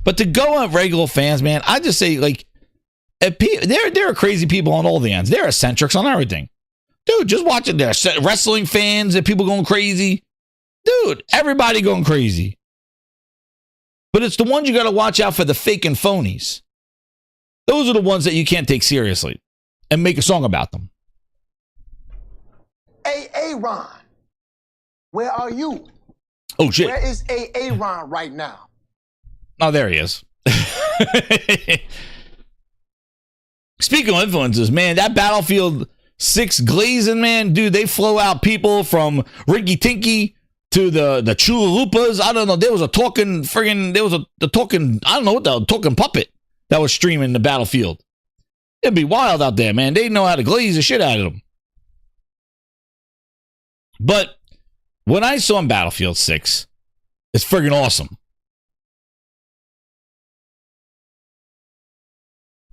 But to go on regular fans, man, I just say, like, there are crazy people on all the ends. There are eccentrics on everything. Dude, just watch it there. Wrestling fans and people going crazy. Dude, everybody going crazy. But it's the ones you got to watch out for, the fake and phonies. Those are the ones that you can't take seriously and make a song about them. Hey, Aaron, where are you? Oh, shit. Where is Aaron right now? Oh, there he is. Speaking of influences, man, that Battlefield 6 glazing, man, dude, they flow out people from Ricky Tinky to the Chulalupas. I don't know. There was a talking talking puppet that was streaming the Battlefield. It'd be wild out there, man. They know how to glaze the shit out of them. But when I saw in Battlefield 6, it's friggin' awesome.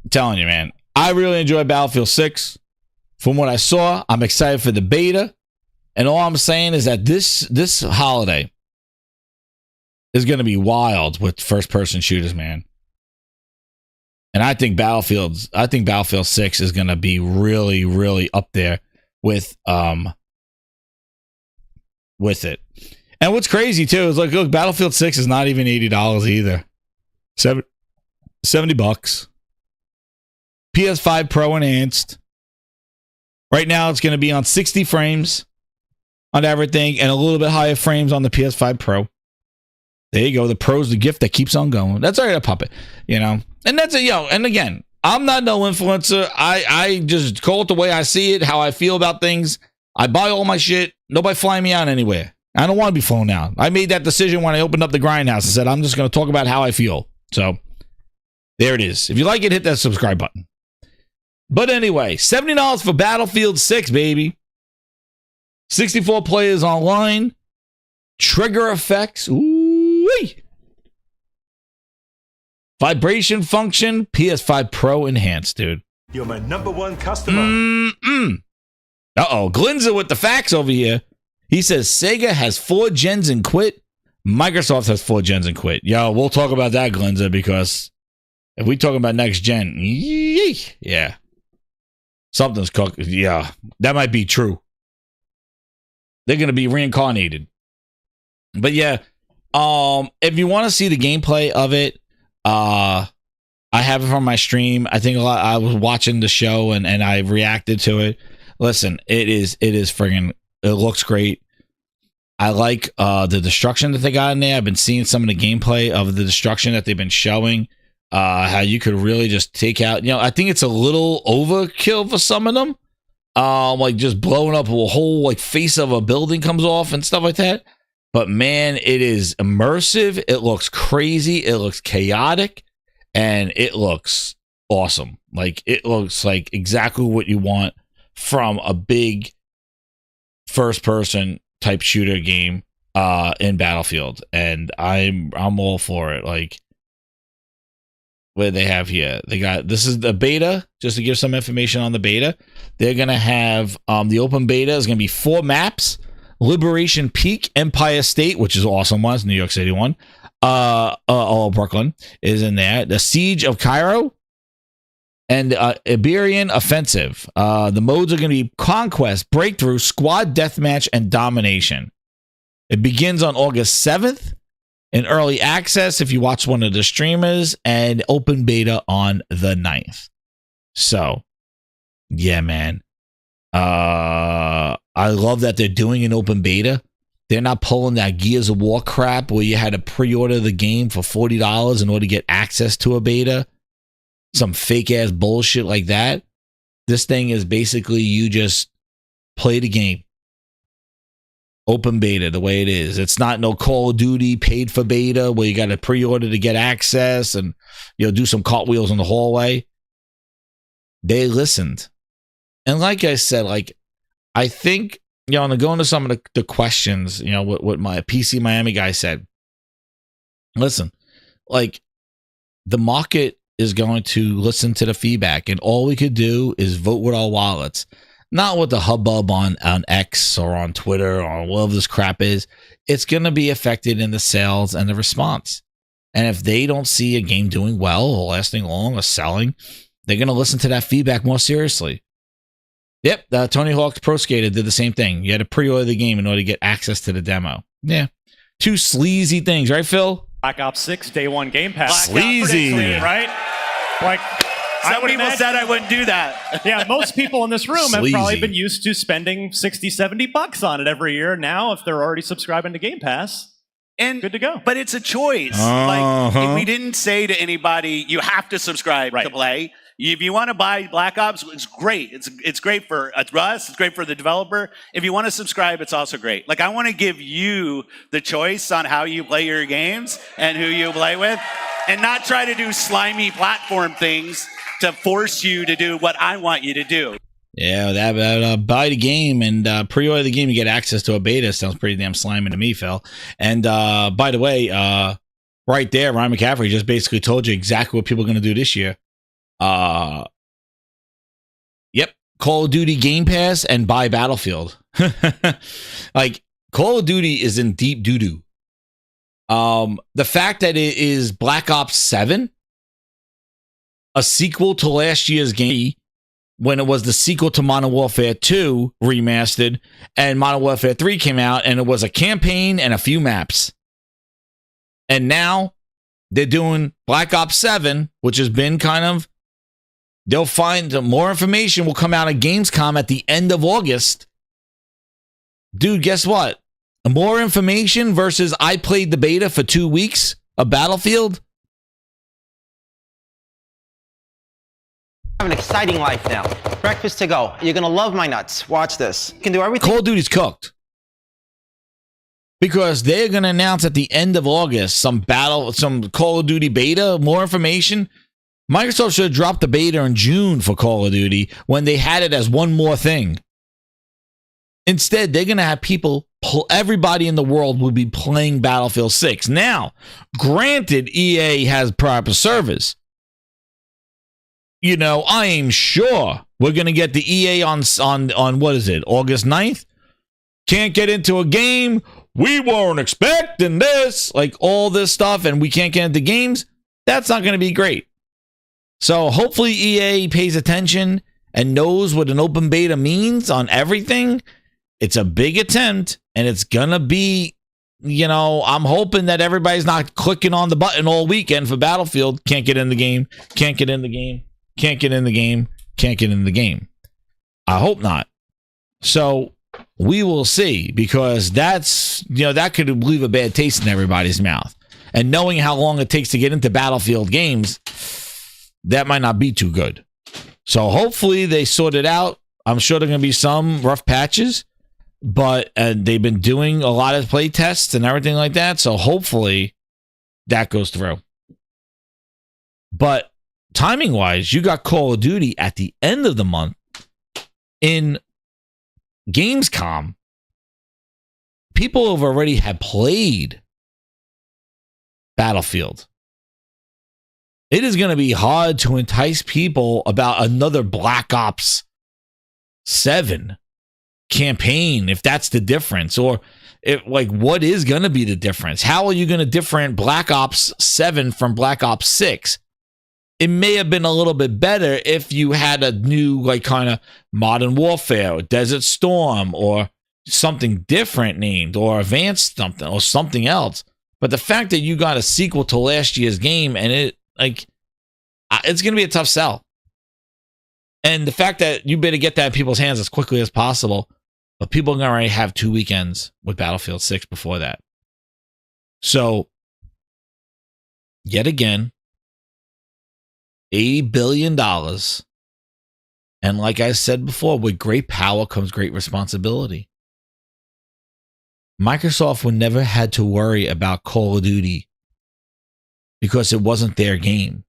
I'm telling you, man. I really enjoyed Battlefield 6. From what I saw, I'm excited for the beta. And all I'm saying is that this holiday is going to be wild with first-person shooters, man. And I think Battlefield 6 is going to be really, really up there with it. And what's crazy too is, like, look, Battlefield 6 is not even $80 either. $70. PS5 Pro enhanced. Right now it's going to be on 60 frames on everything and a little bit higher frames on the PS5 Pro. There you go. The Pro's the gift that keeps on going. That's already a puppet, you know. And that's it, and again, I'm not no influencer. I just call it the way I see it, how I feel about things. I buy all my shit. Nobody flying me out anywhere. I don't want to be flown out. I made that decision when I opened up the Grindhouse and said, I'm just going to talk about how I feel. So there it is. If you like it, hit that subscribe button. But anyway, $70 for Battlefield 6, baby. 64 players online. Trigger effects. Ooh-wee. Vibration function. PS5 Pro enhanced, dude. You're my #1 customer. Uh-oh. Glinza with the facts over here. He says Sega has 4 gens and quit. Microsoft has 4 gens and quit. Yo, we'll talk about that, Glinza, because if we talk about next gen, yeah. Something's cooking. Yeah, that might be true. They're going to be reincarnated. But yeah, if you want to see the gameplay of it, I have it from my stream. I think I was watching the show and I reacted to it. Listen, it is friggin', it looks great. I like the destruction that they got in there. I've been seeing some of the gameplay of the destruction that they've been showing. How you could really just take out, I think it's a little overkill for some of them. Like just blowing up a whole like face of a building comes off and stuff like that. But man, it is immersive. It looks crazy. It looks chaotic, and it looks awesome. Like it looks like exactly what you want from a big first-person type shooter game in Battlefield, and I'm all for it. Like, what they have here, this is the beta. Just to give some information on the beta, they're gonna have the open beta is gonna be 4 maps: Liberation Peak, Empire State, which is awesome one, it's New York City one. Brooklyn is in there. The Siege of Cairo and Iberian Offensive. The modes are going to be Conquest, Breakthrough, Squad Deathmatch, and Domination. It begins on August 7th in early access if you watch one of the streamers, and open beta on the 9th. So, yeah, man. I love that they're doing an open beta. They're not pulling that Gears of War crap where you had to pre-order the game for $40 in order to get access to a beta. Some fake ass bullshit like that. This thing is basically you just play the game. Open beta the way it is. It's not no Call of Duty paid for beta where you got to pre-order to get access and do some cartwheels in the hallway. They listened. And like I said, like I think, and going to some of the questions, what my PC Miami guy said. Listen, like the market is going to listen to the feedback, and all we could do is vote with our wallets, not with the hubbub on X or on Twitter or whatever this crap is. It's going to be affected in the sales and the response. And if they don't see a game doing well or lasting long or selling, they're going to listen to that feedback more seriously. Yep, Tony Hawk's Pro Skater did the same thing. You had to pre-order the game in order to get access to the demo. Yeah. Two sleazy things, right, Phil? Black Ops 6 Day 1 Game Pass. Sleazy. Right? Like, some people said I wouldn't do that. Yeah, most people in this room have Sleazy. probably been used to spending $60, $70 on it every year. Now, if they're already subscribing to Game Pass, good to go. But it's a choice. Like, we didn't say to anybody, you have to subscribe to play. If you want to buy Black Ops, it's great. It's great for us. It's great for the developer. If you want to subscribe, it's also great. Like, I want to give you the choice on how you play your games and who you play with, and not try to do slimy platform things to force you to do what I want you to do. Yeah, that buy the game and pre-order the game, you get access to a beta. Sounds pretty damn slimy to me, Phil. And by the way, right there, Ryan McCaffrey just basically told you exactly what people are going to do this year. Yep, Call of Duty Game Pass and buy Battlefield. Like, Call of Duty is in deep doo-doo. The fact that it is Black Ops 7, a sequel to last year's game, when it was the sequel to Modern Warfare 2 remastered, and Modern Warfare 3 came out, and it was a campaign and a few maps. And now they're doing Black Ops 7, which has been kind of, they'll find more information will come out at Gamescom at the end of August. Dude, guess what? More information versus I played the beta for 2 weeks of Battlefield. I have an exciting life now. Breakfast to go. You're gonna love my nuts. Watch this. You can do everything. Call of Duty's cooked. Because they're gonna announce at the end of August some Call of Duty beta, more information. Microsoft should have dropped the beta in June for Call of Duty when they had it as one more thing. Instead, they're gonna have people, everybody in the world will be playing Battlefield 6. Now, granted, EA has proper service. I am sure we're going to get the EA on what is it, August 9th? Can't get into a game. We weren't expecting this. Like all this stuff, and we can't get into games. That's not going to be great. So hopefully EA pays attention and knows what an open beta means on everything. It's a big attempt, and it's going to be, I'm hoping that everybody's not clicking on the button all weekend for Battlefield. Can't get in the game. Can't get in the game. Can't get in the game. Can't get in the game. I hope not. So we will see, because that's, that could leave a bad taste in everybody's mouth. And knowing how long it takes to get into Battlefield games, that might not be too good. So hopefully they sort it out. I'm sure there are going to be some rough patches, but they've been doing a lot of play tests and everything like that. So hopefully that goes through. But timing wise, you got Call of Duty at the end of the month in Gamescom. People have already played Battlefield. It is going to be hard to entice people about another Black Ops 7 campaign, if that's the difference, or what is going to be the difference? How are you going to differentiate Black Ops 7 from Black Ops 6? It may have been a little bit better if you had a new, kind of Modern Warfare or Desert Storm or something different named, or Advanced something or something else. But the fact that you got a sequel to last year's game, and it's going to be a tough sell. And the fact that you better get that in people's hands as quickly as possible. But people are going to already have 2 weekends with Battlefield 6 before that. So, yet again, $80 billion. And like I said before, with great power comes great responsibility. Microsoft would never had to worry about Call of Duty because it wasn't their game.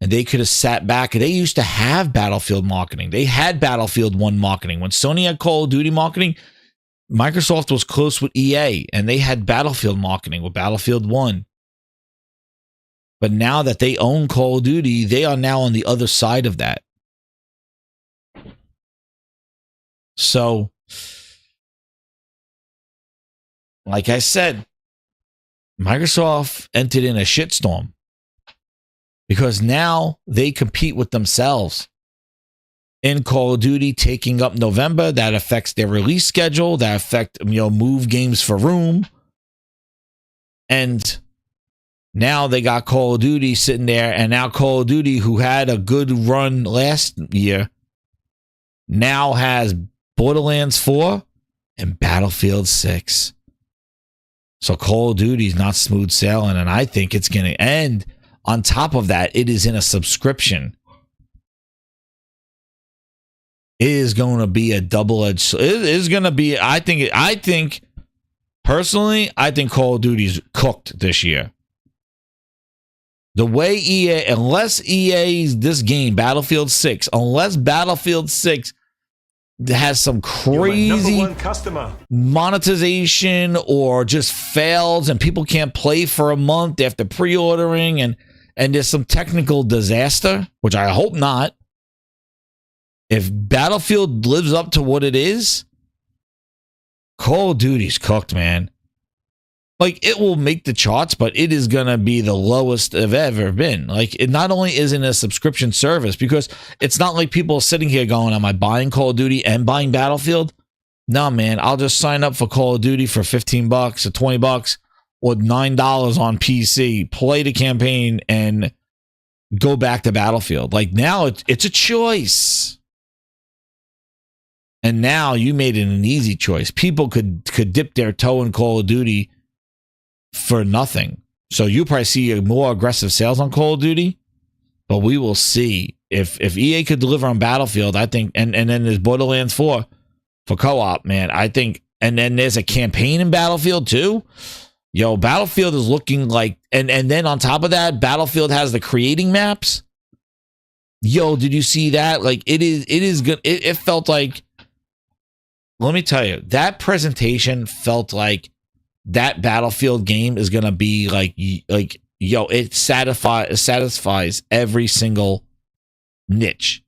And they could have sat back. They used to have Battlefield marketing. They had Battlefield 1 marketing. When Sony had Call of Duty marketing, Microsoft was close with EA, and they had Battlefield marketing with Battlefield 1. But now that they own Call of Duty, they are now on the other side of that. So, like I said, Microsoft entered in a shitstorm because now they compete with themselves. In Call of Duty taking up November, that affects their release schedule, that affect, move games for room. And now they got Call of Duty sitting there, and now Call of Duty, who had a good run last year, now has Borderlands 4 and Battlefield 6. So Call of Duty is not smooth sailing, and I think it's going to end. On top of that, it is in a subscription. It is going to be a double-edged. It is going to be. I think personally, I think Call of Duty's cooked this year. The way EA, unless EA's this game Battlefield 6, unless Battlefield 6 has some crazy monetization or just fails and people can't play for a month after pre-ordering and there's some technical disaster, which I hope not. If Battlefield lives up to what it is, Call of Duty's cooked, man. Like, it will make the charts, but it is going to be the lowest it's ever been. Like, it not only isn't a subscription service, because it's not like people are sitting here going, am I buying Call of Duty and buying Battlefield? No, man, I'll just sign up for Call of Duty for $15 or $20 or $9 on PC, play the campaign, and go back to Battlefield. Like, now it's a choice. And now you made it an easy choice. People could dip their toe in Call of Duty for nothing. So you probably see a more aggressive sales on Call of Duty, but we will see if EA could deliver on Battlefield. I think, and then there's Borderlands 4 for co-op, man. I think, and then there's a campaign in Battlefield too. Yo, Battlefield is looking like, and then on top of that, Battlefield has the creating maps. Yo, did you see that? Like, it is good. It felt like, let me tell you, that presentation felt like that Battlefield game is going to be like, yo, it satisfies every single niche.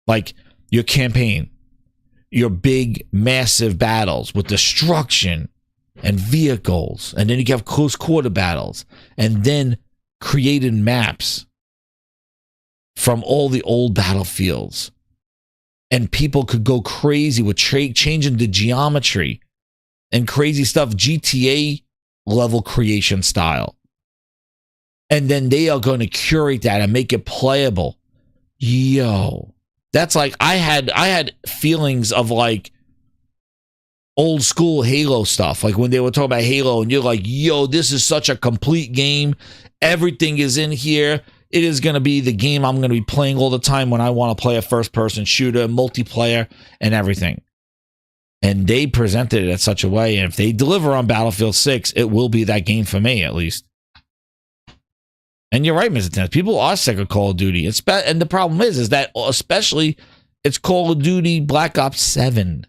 Like your campaign, your big, massive battles with destruction and vehicles. And then you have close quarter battles and then created maps from all the old Battlefields. And people could go crazy with changing the geometry and crazy stuff, GTA level creation style. And then they are going to curate that and make it playable. Yo, that's like, I had feelings of like old school Halo stuff. Like when they were talking about Halo and you're like, yo, this is such a complete game. Everything is in here. It is going to be the game I'm going to be playing all the time when I want to play a first-person shooter, multiplayer, and everything. And they presented it in such a way, and if they deliver on Battlefield 6, it will be that game for me, at least. And you're right, Mr. Tennis. People are sick of Call of Duty. And the problem is that especially it's Call of Duty Black Ops 7.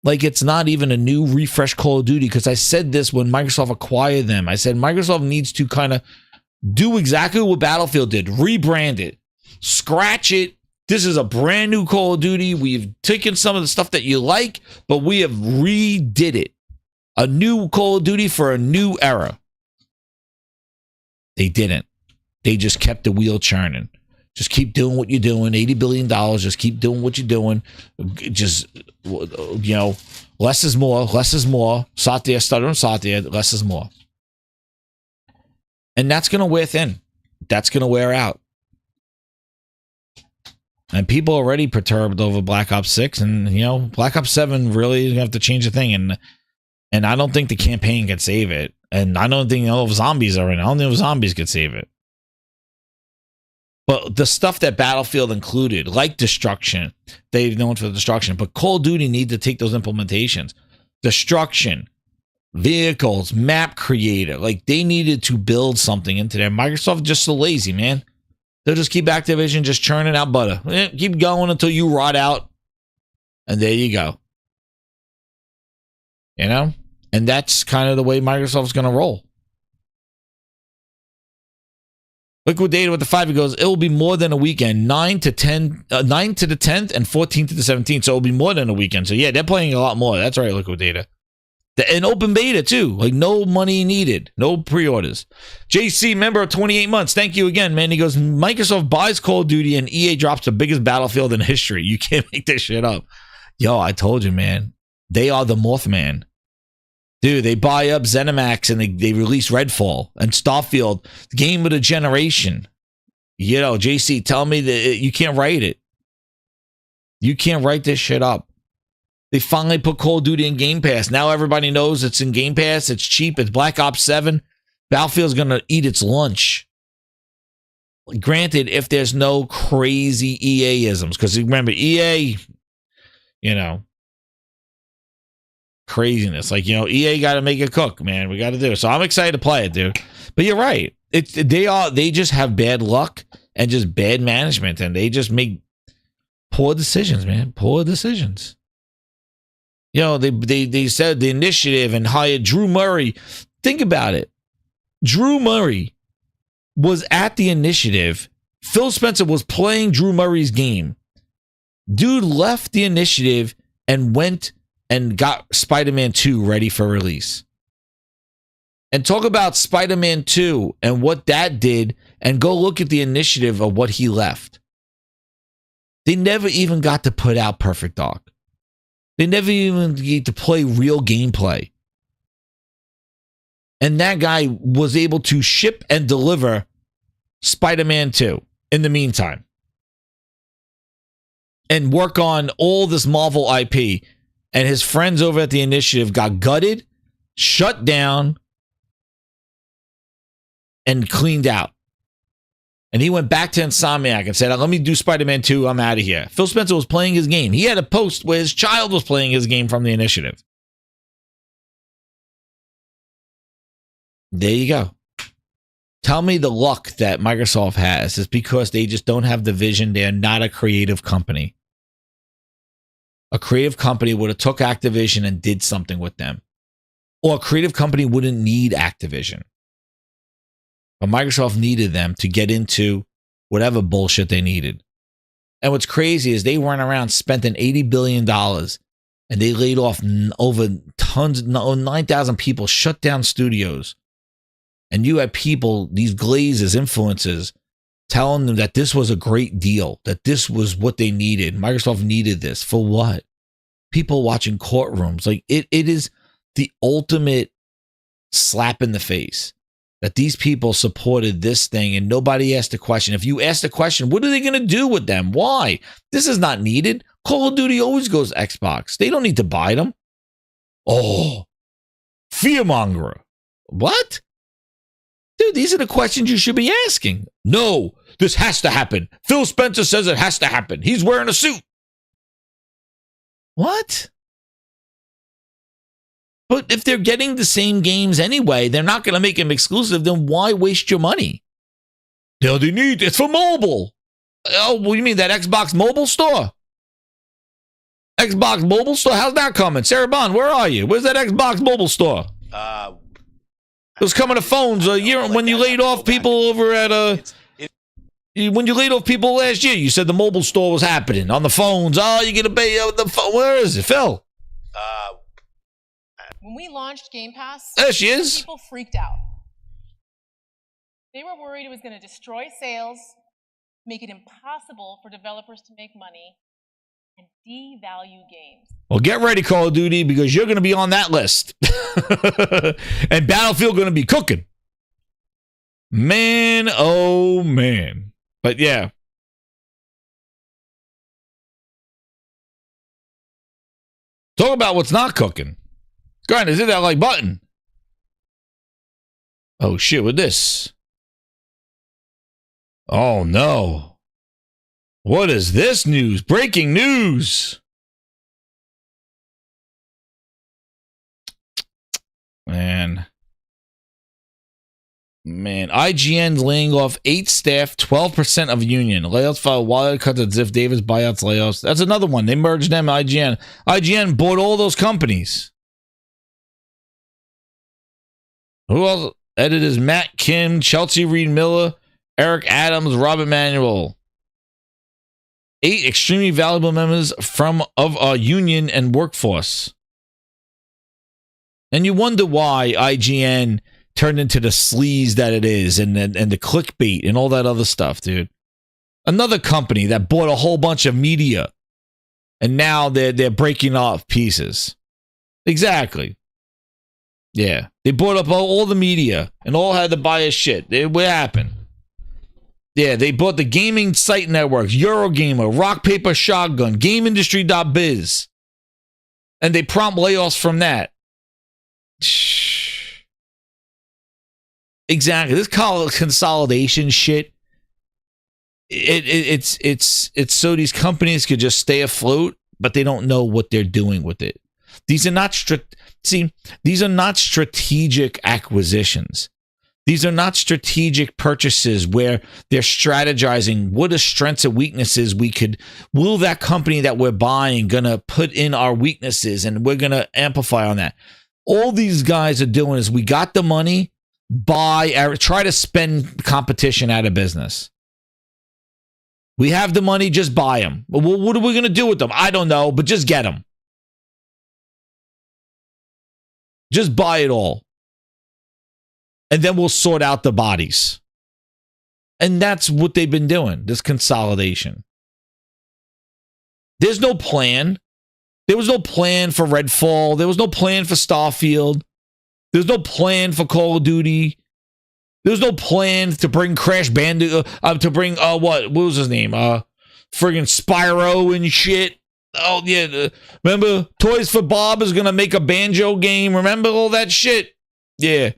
Like, it's not even a new refresh Call of Duty, because I said this when Microsoft acquired them. I said Microsoft needs to kind of do exactly what Battlefield did. Rebrand it. Scratch it. This is a brand new Call of Duty. We've taken some of the stuff that you like, but we have redid it. A new Call of Duty for a new era. They didn't. They just kept the wheel churning. Just keep doing what you're doing. $80 billion. Just keep doing what you're doing. Just, you know, less is more. Less is more. Satya, stutter and Satya. Less is more. And that's going to wear thin. That's going to wear out. And people are already perturbed over Black Ops 6. And, you know, Black Ops 7 really is going to have to change the thing. And I don't think the campaign can save it. And I don't think all of zombies are in it. I don't think zombies could save it. But the stuff that Battlefield included, like destruction, they've known for destruction. But Call of Duty need to take those implementations. Destruction, vehicles, map creator. Like, they needed to build something into there. Microsoft just so lazy, man. They'll just keep Activision just churning out butter. Keep going until you rot out. And there you go. You know? And that's kind of the way Microsoft's going to roll. Liquidated with the 5, it goes, it will be more than a weekend. 9 to the 10th and 14th to the 17th. So it'll be more than a weekend. So yeah, they're playing a lot more. That's right, Liquidated. And open beta too. Like, no money needed. No pre-orders. JC, member of 28 months. Thank you again, man. He goes, Microsoft buys Call of Duty and EA drops the biggest Battlefield in history. You can't make this shit up. Yo, I told you, man. They are the Mothman. Dude, they buy up ZeniMax and they release Redfall and Starfield, game of the generation. You know, JC, tell me that you can't write it. You can't write this shit up. They finally put Call of Duty in Game Pass. Now everybody knows it's in Game Pass. It's cheap. It's Black Ops 7. Battlefield's going to eat its lunch. Granted, if there's no crazy EA-isms. Because remember, EA, you know, craziness. Like, you know, EA got to make it cook, man. We got to do it. So I'm excited to play it, dude. But you're right. They just have bad luck and just bad management. And they just make poor decisions, man. Poor decisions. You know, they said the initiative and hired Drew Murray. Think about it. Drew Murray was at the initiative. Phil Spencer was playing Drew Murray's game. Dude left the initiative and went and got Spider-Man 2 ready for release. And talk about Spider-Man 2 and what that did, and go look at the initiative of what he left. They never even got to put out Perfect Dark. They never even get to play real gameplay. And that guy was able to ship and deliver Spider-Man 2 in the meantime. And work on all this Marvel IP. And his friends over at the initiative got gutted, shut down, and cleaned out. And he went back to Insomniac and said, let me do Spider-Man 2. I'm out of here. Phil Spencer was playing his game. He had a post where his child was playing his game from the initiative. There you go. Tell me the luck that Microsoft has is because they just don't have the vision. They're not a creative company. A creative company would have took Activision and did something with them. Or a creative company wouldn't need Activision. But Microsoft needed them to get into whatever bullshit they needed. And what's crazy is they went around, spent an $80 billion, and they laid off over 9,000 people, shut down studios. And you had people, these glazes, influencers, telling them that this was a great deal, that this was what they needed. Microsoft needed this. For what? People watching courtrooms. Like, it is the ultimate slap in the face that these people supported this thing and nobody asked a question. If you ask the question, what are they going to do with them? Why? This is not needed. Call of Duty always goes Xbox. They don't need to buy them. Oh, fearmonger. What? Dude, these are the questions you should be asking. No, this has to happen. Phil Spencer says it has to happen. He's wearing a suit. What? But if they're getting the same games anyway, they're not going to make them exclusive, then why waste your money? No, they need, it's for mobile. Oh, what do you mean, that Xbox mobile store? Xbox mobile store? How's that coming? Sarah Bond, where are you? Where's that Xbox mobile store? It was coming to phones a year when you laid off people over at when you laid off people last year. You said the mobile store was happening on the phones. Oh, you get to pay the phone. Where is it, Phil? When we launched Game Pass, there she is. People freaked out. They were worried it was going to destroy sales, make it impossible for developers to make money, and devalue games. Well, get ready, Call of Duty, because you're going to be on that list. And Battlefield going to be cooking. Man, oh man. But yeah. Talk about what's not cooking. Grinders, hit that like button. Oh shit, with this. Oh no. What is this news? Breaking news. Man, IGN laying off 8 staff, 12% of union. Layoffs file wild cuts at Ziff Davis buyouts layoffs. That's another one. They merged them, IGN. IGN bought all those companies. Who else? Editors Matt Kim, Chelsea Reed Miller, Eric Adams, Robert Manuel. 8 extremely valuable members of our union and workforce. And you wonder why IGN turned into the sleaze that it is, and the clickbait and all that other stuff, dude. Another company that bought a whole bunch of media, and now they're breaking off pieces. Exactly. Yeah, they bought up all the media and all had to buy a shit. What happened? Yeah, they bought the gaming site networks, Eurogamer, Rock Paper Shotgun, GameIndustry.biz, and they prompt layoffs from that. Exactly. This consolidation shit. It's so these companies could just stay afloat, but they don't know what they're doing with it. These are not these are not strategic acquisitions. These are not strategic purchases where they're strategizing what are strengths and weaknesses will that company that we're buying gonna put in our weaknesses and we're gonna amplify on that. All these guys are doing is we got the money, try to spend competition out of business. We have the money, just buy them. Well, what are we going to do with them? I don't know, but just get them. Just buy it all. And then we'll sort out the bodies. And that's what they've been doing, this consolidation. There's no plan. There was no plan for Redfall. There was no plan for Starfield. There's no plan for Call of Duty. There's no plan to bring Crash Bandicoot, to bring, what was his name? Friggin' Spyro and shit. Oh, yeah. Remember, Toys for Bob is going to make a Banjo game. Remember all that shit? Yeah.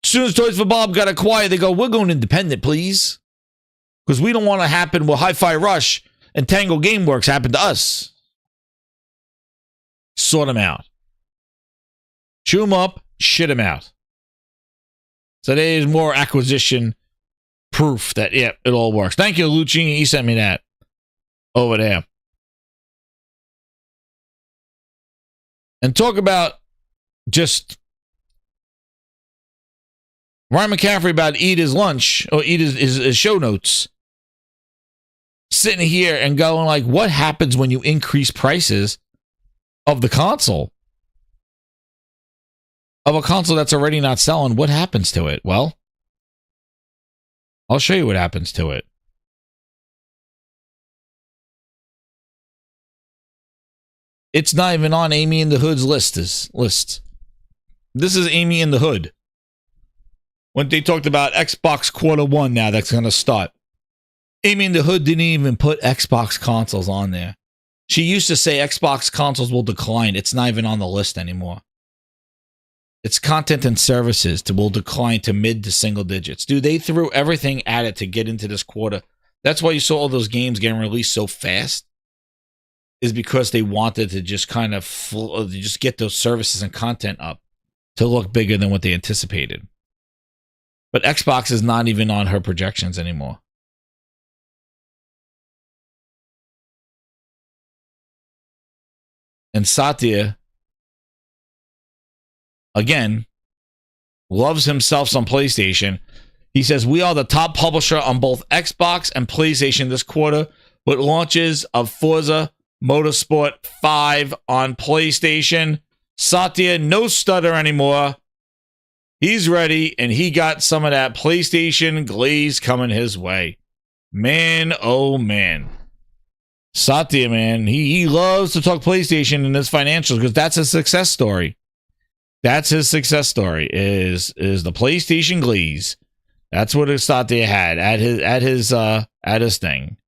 As soon as Toys for Bob got acquired, they go, we're going independent, please. Because we don't want to happen what Hi-Fi Rush and Tango Gameworks happened to us. Sort them out. Chew them up, shit them out. So there's more acquisition proof that, yeah, it all works. Thank you, Lucci. He sent me that over there. And talk about just Ryan McCaffrey about to eat his lunch or eat his show notes. Sitting here and going like, what happens when you increase prices of the console? Of a console that's already not selling, what happens to it? Well, I'll show you what happens to it. It's not even on Amy in the Hood's list. This is Amy in the Hood. When they talked about Xbox Q1 now that's going to start. Amy in the Hood didn't even put Xbox consoles on there. She used to say Xbox consoles will decline. It's not even on the list anymore. It's content and services will decline to mid to single digits. Dude, they threw everything at it to get into this quarter. That's why you saw all those games getting released so fast. Is because they wanted to just kind of just get those services and content up to look bigger than what they anticipated. But Xbox is not even on her projections anymore. And Satya, again, loves himself some PlayStation. He says, we are the top publisher on both Xbox and PlayStation this quarter with launches of Forza Motorsport 5 on PlayStation. Satya, no stutter anymore. He's ready, and he got some of that PlayStation glaze coming his way. Man, oh man. Satya, man, he loves to talk PlayStation in his financials because that's his success story. That's his success story is the PlayStation glaze. That's what Satya had at his thing.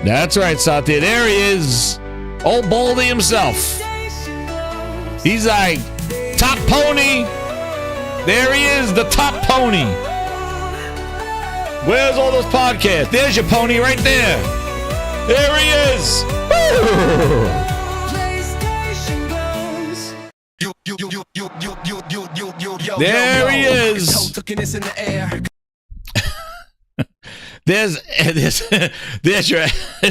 That's right, Satya. There he is. Old Baldy himself. He's like top pony. There he is, the top pony. Where's all those podcasts? There's your pony right there. There he is. There he is. There's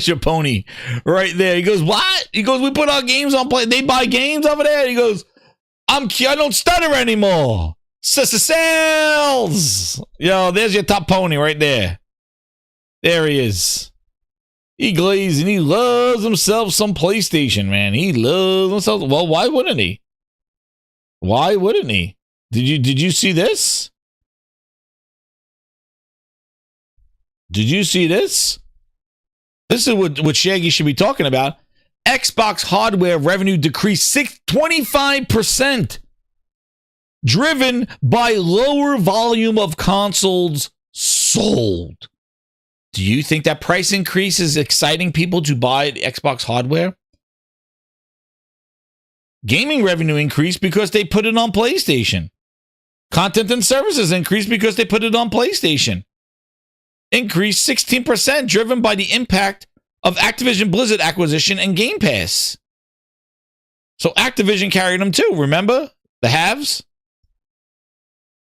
your pony right there. He goes, what? He goes, we put our games on play. They buy games over there. He goes, I don't stutter anymore. Sales. Yo, there's your top pony right there. There he is. He glazed and he loves himself some PlayStation, man. He loves himself. Well, why wouldn't he? Why wouldn't he? Did you see this? Did you see this? This is what Shaggy should be talking about. Xbox hardware revenue decreased 25%, driven by lower volume of consoles sold. Do you think that price increase is exciting people to buy Xbox hardware? Gaming revenue increased because they put it on PlayStation. Content and services increased because they put it on PlayStation. Increased 16%, driven by the impact of Activision Blizzard acquisition and Game Pass. So Activision carried them too, remember? The halves?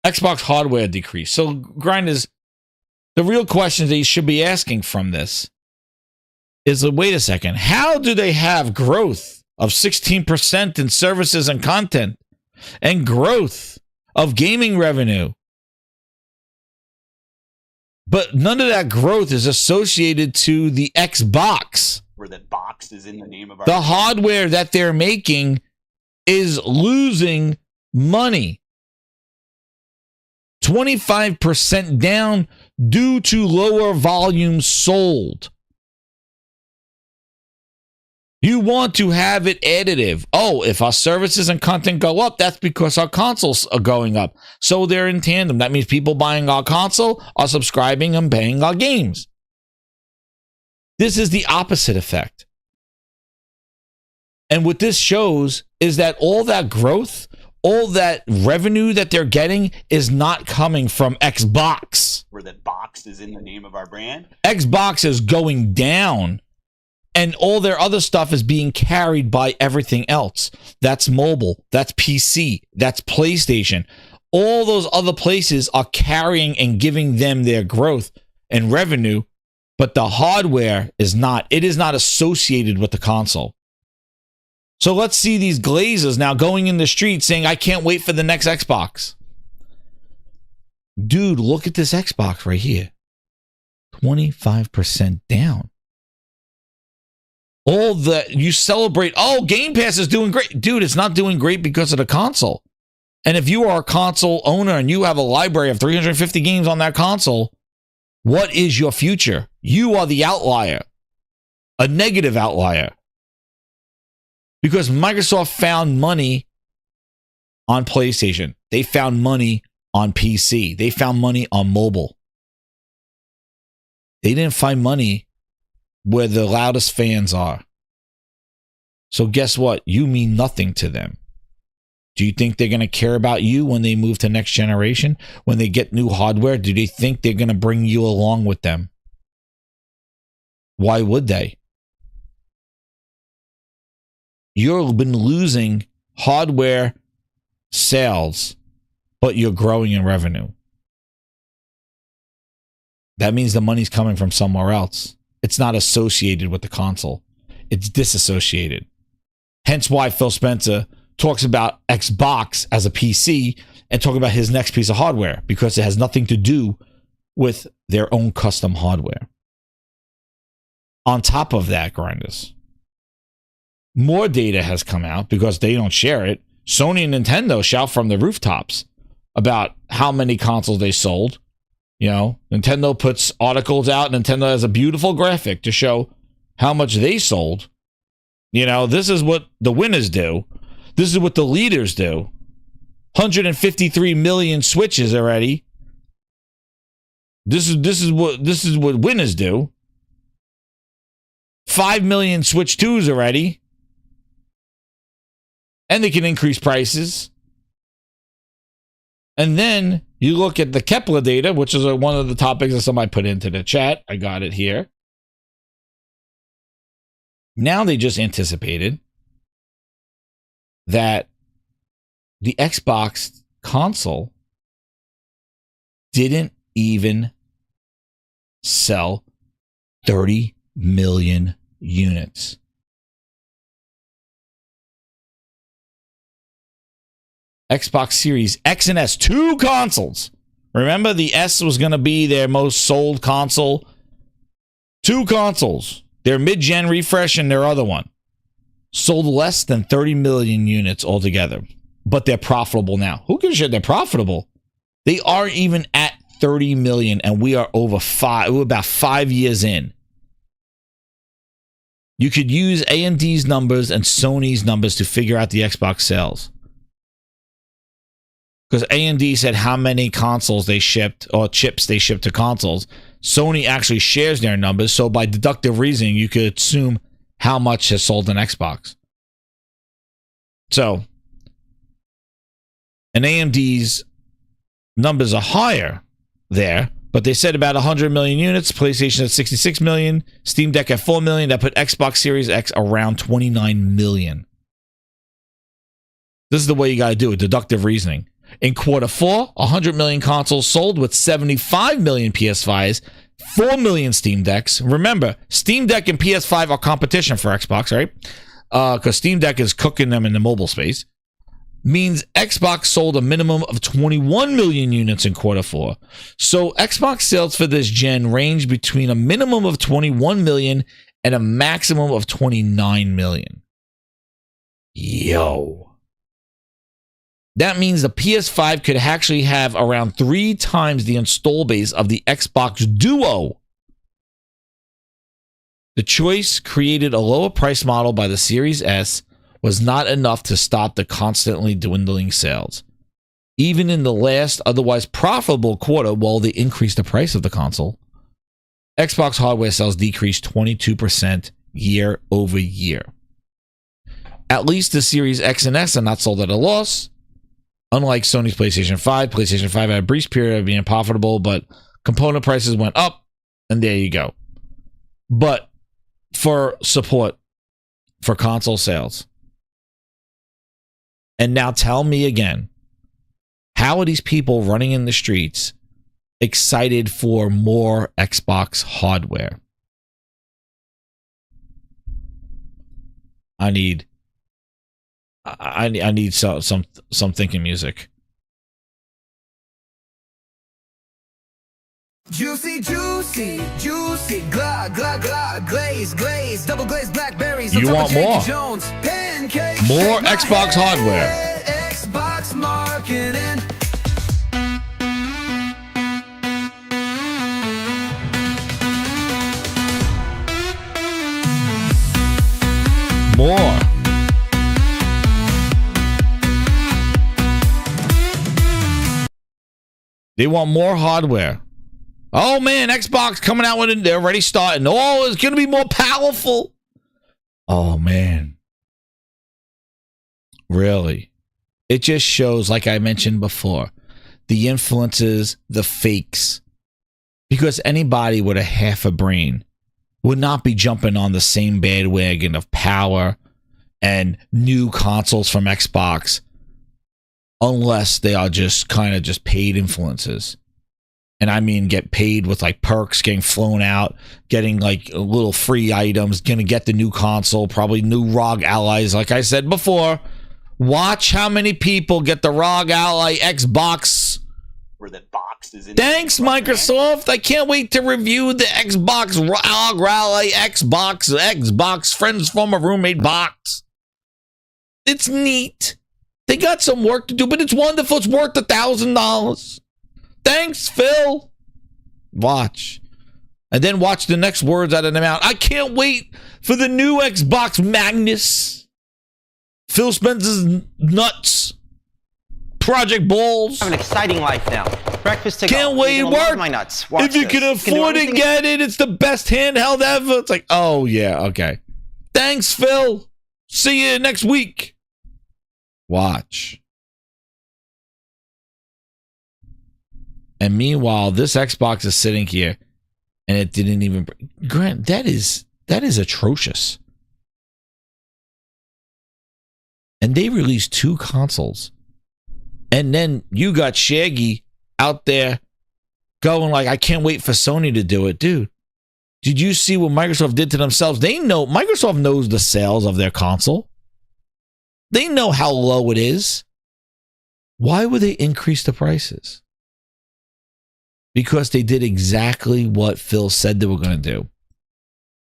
Xbox hardware decreased. So, Grinders, the real questions that you should be asking from this is, wait a second, how do they have growth of 16% in services and content and growth of gaming revenue, but none of that growth is associated to the Xbox? Where that box is in the name of our The hardware that they're making is losing money. 25% down due to lower volumes sold. You want to have it additive. Oh, if our services and content go up, that's because our consoles are going up. So they're in tandem. That means people buying our console are subscribing and paying our games. This is the opposite effect. And what this shows is that all that growth, all that revenue that they're getting is not coming from Xbox. Where that box is in the name of our brand. Xbox is going down. And all their other stuff is being carried by everything else. That's mobile. That's PC. That's PlayStation. All those other places are carrying and giving them their growth and revenue, but the hardware is not. It is not associated with the console. So let's see these glazers now going in the street saying, I can't wait for the next Xbox. Dude, look at this Xbox right here. 25% down. All that you celebrate, oh, Game Pass is doing great. Dude, it's not doing great because of the console. And if you are a console owner and you have a library of 350 games on that console, what is your future? You are the outlier, a negative outlier. Because Microsoft found money on PlayStation. They found money on PC. They found money on mobile. They didn't find money where the loudest fans are. So guess what? You mean nothing to them. Do you think they're going to care about you when they move to next generation? When they get new hardware, do they think they're going to bring you along with them? Why would they? You've been losing hardware sales, but you're growing in revenue. That means the money's coming from somewhere else. It's not associated with the console. It's disassociated. Hence why Phil Spencer talks about Xbox as a PC and talk about his next piece of hardware, because it has nothing to do with their own custom hardware. On top of that, Grinders, more data has come out because they don't share it. Sony and Nintendo shout from the rooftops about how many consoles they sold. You know, Nintendo puts articles out. Nintendo has a beautiful graphic to show how much they sold. You know, this is what the winners do. This is what the leaders do. 153 million Switches already. This is what winners do. 5 million Switch 2s already. And they can increase prices. And then you look at the Kepler data, which is one of the topics that somebody put into the chat. I got it here. Now they just anticipated that the Xbox console didn't even sell 30 million units. Xbox Series X and S, 2 consoles. Remember, the S was going to be their most sold console. 2 consoles. Their mid-gen refresh and their other one. Sold less than 30 million units altogether. But they're profitable now. Who gives a shit? They're profitable. They aren't even at 30 million, and we are we're about 5 years in. You could use AMD's numbers and Sony's numbers to figure out the Xbox sales. Because AMD said how many consoles they shipped, or chips they shipped to consoles. Sony actually shares their numbers, so by deductive reasoning, you could assume how much has sold an Xbox. So, and AMD's numbers are higher there, but they said about 100 million units, PlayStation at 66 million, Steam Deck at 4 million. That put Xbox Series X around 29 million. This is the way you got to do it, deductive reasoning. In quarter 4, 100 million consoles sold with 75 million PS5s, 4 million Steam Decks. Remember, Steam Deck and PS5 are competition for Xbox, right? Because Steam Deck is cooking them in the mobile space. Means Xbox sold a minimum of 21 million units in quarter 4. So Xbox sales for this gen range between a minimum of 21 million and a maximum of 29 million. Yo. That means the PS5 could actually have around 3 times the install base of the Xbox Duo. The choice created a lower price model by the Series S was not enough to stop the constantly dwindling sales. Even in the last otherwise profitable quarter, while they increased the price of the console, Xbox hardware sales decreased 22% year over year. At least the Series X and S are not sold at a loss. Unlike Sony's PlayStation 5 had a brief period of being profitable, but component prices went up, and there you go. But for support for console sales. And now tell me again, how are these people running in the streets excited for more Xbox hardware? I need some thinking music. Juicy, juicy, juicy, glah, glah, glah, glaze, glaze, double glazed blackberries. You want more? Jones, pancake, more Xbox hardware. Xbox marketing. More. They want more hardware. Oh man, Xbox coming out with it. They're already starting. Oh, it's going to be more powerful. Oh man. Really? It just shows, like I mentioned before, the influences, the fakes. Because anybody with a half a brain would not be jumping on the same bandwagon of power and new consoles from Xbox unless they are just kind of just paid influences. And I mean, get paid with like perks, getting flown out, getting like little free items, gonna get the new console, probably new ROG allies. Like I said before, watch how many people get the ROG Ally Xbox. Where the box is in. Thanks, Microsoft. I can't wait to review the Xbox ROG Ally Xbox Friends from a Roommate box. It's neat. They got some work to do, but it's wonderful. It's worth $1,000. Thanks, Phil. Watch. And then watch the next words out of the mouth. I can't wait for the new Xbox Magnus. Phil Spencer's nuts. Project Balls. I have an exciting life now. Breakfast to go. Can't wait You're to gonna love work. my nuts. Watch If you this. can do afford to everything- get it, it's the best handheld ever. It's like, oh yeah, okay. Thanks, Phil. See you next week. Watch. And meanwhile, this Xbox is sitting here, and it didn't even. Grant, that is atrocious. And they released 2 consoles, and then you got Shaggy out there going like, I can't wait for Sony to do it, dude. Did you see what Microsoft did to themselves? They know, Microsoft knows the sales of their console. They know how low it is. Why would they increase the prices? Because they did exactly what Phil said they were going to do.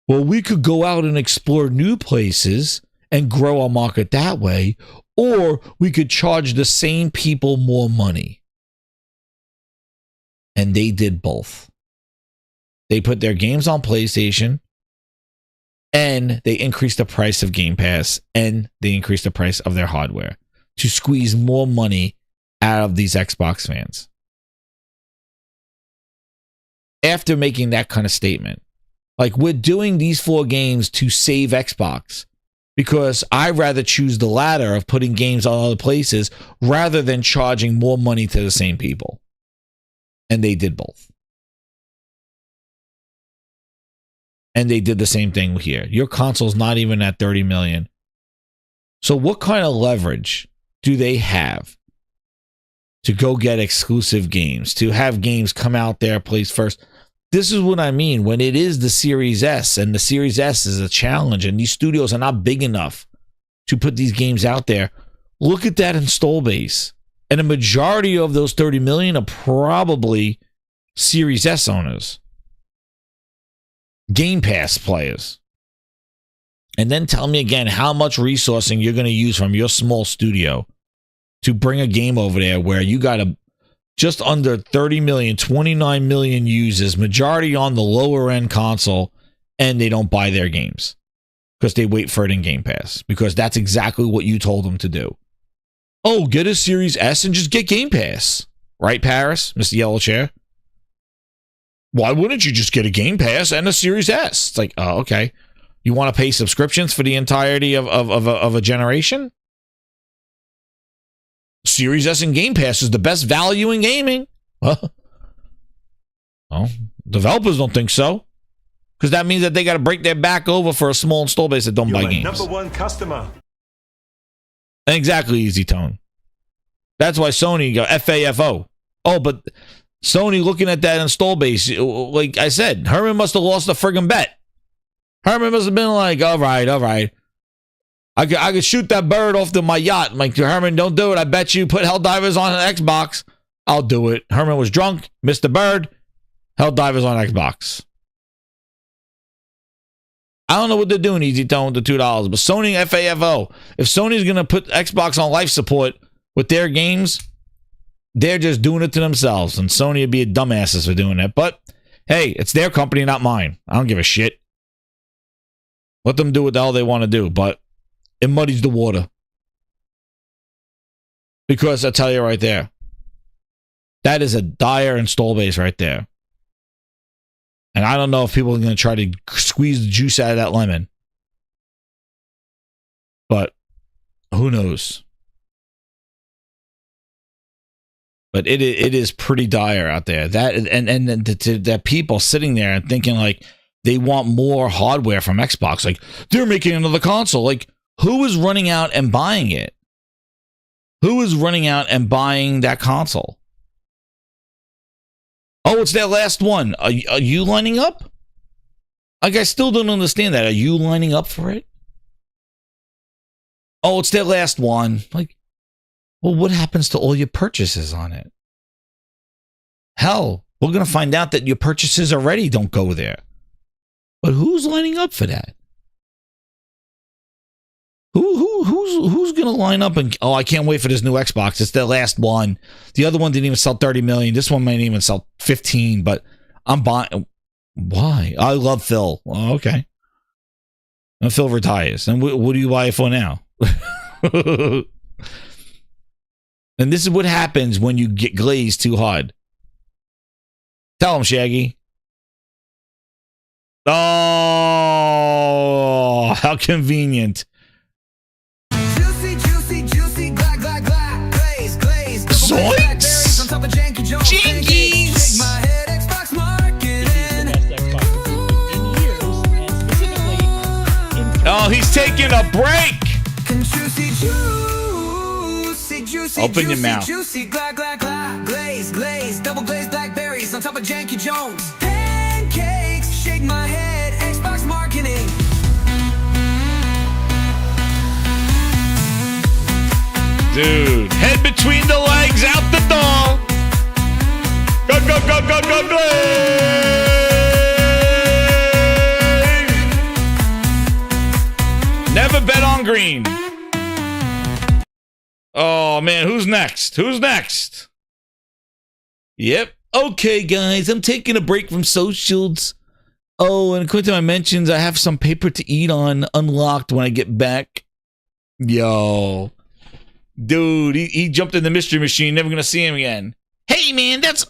Well, we could go out and explore new places and grow our market that way, or we could charge the same people more money. And they did both. They put their games on PlayStation, and they increased the price of Game Pass, and they increased the price of their hardware to squeeze more money out of these Xbox fans. After making that kind of statement, like, we're doing these 4 games to save Xbox, because I'd rather choose the latter of putting games on other places rather than charging more money to the same people. And they did both. And they did the same thing here. Your console's not even at 30 million. So what kind of leverage do they have to go get exclusive games, to have games come out there, place first? This is what I mean when it is the Series S, and the Series S is a challenge, and these studios are not big enough to put these games out there. Look at that install base. And a majority of those 30 million are probably Series S owners, Game Pass players. And then tell me again how much resourcing you're going to use from your small studio to bring a game over there where you got just under 30 million, 29 million users, majority on the lower end console, and they don't buy their games because they wait for it in Game Pass, because that's exactly what you told them to do. Oh, get a Series S and just get Game Pass. Right, Paris, Mr. Yellow Chair? Why wouldn't you just get a Game Pass and a Series S? It's like, oh, okay. You want to pay subscriptions for the entirety of a generation? Series S and Game Pass is the best value in gaming. Well, developers don't think so, because that means that they got to break their back over for a small install base that don't buy games. Number 1 customer. Exactly, Easy Tone. That's why Sony go FAFO. Oh, but Sony looking at that install base, like I said, Herman must have lost a friggin' bet. Herman must have been like, all right. I could shoot that bird off to my yacht. I'm like, Herman, don't do it. I bet you put Helldivers on an Xbox. I'll do it. Herman was drunk, missed the bird. Helldivers on Xbox. I don't know what they're doing, Easy Tone, with the $2, but Sony FAFO. If Sony's going to put Xbox on life support with their games, they're just doing it to themselves. And Sony would be dumbasses for doing it. But hey, it's their company, not mine. I don't give a shit. Let them do what the hell they want to do. But it muddies the water. Because I'll tell you right there, that is a dire install base right there. And I don't know if people are going to try to squeeze the juice out of that lemon. But who knows? But it is pretty dire out there. That and that people sitting there and thinking like they want more hardware from Xbox. Like, they're making another console. Like, who is running out and buying it? Who is running out and buying that console? Oh, it's their last one. Are you lining up? Like, I still don't understand that. Are you lining up for it? Oh, it's their last one. Like, well, what happens to all your purchases on it? Hell, we're going to find out that your purchases already don't go there. But who's lining up for that? Who's going to line up and, oh, I can't wait for this new Xbox. It's their last one. The other one didn't even sell 30 million. This one might even sell 15, but I'm buying. Why? I love Phil. Oh, okay. And Phil retires. And what do you buy it for now? And this is what happens when you get glazed too hard. Tell him, Shaggy. Oh, how convenient. Juicy, juicy, juicy, glad, glad, glad, glaze, glaze. Zoinks! On top of janky Jones. Jinkies! Shake my head, Xbox marketing. Oh, he's taking a break. Juicy, juicy, juicy, Open your juicy, mouth. Juicy, glad, glad, glad, glaze, glaze, double glazed blackberries on top of janky Jones. Pancakes, shake my head, Xbox marketing. Dude, head between the legs, out the door. Go, go, go, go, go, glaze. Never bet on green. Oh, man, who's next? Who's next? Yep. Okay, guys, I'm taking a break from socials. Oh, and according to my mentions, I have some paper to eat on unlocked when I get back. Yo. Dude, he jumped in the mystery machine. Never gonna see him again. Hey, man, that's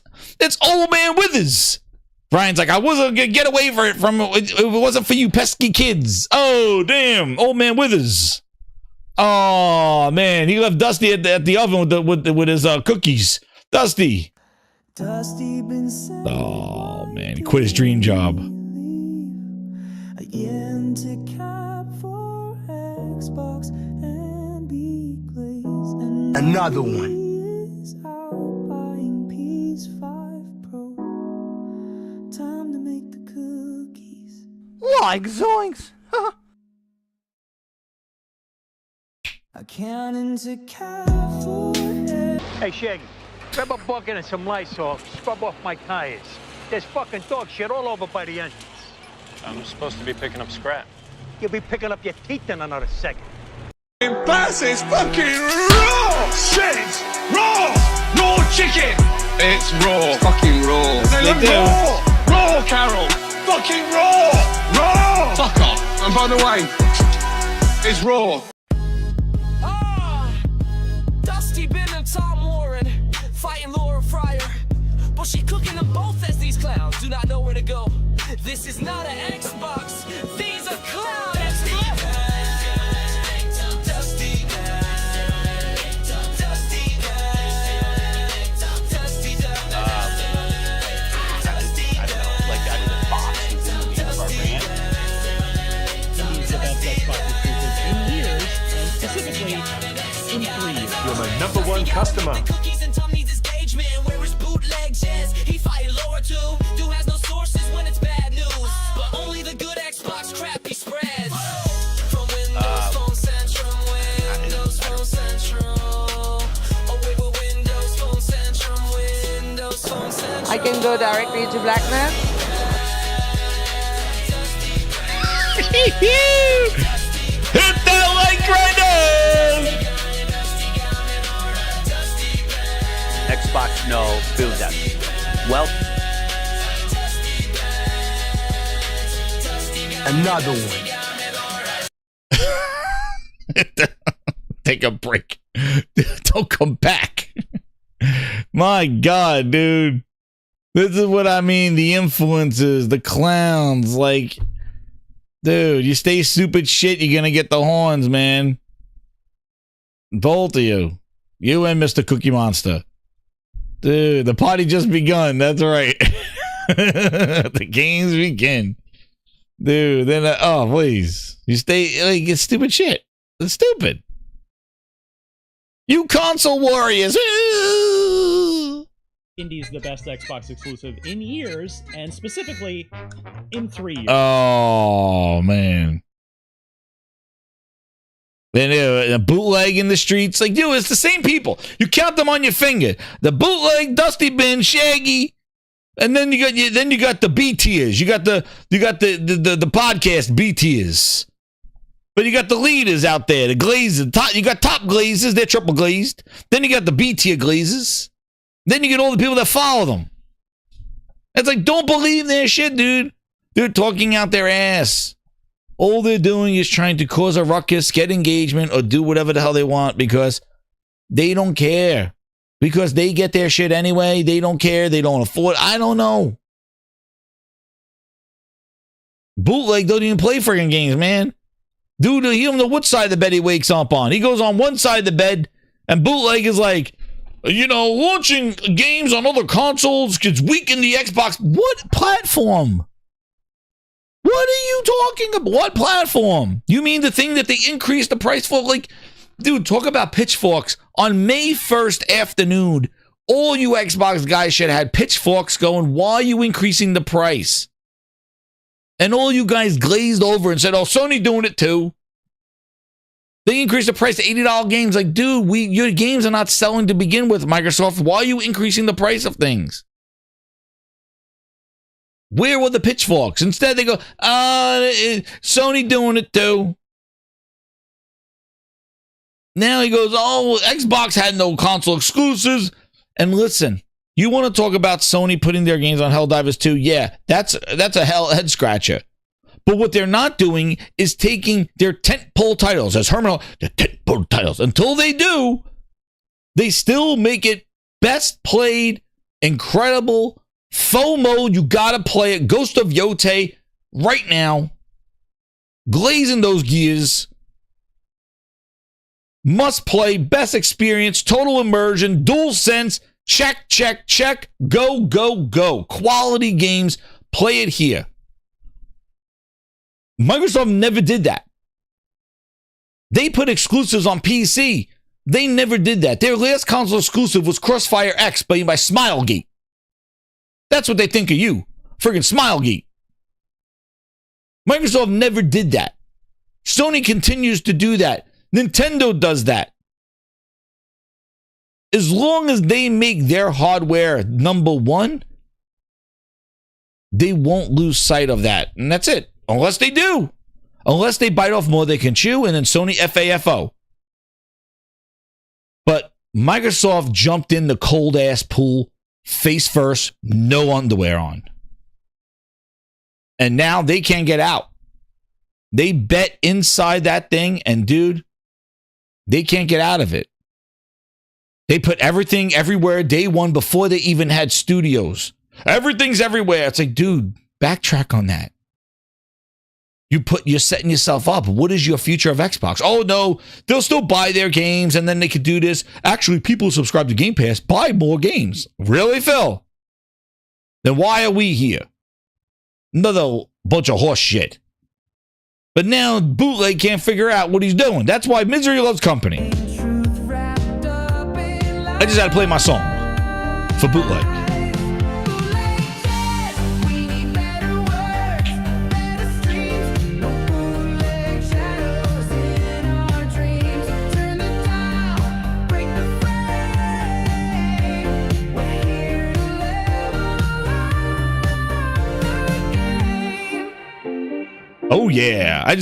old man Withers. Brian's like, I wasn't gonna get away from it. It wasn't for you pesky kids. Oh, damn, old man Withers. Oh man, he left Dusty at the oven with his cookies. Dusty. Oh man, he quit his dream job. Another one. Like zoinks. Hey, Shaggy, grab a bucket and some Lysol, scrub off my tires. There's fucking dog shit all over by the entrance. I'm supposed to be picking up scrap. You'll be picking up your teeth in another second. Bass is fucking raw! Shit! Raw! Raw chicken! It's raw. Fucking raw. They do. Raw, Carol! Fucking raw! Raw! Fuck off. And by the way, it's raw. Dusty Ben and Tom Warren fighting Laura Fryer, but she cooking them both as these clowns do not know where to go. This is not an Xbox. These are clowns. You're my #1 customer. I can go directly to Blackness. Hit that like right now! Xbox, no. Build that. Well. Another one. Take a break. Don't come back. My God, dude. This is what I mean. The influences, the clowns, like, dude, you stay stupid shit, you're gonna get the horns, man. Both of you. You and Mr. Cookie Monster. Dude, the party just begun. That's right. The games begin. Dude, then, oh, please. You stay, like, it's stupid shit. It's stupid. You console warriors. Indie's the best Xbox exclusive in years, and specifically in 3 years. Oh, man. And a bootleg in the streets. Like, dude, it's the same people. You count them on your finger. The bootleg, Dusty Bin, Shaggy, and then you got the B tiers. You got the podcast B tiers. But you got the leaders out there, the glazes. You got top glazes, they're triple glazed. Then you got the B tier glazes. Then you get all the people that follow them. It's like, don't believe their shit, dude. They're talking out their ass. All they're doing is trying to cause a ruckus, get engagement, or do whatever the hell they want because they don't care. Because they get their shit anyway. They don't care. They don't afford. I don't know. Bootleg don't even play friggin' games, man. Dude, he don't know what side of the bed he wakes up on. He goes on one side of the bed, and Bootleg is like, you know, launching games on other consoles could weaken the Xbox. What platform? What are you talking about? What platform? You mean the thing that they increased the price for? Like, dude, talk about pitchforks. On May 1st afternoon, all you Xbox guys should have had pitchforks going, why are you increasing the price? And all you guys glazed over and said, oh, Sony doing it too. They increased the price to $80 games. Like, dude, your games are not selling to begin with, Microsoft. Why are you increasing the price of things? Where were the pitchforks? Instead, they go, Sony doing it too. Now he goes, oh, Xbox had no console exclusives. And listen, you want to talk about Sony putting their games on Helldivers 2? Yeah, that's a head scratcher. But what they're not doing is taking their tentpole titles, as Herman, the tentpole titles. Until they do, they still make it best played, incredible, FOMO. You gotta play it. Ghost of Yote right now, glazing those gears. Must play, best experience, total immersion, dual sense. Check, check, check. Go, go, go. Quality games. Play it here. Microsoft never did that. They put exclusives on PC. They never did that. Their last console exclusive was Crossfire X by Smilegate. That's what they think of you. Friggin' Smilegate. Microsoft never did that. Sony continues to do that. Nintendo does that. As long as they make their hardware number one, they won't lose sight of that. And that's it. Unless they do. Unless they bite off more they can chew, and then Sony FAFO. But Microsoft jumped in the cold-ass pool, face first, no underwear on. And now they can't get out. They bet inside that thing, and dude, they can't get out of it. They put everything everywhere day one before they even had studios. Everything's everywhere. It's like, dude, backtrack on that. You're setting yourself up. What is your future of Xbox? Oh no, they'll still buy their games and then they could do this. Actually, people who subscribe to Game Pass buy more games. Really, Phil? Then why are we here? Another bunch of horse shit. But now Bootleg can't figure out what he's doing. That's why misery loves company. I just had to play my song for Bootleg. Oh yeah, I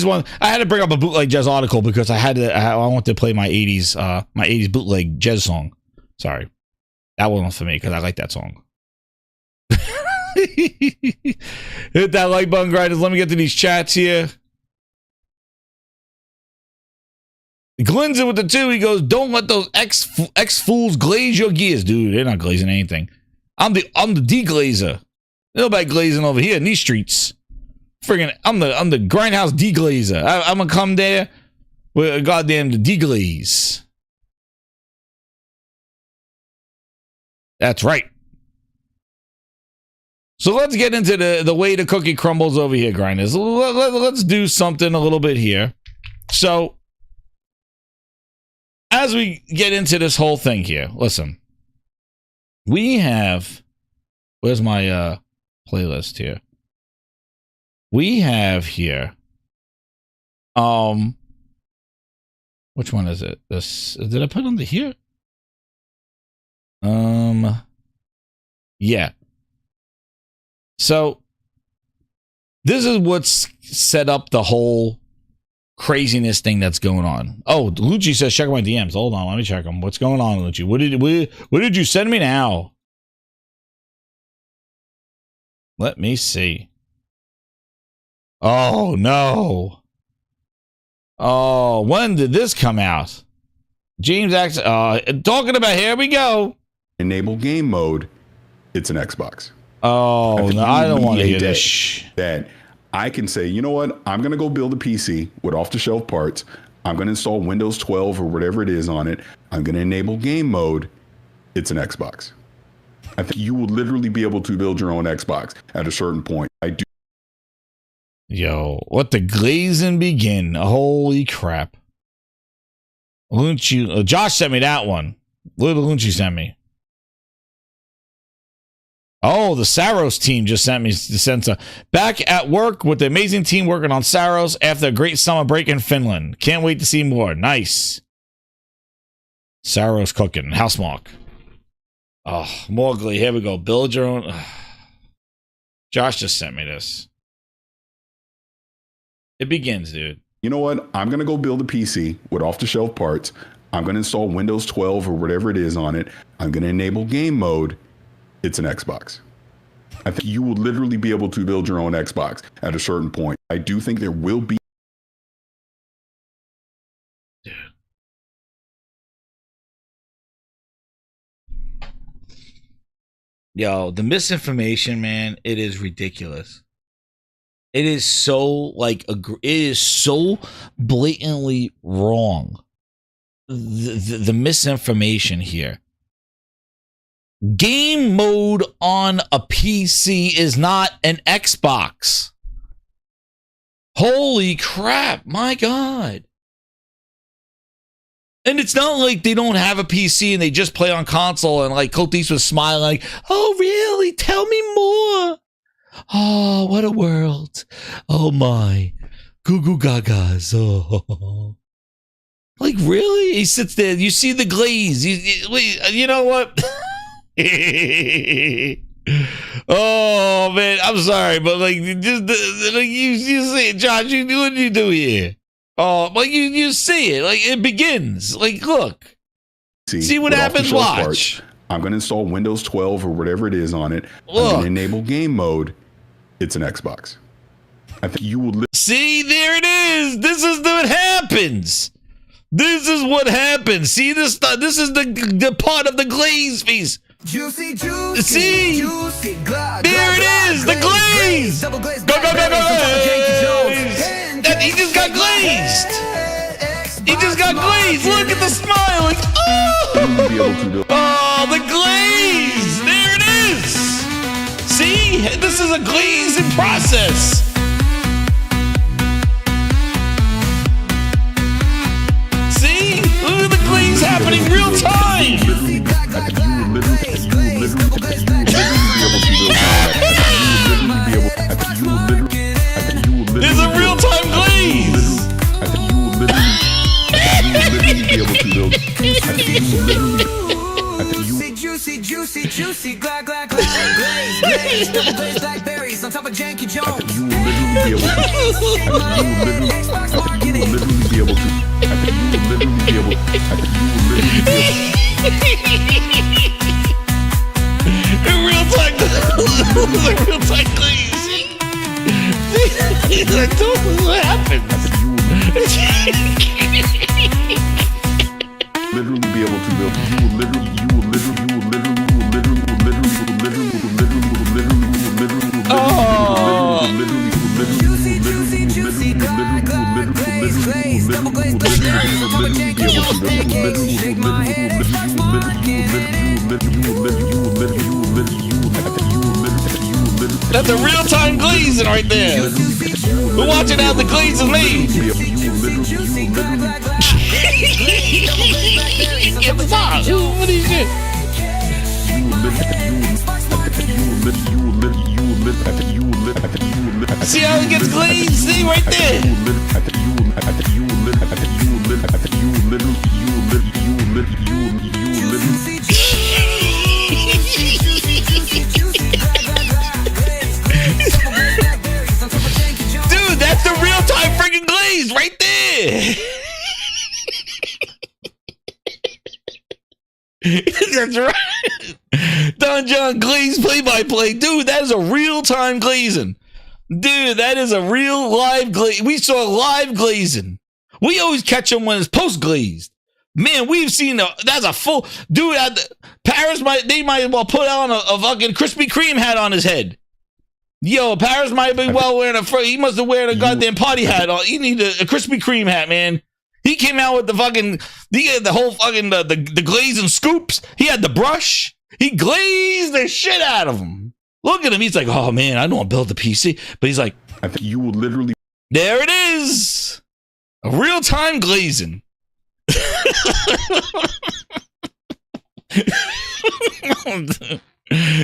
had to bring up a Bootleg Jazz article because I wanted to play my 80s Bootleg Jazz song. Sorry, that wasn't for me because I like that song. Hit that like button, grinders. Let me get to these chats here. Glenn's in with the 2. He goes, "Don't let those X fools glaze your gears, dude. They're not glazing anything. I'm the deglazer. Nobody glazing over here in these streets. Friggin', I'm the Grindhouse deglazer. I'm gonna come there with a goddamn deglaze. That's right. So let's get into the way the cookie crumbles over here, grinders. Let's do something a little bit here. So as we get into this whole thing here, listen. We have, where's my playlist here? We have here, which one is it? This, did I put on the here? Yeah. So this is what's set up the whole craziness thing that's going on. Oh, Lucci says, check my DMs. Hold on, let me check them. What's going on, Lucci? What did you send me now? Let me see. Oh, no. Oh, when did this come out? James X, talking about, here we go. enable game mode, it's an Xbox. Oh, no, I don't want to hear this. That I can say, you know what? I'm going to go build a PC with off-the-shelf parts. I'm going to install Windows 12 or whatever it is on it. I'm going to enable game mode. It's an Xbox. I think you will literally be able to build your own Xbox at a certain point. I do. Yo, let the glazing begin. Holy crap. Lunchi, Josh sent me that one. Little Lunchi sent me. Oh, the Saros team just sent me some. Back at work with the amazing team working on Saros after a great summer break in Finland. Can't wait to see more. Nice. Saros cooking. Housemark. Oh, Morgley. Here we go. Build your own. Josh just sent me this. It begins, dude. You know what? I'm going to go build a PC with off-the-shelf parts. I'm going to install Windows 12 or whatever it is on it. I'm going to enable game mode. It's an Xbox. I think you will literally be able to build your own Xbox at a certain point. I do think there will be. Dude. Yo, the misinformation, man, it is ridiculous. It is so like it is so blatantly wrong. The misinformation here. Game mode on a PC is not an Xbox. Holy crap, my God. And it's not like they don't have a PC and they just play on console, and like Cotis was smiling like, oh really? Tell me more. Oh, what a world. Oh my. Goo goo gagas. Oh. Like really? He sits there, you see the glaze. You know what? Oh man, I'm sorry, but like just like you see it, Josh. What do you do here? Oh, like you see it, like it begins. Like look, see what happens. Watch. Parts. I'm going to install Windows 12 or whatever it is on it. I'm going to enable game mode. It's an Xbox. I think you will see. There it is. This is what happens. This is what happens. See this stuff. This is the part of the glaze piece. Juicy, juicy, see, juicy, there it is, the glaze. Go, go, go, go, go. He just got glazed. He just got glazed. Look at the smile. Like, oh, the glaze. There it is. See, this is a glazing process. See, look at the glaze happening real time. There's a real-time glaze. Juicy, juicy, juicy, glad, glad, glad, glaze, glaze, double glazed blackberries on top of Janky Jones. Xbox marketing. Real-time glazing. I don't know what happened. Literally be able to build. Juicy, juicy, juicy, glad, glad, glaze, glaze, double glazed blackberries on top of Janky Jones pancakes. Shake my head, Xbox marketing. That's a real-time glazing right there. We're watching how the glaze is made. What is it? See how it gets glazed? See right there. Dude, that's the real-time freaking glaze right there. That's right. Don John Glaze play-by-play. Dude, that is a real-time glazing. Dude, that is a real live glaze. We saw live glazing. We always catch them when it's post-glazed. Man, we've seen that's a full dude. Paris might as well put on a fucking Krispy Kreme hat on his head. Yo, Paris might be well wearing he must have wearing a goddamn party hat on. You need a Krispy Kreme hat, man. He came out with the fucking, he had the whole fucking, the glazing scoops. He had the brush. He glazed the shit out of him. Look at him. He's like, oh man, I don't want to build the PC. But he's like, I think you will literally. There it is. A real-time glazing.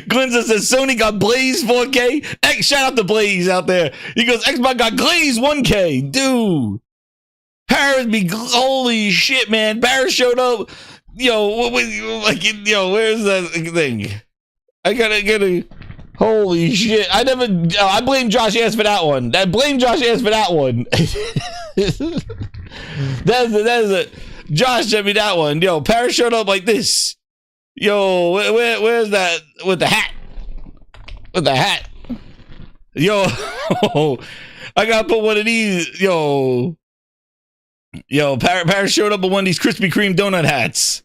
Glenza says Sony got Blaze 4K. Shout out to Blaze out there. He goes, Xbox got Glaze 1K. Dude. Paris be holy shit, man. Paris showed up. Yo, where's that thing? I gotta holy shit. I blame Josh Ass for that one. I blame Josh Ass for that one. That's a Josh sent me that one. Yo, Paris showed up like this. Yo, where's that with the hat? With the hat. Yo, I gotta put one of these. Yo, Paris showed up with one of these Krispy Kreme donut hats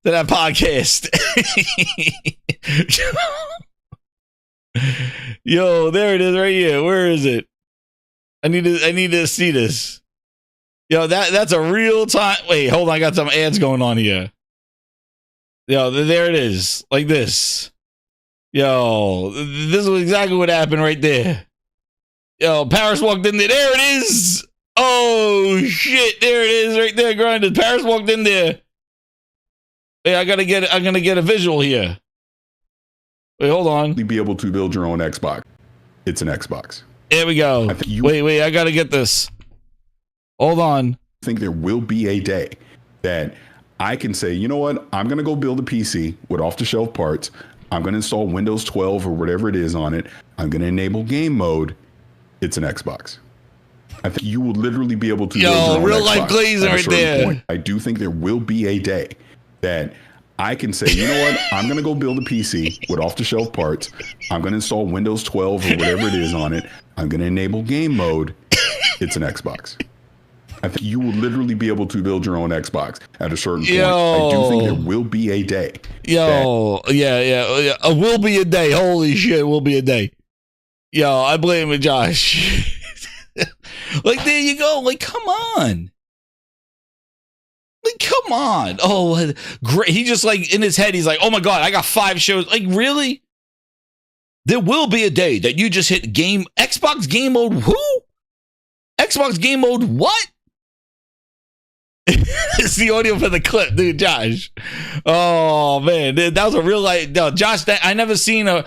to that podcast. Yo, there it is right here. Where is it? I need to see this. Yo, that's a real time. Wait, hold on. I got some ads going on here. Yo, there it is. Like this. Yo, this is exactly what happened right there. Yo, Paris walked in there. There it is. Oh shit! There it is, right there. Grinded. Paris walked in there. Hey, I'm gonna get a visual here. Wait, hold on. Be able to build your own Xbox. It's an Xbox. There we go. Wait. I gotta get this. Hold on. I think there will be a day that I can say, you know what? I'm gonna go build a PC with off-the-shelf parts. I'm gonna install Windows 12 or whatever it is on it. I'm gonna enable game mode. It's an Xbox. I think you will literally be able to build your own real life Xbox glazing at a right certain there. point. I do think there will be a day that I can say, you know what? I'm going to go build a PC with off-the-shelf parts. I'm going to install Windows 12 or whatever it is on it. I'm going to enable game mode. It's an Xbox. I think you will literally be able to build your own Xbox at a certain point. I do think there will be a day. Yo, yeah. Will be a day. Holy shit, will be a day. Yo, I blame it, Josh. Like, there you go. Like, come on. Like, come on. Oh, great. He just, like, in his head, he's like, oh my God, I got 5 shows. Like, really? There will be a day that you just hit Xbox game mode. Who? Xbox game mode what? It's the audio for the clip, dude, Josh. Oh man, that was a real life. No, Josh, I've never seen a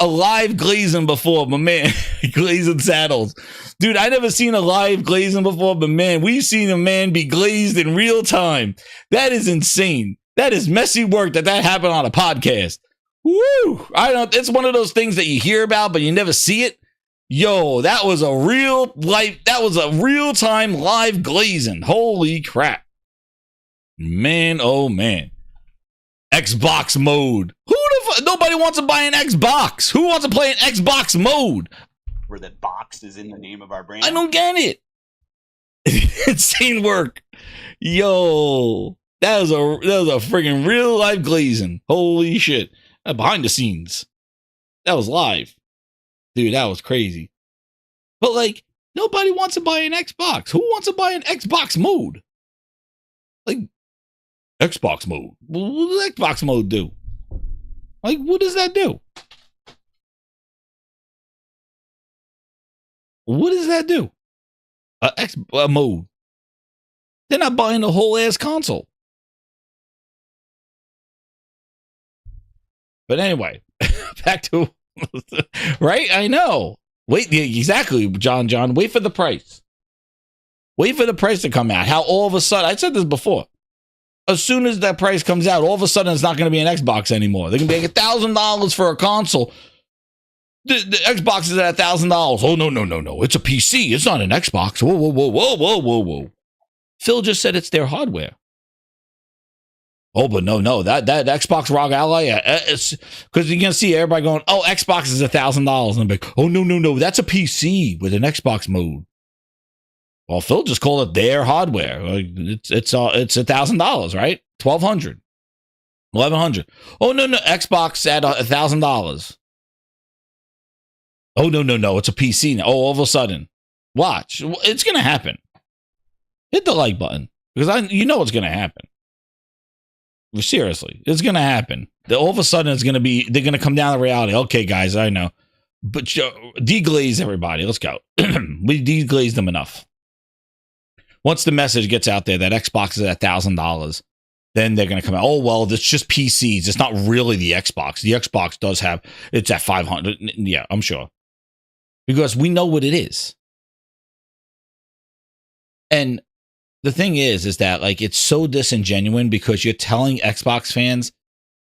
live glazing before, but man, glazing saddles, dude. I never seen a live glazing before, but man, we've seen a man be glazed in real time. That is insane. That is messy work. That happened on a podcast. Woo! It's one of those things that you hear about, but you never see it. Yo, that was a real time live glazing. Holy crap. Man, oh man. Xbox mode. Nobody wants to buy an Xbox. Who wants to play an Xbox mode? Where that box is in the name of our brand. I don't get it. Insane work. Yo, that was a freaking real life glazing. Holy shit. Behind the scenes. That was live. Dude, that was crazy. But like, nobody wants to buy an Xbox. Who wants to buy an Xbox mode? Like, Xbox mode. What does Xbox mode do? Like, what does that do? What does that do? A mode. They're not buying the whole ass console. But anyway, back to right? I know. Wait, exactly, John. Wait for the price. Wait for the price to come out. How all of a sudden, I said this before. As soon as that price comes out, all of a sudden it's not going to be an Xbox anymore. They're going to be like $1,000 for a console. The Xbox is at $1,000. Oh, no. It's a PC. It's not an Xbox. Whoa. Phil just said it's their hardware. Oh, but no, that Xbox ROG Ally, it's because you're gonna see everybody going, oh, Xbox is $1,000, and I'm like, oh no, that's a PC with an Xbox mode. Well, Phil just called it their hardware. Like, it's $1,000, right? $1,200, $1,100. Oh no, Xbox at $1,000. Oh no, it's a PC now. Oh, all of a sudden, watch, it's gonna happen. Hit the like button because you know it's gonna happen. Seriously, it's gonna happen. All of a sudden, they're gonna come down to reality. Okay, guys, I know, but deglaze everybody. Let's go. We deglazed them enough. Once the message gets out there that Xbox is at $1,000, then they're going to come out. Oh, well, it's just PCs. It's not really the Xbox. The Xbox does have, it's at 500. Yeah, I'm sure. Because we know what it is. And the thing is that like, it's so disingenuous because you're telling Xbox fans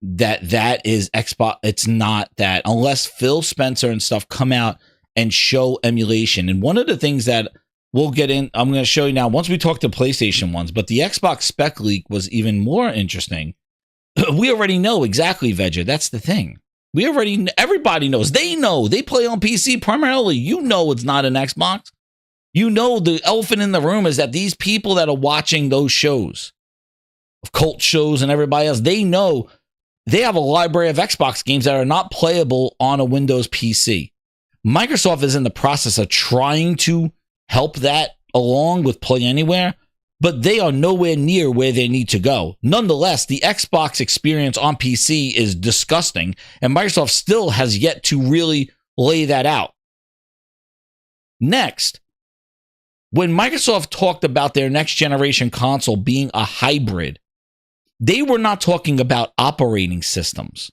that is Xbox. It's not that, unless Phil Spencer and stuff come out and show emulation. And one of the things that we'll get in, I'm going to show you now once we talk to PlayStation ones, but the Xbox spec leak was even more interesting. We already know exactly, Veggie. That's the thing. Everybody knows. They know. They play on PC primarily. You know it's not an Xbox. You know the elephant in the room is that these people that are watching those shows, of cult shows and everybody else, they know they have a library of Xbox games that are not playable on a Windows PC. Microsoft is in the process of trying to help that along with Play Anywhere, but they are nowhere near where they need to go. Nonetheless, the Xbox experience on PC is disgusting, and Microsoft still has yet to really lay that out. Next, when Microsoft talked about their next generation console being a hybrid, they were not talking about operating systems.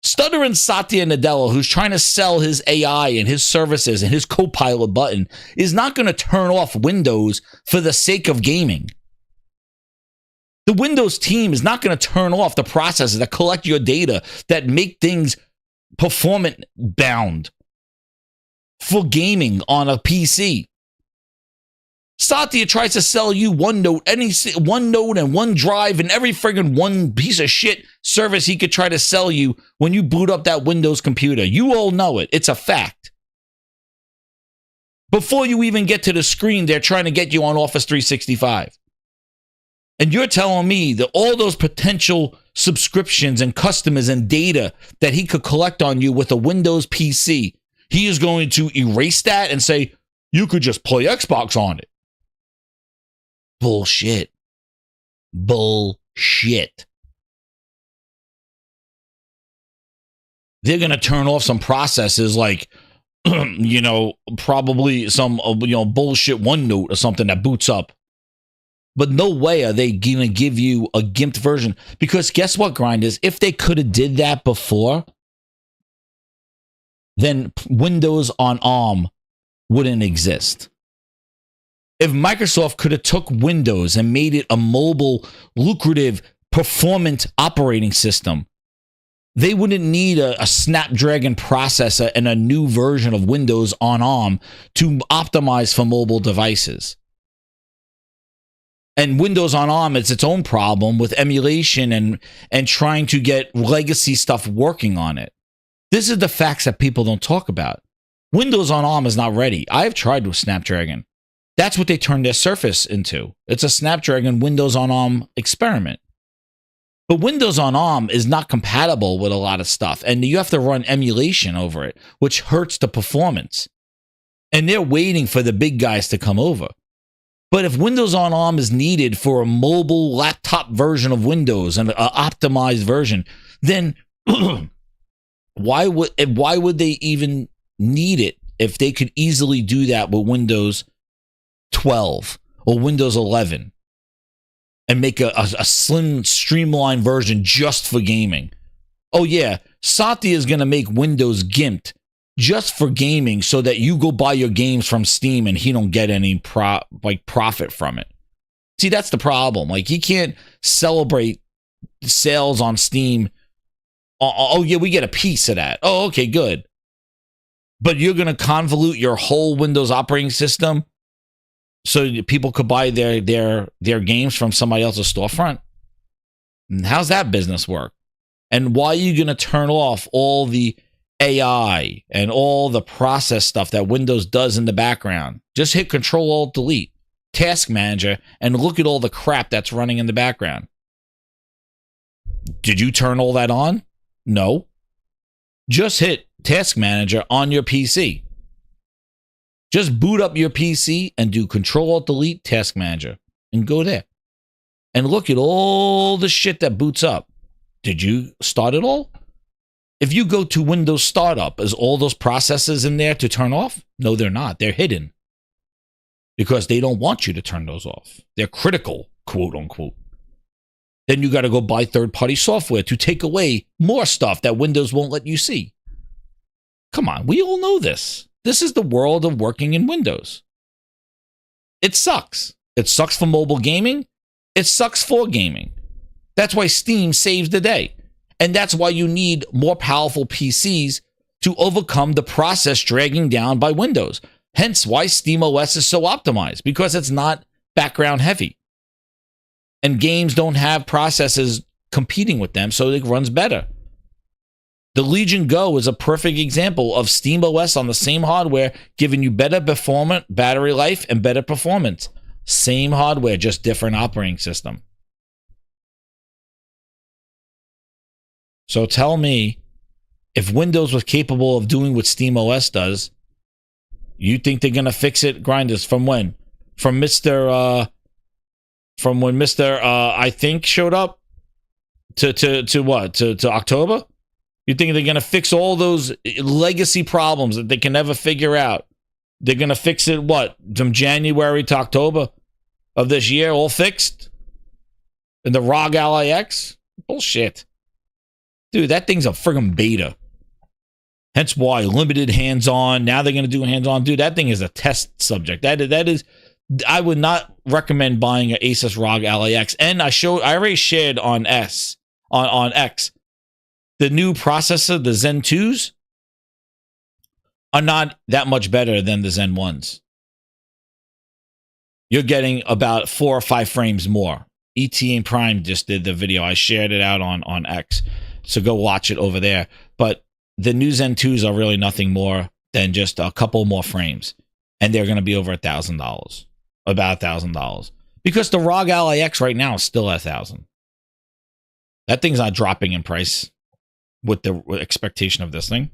Stuttering Satya Nadella, who's trying to sell his AI and his services and his Copilot button, is not going to turn off Windows for the sake of gaming. The Windows team is not going to turn off the processes that collect your data, that make things performance bound for gaming on a PC. Satya tries to sell you OneNote, OneNote and OneDrive and every friggin' one piece of shit service he could try to sell you when you boot up that Windows computer. You all know it. It's a fact. Before you even get to the screen, they're trying to get you on Office 365. And you're telling me that all those potential subscriptions and customers and data that he could collect on you with a Windows PC, he is going to erase that and say, you could just play Xbox on it. Bullshit. They're going to turn off some processes like, probably some, bullshit OneNote or something that boots up. But no way are they going to give you a gimped version. Because guess what, Grinders? If they could have did that before, then Windows on ARM wouldn't exist. If Microsoft could have took Windows and made it a mobile, lucrative, performant operating system, they wouldn't need a Snapdragon processor and a new version of Windows on ARM to optimize for mobile devices. And Windows on ARM is its own problem with emulation and trying to get legacy stuff working on it. This is the facts that people don't talk about. Windows on ARM is not ready. I've tried with Snapdragon. That's what they turned their Surface into. It's a Snapdragon Windows on ARM experiment. But Windows on ARM is not compatible with a lot of stuff, and you have to run emulation over it, which hurts the performance. And they're waiting for the big guys to come over. But if Windows on ARM is needed for a mobile laptop version of Windows and an optimized version, then why would they even need it if they could easily do that with Windows 12 or Windows 11 and make a slim, streamlined version just for gaming? Oh yeah, Satya is going to make Windows gimped just for gaming so that you go buy your games from Steam and he don't get any profit from it. See, that's the problem. Like, he can't celebrate sales on Steam. Oh yeah, we get a piece of that. Oh, okay, good. But you're going to convolute your whole Windows operating system so people could buy their games from somebody else's storefront? And how's that business work? And why are you going to turn off all the AI and all the process stuff that Windows does in the background? Just hit Control-Alt-Delete, Task Manager, and look at all the crap that's running in the background. Did you turn all that on? No. Just hit Task Manager on your PC. Just boot up your PC and do Control-Alt-Delete, Task Manager, and go there. And look at all the shit that boots up. Did you start it all? If you go to Windows Startup, is all those processes in there to turn off? No, they're not. They're hidden. Because they don't want you to turn those off. They're critical, quote unquote. Then you got to go buy third-party software to take away more stuff that Windows won't let you see. Come on, we all know this. This is the world of working in Windows. It sucks. It sucks for mobile gaming. It sucks for gaming. That's why Steam saves the day. And that's why you need more powerful PCs to overcome the process dragging down by Windows. Hence why SteamOS is so optimized, because it's not background heavy. And games don't have processes competing with them, so it runs better. The Legion Go is a perfect example of SteamOS on the same hardware, giving you better performance, battery life, and better performance. Same hardware, just different operating system. So tell me, if Windows was capable of doing what SteamOS does, you think they're going to fix it, Grinders? From when? From when Mr. I think showed up? To what? To October? You think they're going to fix all those legacy problems that they can never figure out? They're going to fix it, what? From January to October of this year, all fixed? And the ROG Ally X? Bullshit. Dude, that thing's a friggin' beta. Hence why limited hands-on. Now they're going to do hands-on. Dude, that thing is a test subject. That is. I would not recommend buying an Asus ROG Ally X. And I already shared on X. The new processor, the Zen 2s, are not that much better than the Zen 1s. You're getting about 4 or 5 frames more. ET Prime just did the video. I shared it out on X. So go watch it over there. But the new Zen 2s are really nothing more than just a couple more frames. And they're going to be over $1,000. About $1,000. Because the ROG Ally X right now is still at $1,000. That thing's not dropping in price with the expectation of this thing.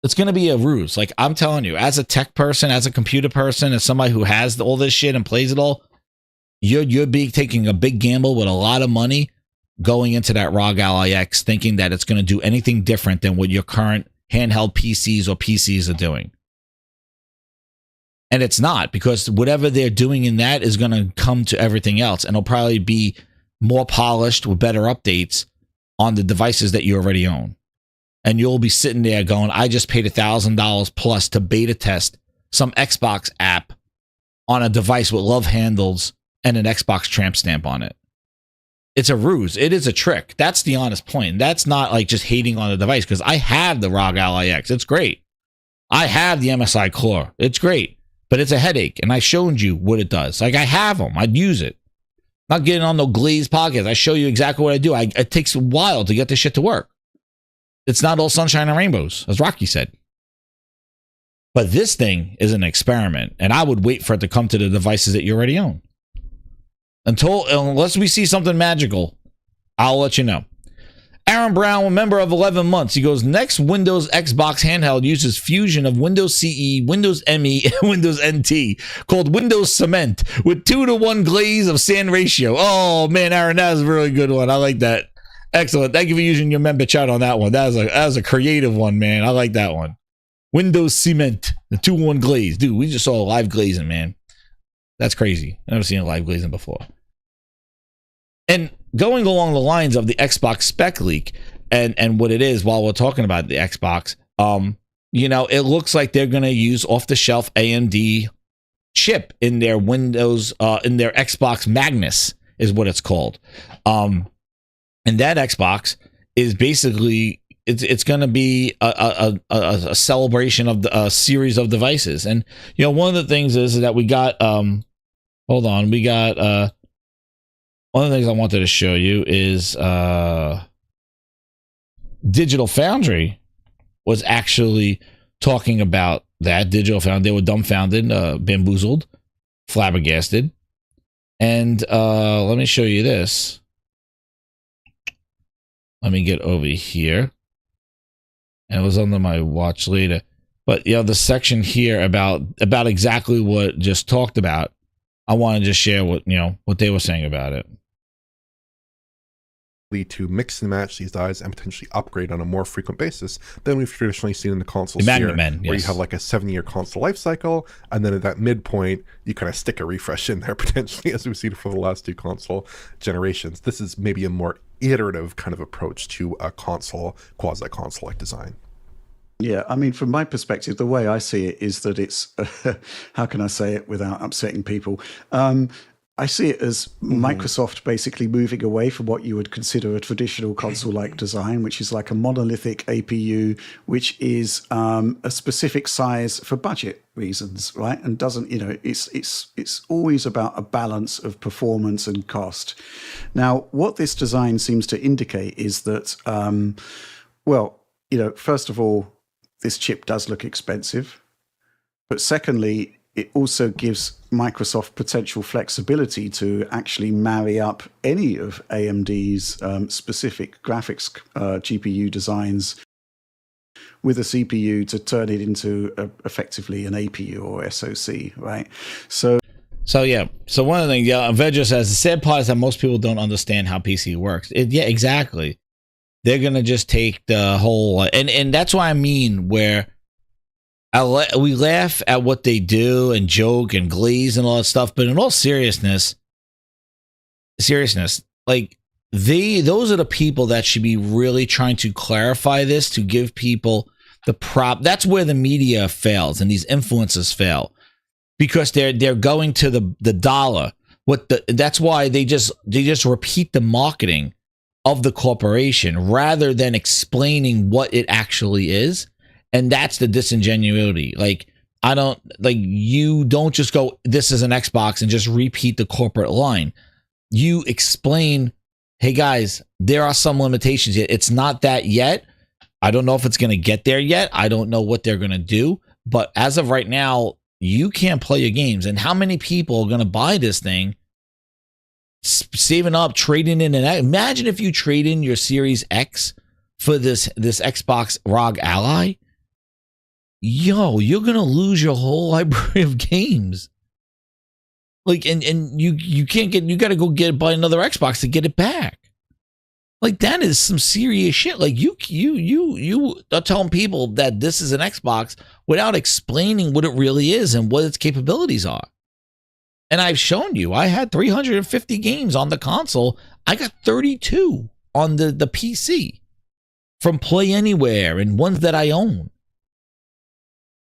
It's going to be a ruse. Like, I'm telling you, as a tech person, as a computer person, as somebody who has all this shit and plays it all, you're taking a big gamble with a lot of money going into that ROG Ally X, thinking that it's going to do anything different than what your current handheld PCs or PCs are doing. And it's not, because whatever they're doing in that is going to come to everything else. And it'll probably be more polished with better updates on the devices that you already own. And you'll be sitting there going, I just paid $1,000 plus to beta test some Xbox app on a device with love handles and an Xbox tramp stamp on it. It's a ruse. It is a trick. That's the honest point. That's not like just hating on the device, because I have the ROG Ally X. It's great. I have the MSI Core. It's great. But it's a headache. And I showed you what it does. Like, I have them. I'd use it. Not getting on no Glaze podcast. I show you exactly what I do. It takes a while to get this shit to work. It's not all sunshine and rainbows, as Rocky said. But this thing is an experiment. And I would wait for it to come to the devices that you already own. Unless we see something magical, I'll let you know. Aaron Brown, a member of 11 months. He goes, next Windows Xbox handheld uses fusion of Windows CE, Windows ME, and Windows NT, called Windows Cement, with 2-to-1 glaze of sand ratio. Oh, man, Aaron, that was a really good one. I like that. Excellent. Thank you for using your member chat on that one. That was a creative one, man. I like that one. Windows Cement, the 2-1 glaze. Dude, we just saw live glazing, man. That's crazy. I've never seen a live glazing before. And going along the lines of the Xbox spec leak and what it is, while we're talking about the Xbox, it looks like they're going to use off-the-shelf AMD chip in their Windows, in their Xbox Magnus is what it's called. And that Xbox is basically, it's going to be a celebration of a series of devices. And, one of the things is that we got, one of the things I wanted to show you is Digital Foundry was actually talking about that. Digital Foundry, they were dumbfounded, bamboozled, flabbergasted. And let me show you this. Let me get over here. And it was under my watch later. But yeah, the section here about exactly what just talked about, I want to just share what they were saying about it. To mix and match these dies and potentially upgrade on a more frequent basis than we've traditionally seen in the console sphere, where you have like a 7-year console life cycle, and then at that midpoint you kind of stick a refresh in there potentially, as we've seen for the last 2 console generations. This is maybe a more iterative kind of approach to a console, quasi-console like design. Yeah, I mean, from my perspective, the way I see it is that it's, how can I say it without upsetting people? I see it as Microsoft basically moving away from what you would consider a traditional console-like design, which is like a monolithic APU, which is a specific size for budget reasons, right? And doesn't, it's always about a balance of performance and cost. Now, what this design seems to indicate is that, first of all, this chip does look expensive, but secondly, it also gives Microsoft potential flexibility to actually marry up any of AMD's specific graphics GPU designs with a CPU to turn it into effectively an APU or SoC, right? So yeah. So one of the things, Vedra says, the sad part is that most people don't understand how PC works. Yeah, exactly. They're gonna just take the whole, and that's what I mean, where we laugh at what they do and joke and glaze and all that stuff, but in all seriousness, like those are the people that should be really trying to clarify this, to give people the prop. That's where the media fails and these influencers fail, because they're going to the dollar. That's why they just repeat the marketing of the corporation rather than explaining what it actually is. And that's the disingenuity. Like, you don't just go, this is an Xbox, and just repeat the corporate line. You explain, hey guys, there are some limitations yet. It's not that yet. I don't know if it's going to get there yet. I don't know what they're going to do. But as of right now, you can't play your games. And how many people are going to buy this thing, saving up, trading in? And imagine if you trade in your Series X for this Xbox ROG Ally. You're gonna lose your whole library of games. Like, and you can't get, you gotta go buy another Xbox to get it back. Like, that is some serious shit. Like, you are telling people that this is an Xbox without explaining what it really is and what its capabilities are. And I've shown you, I had 350 games on the console. I got 32 on the PC from Play Anywhere and ones that I own.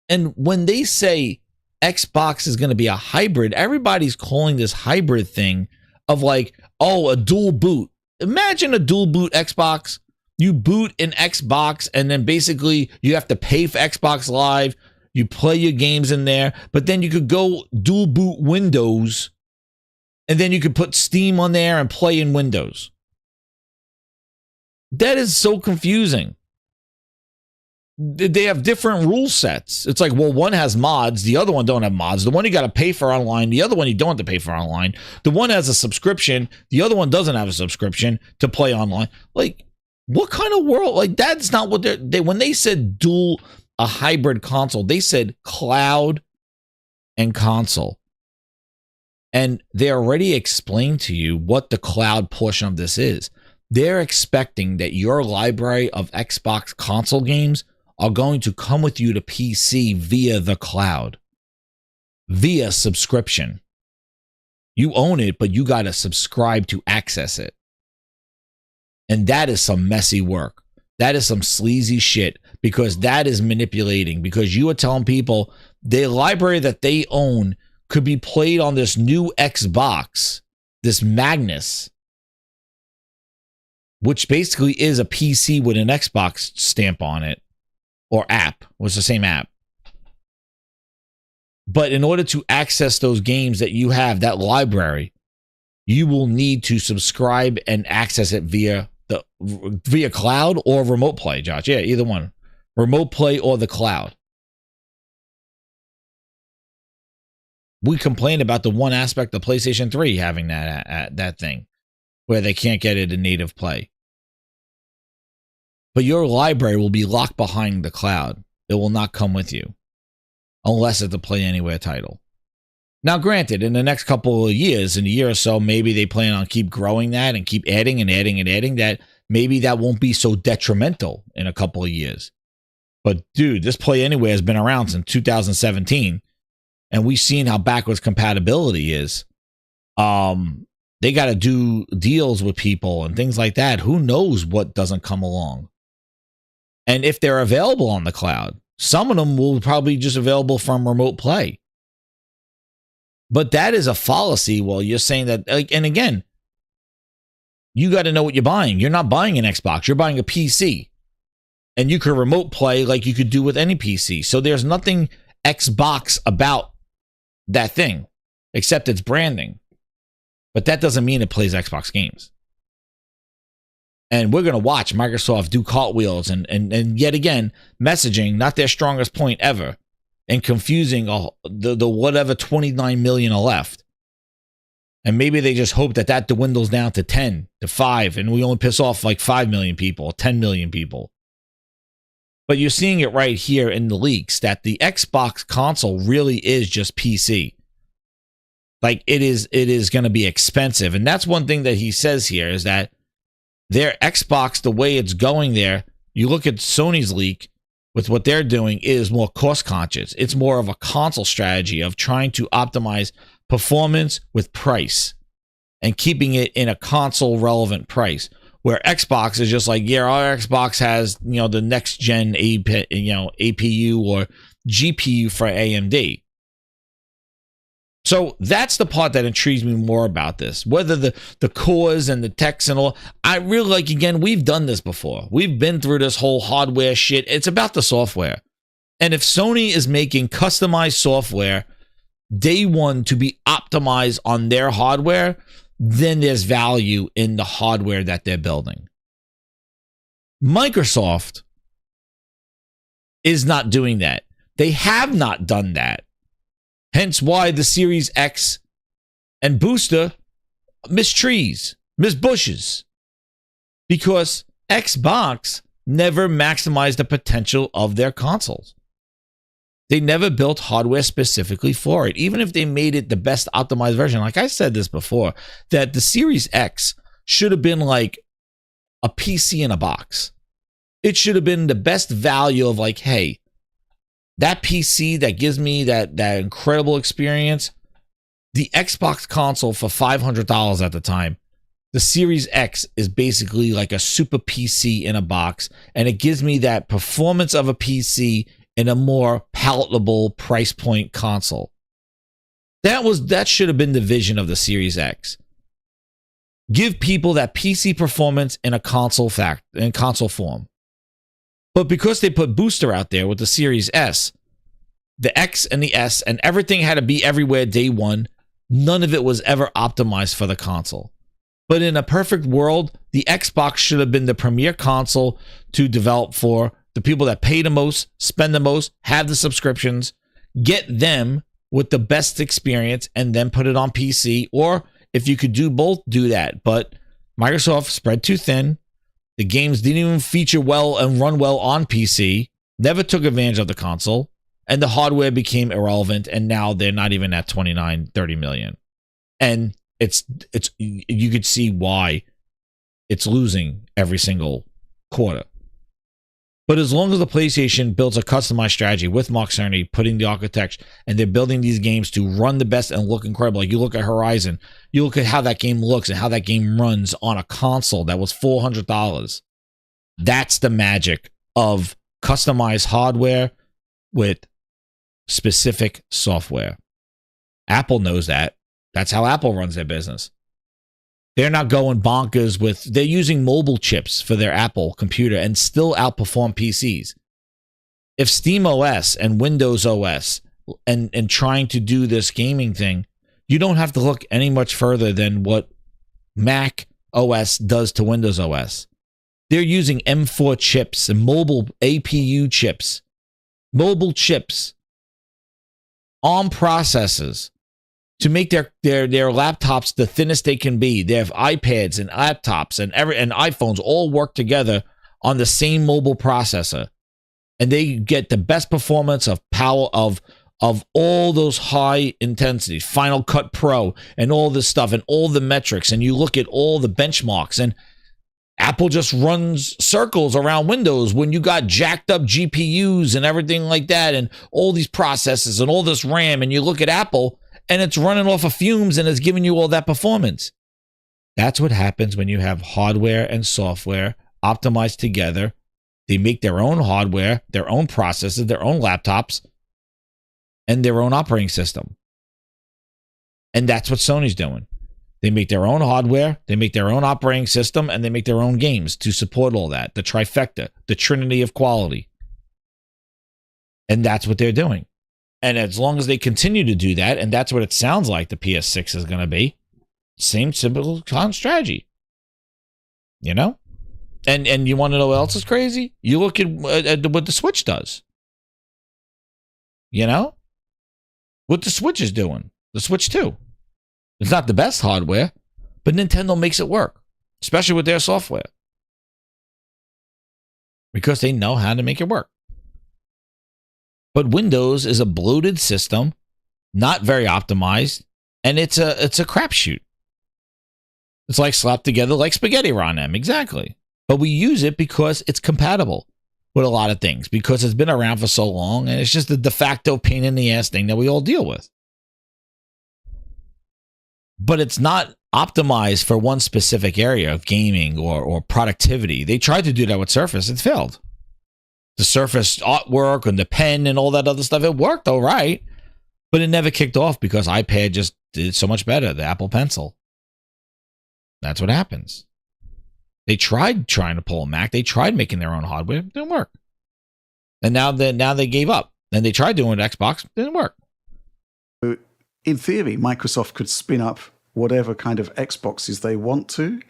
And when they say Xbox is going to be a hybrid, everybody's calling this hybrid thing of like, oh, a dual boot. Imagine a dual boot Xbox. You boot an Xbox and then basically you have to pay for Xbox Live. You play your games in there, but then you could go dual boot Windows and then you could put Steam on there and play in Windows. That is so confusing. They have different rule sets. It's like, well, one has mods, the other one don't have mods. The one you got to pay for online, the other one you don't have to pay for online. The one has a subscription, the other one doesn't have a subscription to play online. Like, what kind of world? Like, that's not what they when they said a hybrid console, they said cloud and console. And they already explained to you what the cloud portion of this is. They're expecting that your library of Xbox console games are going to come with you to PC via the cloud, via subscription. You own it, but you got to subscribe to access it. And that is some messy work. That is some sleazy shit, because that is manipulating, because you are telling people the library that they own could be played on this new Xbox, this Magnus, which basically is a PC with an Xbox stamp on it, or app. Was the same app. But in order to access those games that you have, that library, you will need to subscribe and access it via cloud or remote play, Josh. Yeah, either one. Remote play or the cloud. we complain about the one aspect of PlayStation 3 having that thing where they can't get it in native play. But your library will be locked behind the cloud. It will not come with you unless it's a Play Anywhere title. Now, granted, in the next couple of years, in a year or so, maybe they plan on keep growing that and keep adding and adding and adding that. Maybe that won't be so detrimental in a couple of years. But dude, this Play Anywhere has been around since 2017, and we've seen how backwards compatibility is. They got to do deals with people and things like that. Who knows what doesn't come along? And if they're available on the cloud, some of them will probably just available from remote play. But that is a fallacy. Well, you're saying that, and again, you got to know what you're buying. You're not buying an Xbox. You're buying a PC. And you could remote play like you could do with any PC. So there's nothing Xbox about that thing, except its branding. But that doesn't mean it plays Xbox games. And we're going to watch Microsoft do cartwheels and yet again, messaging, not their strongest point ever, and confusing the whatever 29 million are left. And maybe they just hope that dwindles down to 10, to 5, and we only piss off like 5 million people, 10 million people. But you're seeing it right here in the leaks that the Xbox console really is just PC. Like it is going to be expensive. And that's one thing that he says here is that their Xbox, the way it's going there, you look at Sony's leak with what they're doing is more cost conscious. It's more of a console strategy of trying to optimize performance with price and keeping it in a console relevant price. Where Xbox is just like, yeah, our Xbox has, the next gen APU or GPU for AMD. So that's the part that intrigues me more about this. Whether the cores and the techs and all, I really like, again, we've done this before. We've been through this whole hardware shit. It's about the software. And if Sony is making customized software day one to be optimized on their hardware, then there's value in the hardware that they're building. Microsoft is not doing that. They have not done that. Hence why the Series X and Booster miss trees, miss bushes. Because Xbox never maximized the potential of their consoles. They never built hardware specifically for it. Even if they made it the best optimized version. Like I said this before, that the Series X should have been like a PC in a box. It should have been the best value of like, hey, that PC that gives me that incredible experience, the Xbox console for $500 at the time, the Series X is basically like a super PC in a box, and it gives me that performance of a PC in a more palatable price point console. That should have been the vision of the Series X. Give people that PC performance in a console form. But because they put Booster out there with the Series S, the X and the S, and everything had to be everywhere day one, none of it was ever optimized for the console. But in a perfect world, the Xbox should have been the premier console to develop for the people that pay the most, spend the most, have the subscriptions, get them with the best experience, and then put it on PC. Or if you could do both, do that. But Microsoft spread too thin. The games didn't even feature well and run well on PC, never took advantage of the console, and the hardware became irrelevant, and now they're not even at 29, 30 million. And it's you could see why it's losing every single quarter. But as long as the PlayStation builds a customized strategy with Mark Cerny putting the architecture, and they're building these games to run the best and look incredible. Like you look at Horizon, you look at how that game looks and how that game runs on a console that was $400. That's the magic of customized hardware with specific software. Apple knows that. That's how Apple runs their business. They're not going bonkers they're using mobile chips for their Apple computer and still outperform PCs. If Steam OS and Windows OS and trying to do this gaming thing, you don't have to look any much further than what Mac OS does to Windows OS. They're using M4 chips and mobile APU chips, mobile chips, ARM processors to make their laptops the thinnest they can be. They have iPads and laptops and iPhones all work together on the same mobile processor, and they get the best performance of power of all those high intensity Final Cut Pro and all this stuff and all the metrics, and you look at all the benchmarks, and Apple just runs circles around Windows when you got jacked up GPUs and everything like that, and all these processors and all this RAM, and you look at Apple and it's running off of fumes and it's giving you all that performance. That's what happens when you have hardware and software optimized together. They make their own hardware, their own processors, their own laptops, and their own operating system. And that's what Sony's doing. They make their own hardware, they make their own operating system, and they make their own games to support all that. The trifecta, the trinity of quality. And that's what they're doing. And as long as they continue to do that, and that's what it sounds like the PS6 is going to be, same simple strategy. You know? And you want to know what else is crazy? You look at what the Switch does. You know? What the Switch is doing. The Switch 2. It's not the best hardware, but Nintendo makes it work, especially with their software, because they know how to make it work. But Windows is a bloated system, not very optimized, and it's a crapshoot. It's like slapped together like spaghetti on them, exactly. But we use it because it's compatible with a lot of things, because it's been around for so long, and it's just a de facto pain in the ass thing that we all deal with. But it's not optimized for one specific area of gaming or productivity. They tried to do that with Surface. It failed. The Surface artwork and the pen and all that other stuff, it worked all right, but it never kicked off because iPad just did so much better, the Apple Pencil. That's what happens. They tried trying to pull a Mac. They tried making their own hardware. It didn't work. And now they gave up. And they tried doing it Xbox. It didn't work. In theory, Microsoft could spin up whatever kind of Xboxes they want to.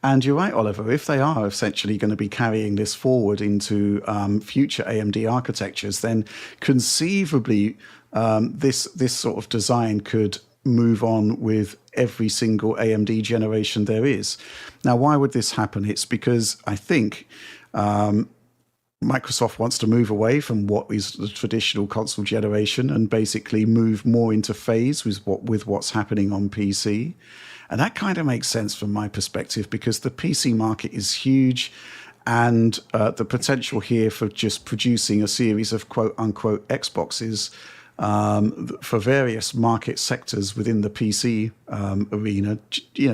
And you're right, Oliver, if they are essentially going to be carrying this forward into future AMD architectures, then conceivably this sort of design could move on with every single AMD generation there is. Now, why would this happen? It's because I think Microsoft wants to move away from what is the traditional console generation and basically move more into phase with what's happening on PC. And that kind of makes sense from my perspective, because the PC market is huge, and the potential here for just producing a series of quote-unquote Xboxes for various market sectors within the PC arena,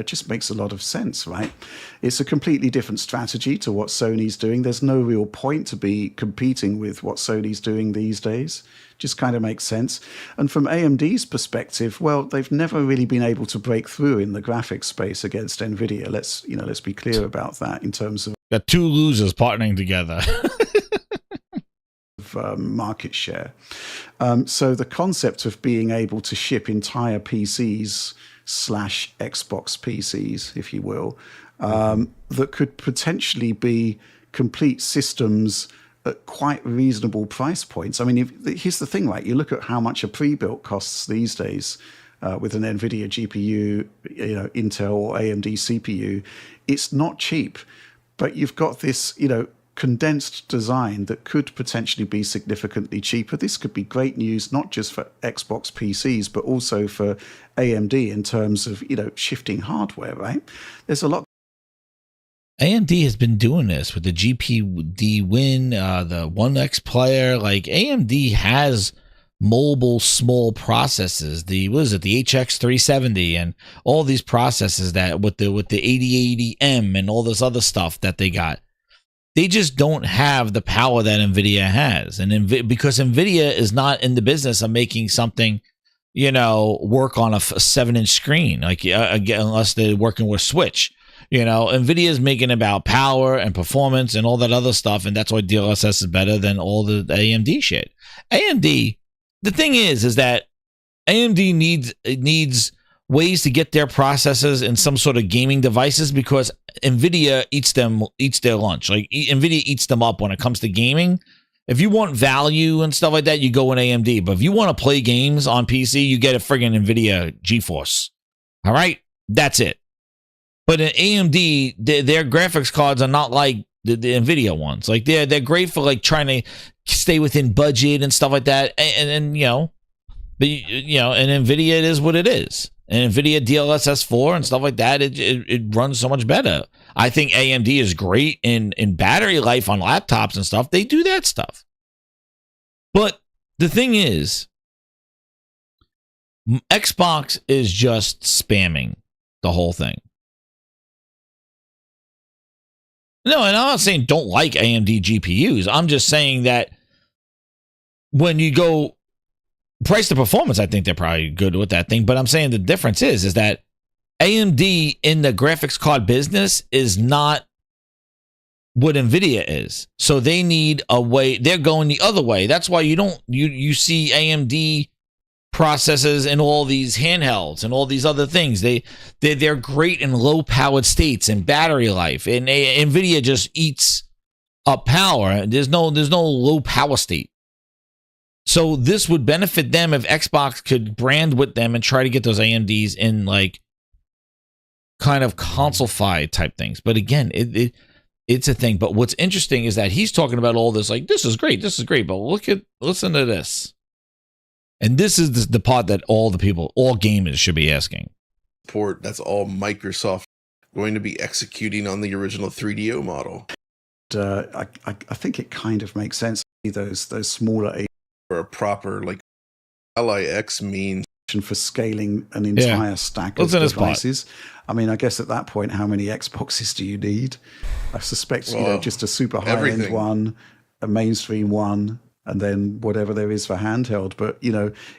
just makes a lot of sense, right? It's a completely different strategy to what Sony's doing. There's no real point to be competing with what Sony's doing these days. Just kind of makes sense. And from AMD's perspective, well, they've never really been able to break through in the graphics space against NVIDIA. Let's be clear about that in terms of got two losers partnering together. Market share. So the concept of being able to ship entire PCs / Xbox PCs, if you will, that could potentially be complete systems at quite reasonable price points. I mean, here's the thing, right? You look at how much a pre-built costs these days with an NVIDIA GPU, Intel or AMD CPU. It's not cheap, but you've got this, condensed design that could potentially be significantly cheaper. This could be great news, not just for Xbox PCs, but also for AMD in terms of, shifting hardware, right? There's a lot. AMD has been doing this with the GPD Win, the 1X player. Like, AMD has mobile small processors. The HX 370 and all these processors that with the 8080M and all this other stuff that they got. They just don't have the power that NVIDIA has. And because NVIDIA is not in the business of making something, work on a 7-inch screen, like unless they're working with Switch. NVIDIA is making about power and performance and all that other stuff. And that's why DLSS is better than all the AMD shit. AMD, the thing is that AMD needs ways to get their processors in some sort of gaming devices, because NVIDIA eats their lunch. Like, NVIDIA eats them up when it comes to gaming. If you want value and stuff like that, you go in AMD. But if you want to play games on PC, you get a friggin' NVIDIA GeForce. All right? That's it. But in AMD, their graphics cards are not like the NVIDIA ones. Like they're great for like trying to stay within budget and stuff like that. And you know, but you know, and NVIDIA, it is what it is. And NVIDIA DLSS 4 and stuff like that, it runs so much better. I think AMD is great in battery life on laptops and stuff. They do that stuff. But the thing is, Xbox is just spamming the whole thing. No, and I'm not saying don't like AMD GPUs. I'm just saying that when you go price to performance, I think they're probably good with that thing. But I'm saying the difference is that AMD in the graphics card business is not what NVIDIA is. So they need a way. They're going the other way. That's why you see AMD processors in all these handhelds and all these other things. They're great in low powered states and battery life. And NVIDIA just eats up power. There's no low power state. So this would benefit them if Xbox could brand with them and try to get those AMDs in like kind of console-fied type things. But again, it's a thing. But what's interesting is that he's talking about all this like, this is great. But listen to this. And this is the part that all gamers should be asking. Port, that's all Microsoft going to be executing on the original 3DO model. I think it kind of makes sense. Those smaller for a proper like Ally X means for scaling an entire stack of devices. I mean, I guess at that point, how many Xboxes do you need? I suspect just a super high-end one, a mainstream one, and then whatever there is for handheld. But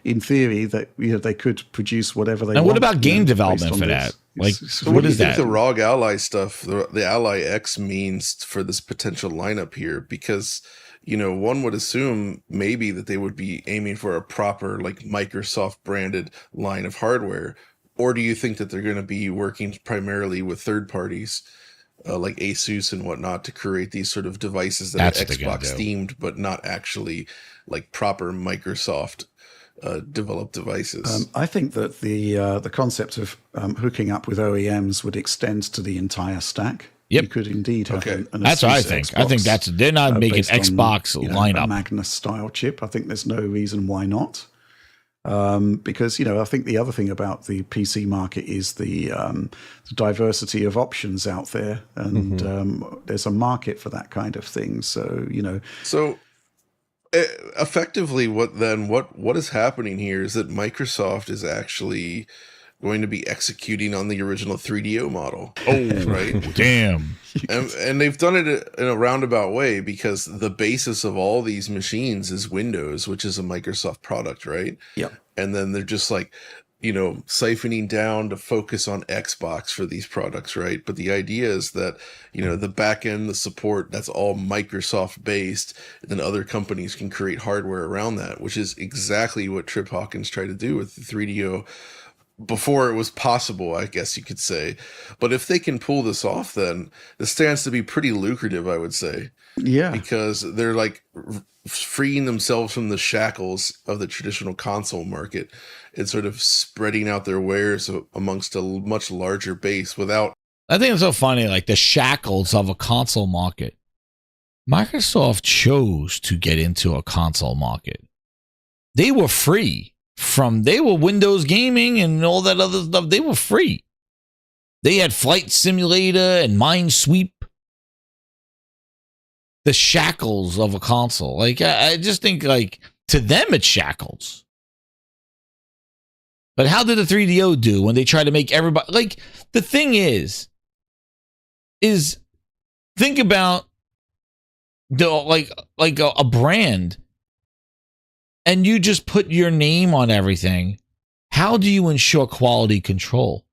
in theory, that they could produce whatever they want. And what about game development for that? Like, so what is that? The ROG Ally stuff, the Ally X means for this potential lineup here, because one would assume maybe that they would be aiming for a proper like Microsoft branded line of hardware, or do you think that they're going to be working primarily with third parties? Like Asus and whatnot to create these sort of devices that are Xbox themed, but not actually like proper Microsoft developed devices. I think that the concept of hooking up with OEMs would extend to the entire stack. Yep. You could indeed have an that's what I think. Xbox, I think they're not making Xbox lineup. A Magnus style chip. I think there's no reason why not. Because I think the other thing about the PC market is the diversity of options out there, and there's a market for that kind of thing. So So effectively, what is happening here is that Microsoft is actually going to be executing on the original 3DO model. Oh, right. Damn. And they've done it in a roundabout way, because the basis of all these machines is Windows, which is a Microsoft product, right? Yep. And then they're just like, siphoning down to focus on Xbox for these products, right? But the idea is that, the back end, the support, that's all Microsoft based, and then other companies can create hardware around that, which is exactly what Trip Hawkins tried to do with the 3DO before it was possible, I guess you could say. But if they can pull this off, then this stands to be pretty lucrative, I would say. Yeah. Because they're like freeing themselves from the shackles of the traditional console market and sort of spreading out their wares amongst a much larger base without... I think it's so funny, like the shackles of a console market. Microsoft chose to get into a console market. They were free. They were Windows gaming and all that other stuff. They were free. They had Flight Simulator and Minesweep. The shackles of a console. Like, I just think, like, to them, it's shackles. But how did the 3DO do when they tried to make everybody... Like, the thing is think about a brand, and you just put your name on everything. How do you ensure quality control?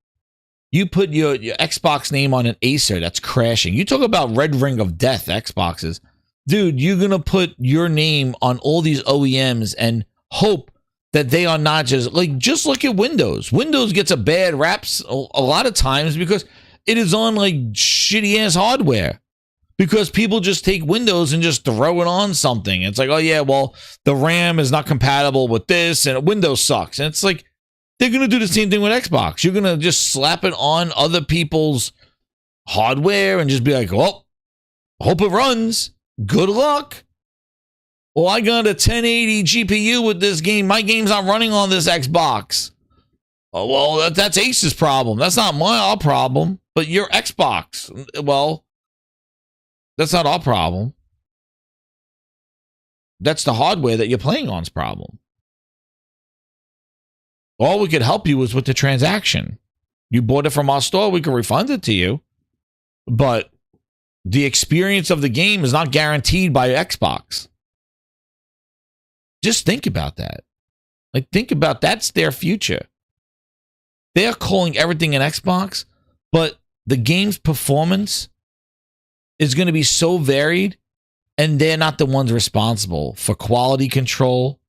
You put your Xbox name on an Acer that's crashing. You talk about Red Ring of Death Xboxes. Dude, you're going to put your name on all these OEMs and hope that they are not just look at Windows. Windows gets a bad rap a lot of times because it is on like shitty ass hardware. because people just take Windows and just throw it on something. It's like, oh yeah, well, the RAM is not compatible with this and Windows sucks. And it's like, they're going to do the same thing with Xbox. You're going to just slap it on other people's hardware and just be like, well, hope it runs. Good luck. Well, I got a 1080 GPU with this game. My game's not running on this Xbox. Oh, well, that's Ace's problem. That's not our problem, but your Xbox. Well, that's not our problem. That's the hardware that you're playing on's problem. All we could help you is with the transaction. You bought it from our store, we can refund it to you. But the experience of the game is not guaranteed by Xbox. Just think about that. Like, think about that's their future. They're calling everything an Xbox, but the game's performance is going to be so varied, and they're not the ones responsible for quality control,